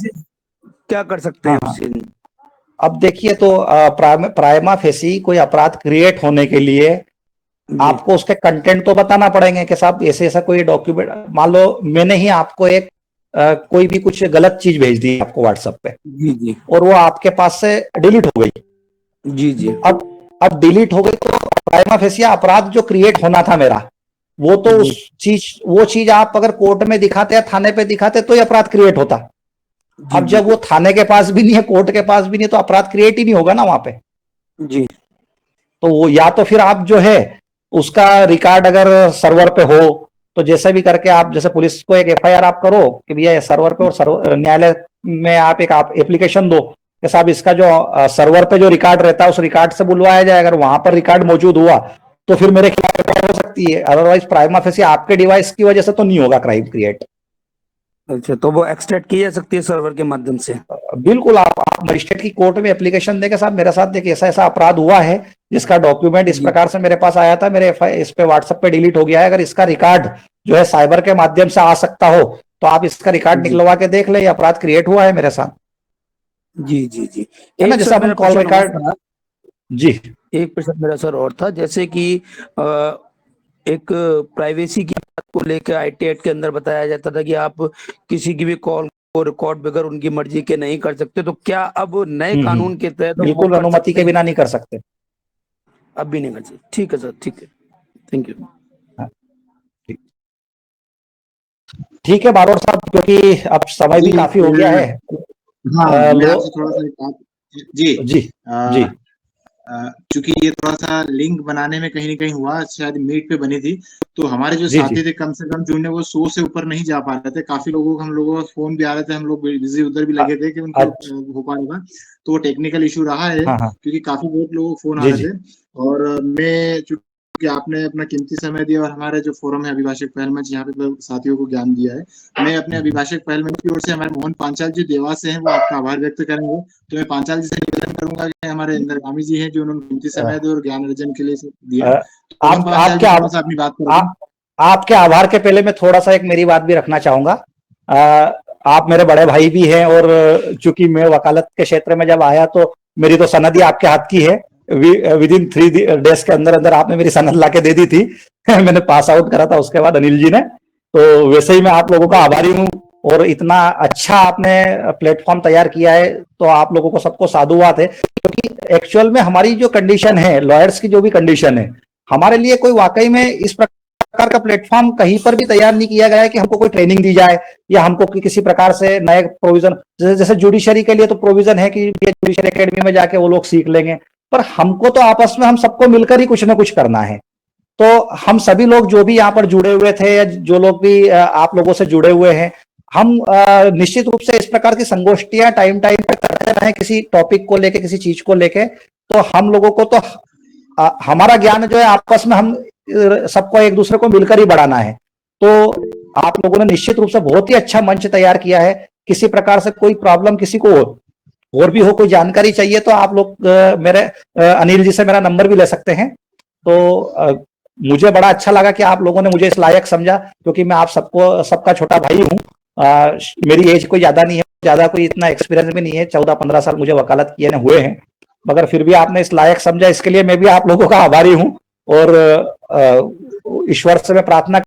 क्या कर सकते हैं उससे? अब देखिए, तो प्राइमा फेसी कोई अपराध क्रिएट होने के लिए आपको उसके कंटेंट तो बताना पड़ेंगे कि साहब ऐसे ऐसा कोई डॉक्यूमेंट, मान लो मैंने ही आपको एक कोई भी कुछ गलत चीज भेज दी आपको व्हाट्सएप पे, जी, और वो आपके पास से डिलीट हो गई। जी। अब डिलीट हो गई तो प्राइमा फेसी अपराध जो क्रिएट होना था मेरा, वो तो वो चीज आप अगर कोर्ट में दिखाते या थाने पे दिखाते तो ये अपराध क्रिएट होता। अब जब वो थाने के पास भी नहीं है, कोर्ट के पास भी नहीं, तो अपराध क्रिएट ही नहीं होगा ना वहां पे। जी। तो वो या तो फिर आप जो है उसका रिकॉर्ड अगर सर्वर पे हो, तो जैसे भी करके आप, जैसे पुलिस को एक एफआईआर आप करो कि भैया सर्वर पे, और न्यायालय में आप एक एप्लीकेशन दो कि साहब इसका जो सर्वर पे जो रिकॉर्ड रहता है उस रिकॉर्ड से बुलवाया जाए। अगर वहां पर रिकॉर्ड मौजूद हुआ तो फिर मेरे खिलाफ एफआईआर हो सकती है, अदरवाइज प्राइमा फेसी आपके डिवाइस की वजह से तो नहीं होगा क्राइम क्रिएट। अच्छा, तो वो एक्सट्रैक्ट की जा सकती है सर्वर के माध्यम से? बिल्कुल, आप मजिस्ट्रेट की कोर्ट में एप्लीकेशन देके साहब मेरे साथ देखिए ऐसा ऐसा अपराध हुआ है जिसका डॉक्यूमेंट इस प्रकार से मेरे पास आया था, मेरे इस पे व्हाट्सएप पे डिलीट हो गया है, अगर इसका रिकॉर्ड जो है साइबर के माध्यम से आ सकता हो तो आप इसका रिकॉर्ड निकलवा के देख ले, ये अपराध क्रिएट हुआ है मेरे साथ। जी, है ना, जैसे अपन कॉल रिकॉर्ड। जी, एक प्रश्न मेरा सर और था, जैसे कि एक प्राइवेसी की बात को लेकर आईटी एक्ट के अंदर बताया जाता था कि आप किसी की भी कॉल को रिकॉर्ड बगैर उनकी मर्जी के नहीं कर सकते, तो क्या अब नए कानून के तहत बिल्कुल अनुमति के बिना नहीं कर सकते? अब भी नहीं कर सकते? ठीक है सर, ठीक है, थैंक यू। ठीक है बारोट साहब, क्योंकि अब समय भी काफी हो गया है। मैं आपसे थोड़ा सा जी चूंकि ये थोड़ा सा लिंक बनाने में कहीं ना कहीं हुआ, शायद मीट पे बनी थी, तो हमारे जो साथी थे कम से कम जुड़ने वो 100 से ऊपर नहीं जा पा रहे थे। काफी लोगों को हम लोगों का फोन भी आ रहे थे, हम लोग बिजी उधर भी लगे थे कि उनको हो पाएगा, तो वो टेक्निकल इशू रहा है। क्योंकि काफी बहुत लोगों को फोन आ रहे थे, और मैं कि आपने अपना कीमती समय दिया और हमारे जो फोरम है अभिभाषक पहल मंच, यहाँ पे साथियों को ज्ञान दिया है। मैं अपने अभिभाषक पहल मंच की ओर से हमारे मोहन पांचाल जी देवास से हैं, वो आपका आभार व्यक्त करेंगे। तो मैं पांचाल जी से निवेदन करूंगा कि हमारे इंद्रगामी जी हैं जो उन्होंने कीमती समय दिया और ज्ञान अर्जन के लिए दिया। आपके आभार के पहले मैं थोड़ा सा एक मेरी बात भी रखना चाहूंगा। आप मेरे बड़े भाई भी हैं, और चूंकि मैं वकालत के क्षेत्र में जब आया तो मेरी तो सनद ही आपके हाथ की है। विद इन 3 डेज के अंदर अंदर आपने मेरी सनद लाके दे दी थी। मैंने पास आउट करा था उसके बाद अनिल जी ने। तो वैसे ही मैं आप लोगों का आभारी हूँ, और इतना अच्छा आपने प्लेटफॉर्म तैयार किया है, तो आप लोगों को सबको साधुवाद है। क्योंकि एक्चुअल में हमारी जो कंडीशन है, लॉयर्स की जो भी कंडीशन है, हमारे लिए कोई वाकई में इस प्रकार प्रकार का प्लेटफॉर्म कहीं पर भी तैयार नहीं किया गया है कि हमको कोई ट्रेनिंग दी जाए या हमको किसी प्रकार से नए प्रोविजन, जैसे जुडिशरी के लिए तो प्रोविजन है कि जुडिशरी एकेडमी में जाके वो लोग सीख लेंगे, पर हमको तो आपस में हम सबको मिलकर ही कुछ ना कुछ करना है। तो हम सभी लोग जो भी यहाँ पर जुड़े हुए थे या जो लोग भी आप लोगों से जुड़े हुए हैं, हम निश्चित रूप से इस प्रकार की संगोष्ठियां टाइम पर करते रहे किसी टॉपिक को लेके, किसी चीज को लेके, तो हम लोगों को तो हमारा ज्ञान जो है आपस में हम सबको एक दूसरे को मिलकर ही बढ़ाना है। तो आप लोगों ने निश्चित रूप से बहुत ही अच्छा मंच तैयार किया है। किसी प्रकार से कोई प्रॉब्लम किसी को और भी हो, कोई जानकारी चाहिए तो आप लोग मेरे अनिल जी से मेरा नंबर भी ले सकते हैं। तो मुझे बड़ा अच्छा लगा कि आप लोगों ने मुझे इस लायक समझा, क्योंकि मैं आप सबका छोटा भाई हूँ। मेरी एज कोई ज्यादा नहीं है, ज्यादा कोई इतना एक्सपीरियंस भी नहीं है, 14-15 साल मुझे वकालत किए हुए हैं, मगर फिर भी आपने इस लायक समझा, इसके लिए मैं भी आप लोगों का आभारी हूँ। और ईश्वर से मैं प्रार्थना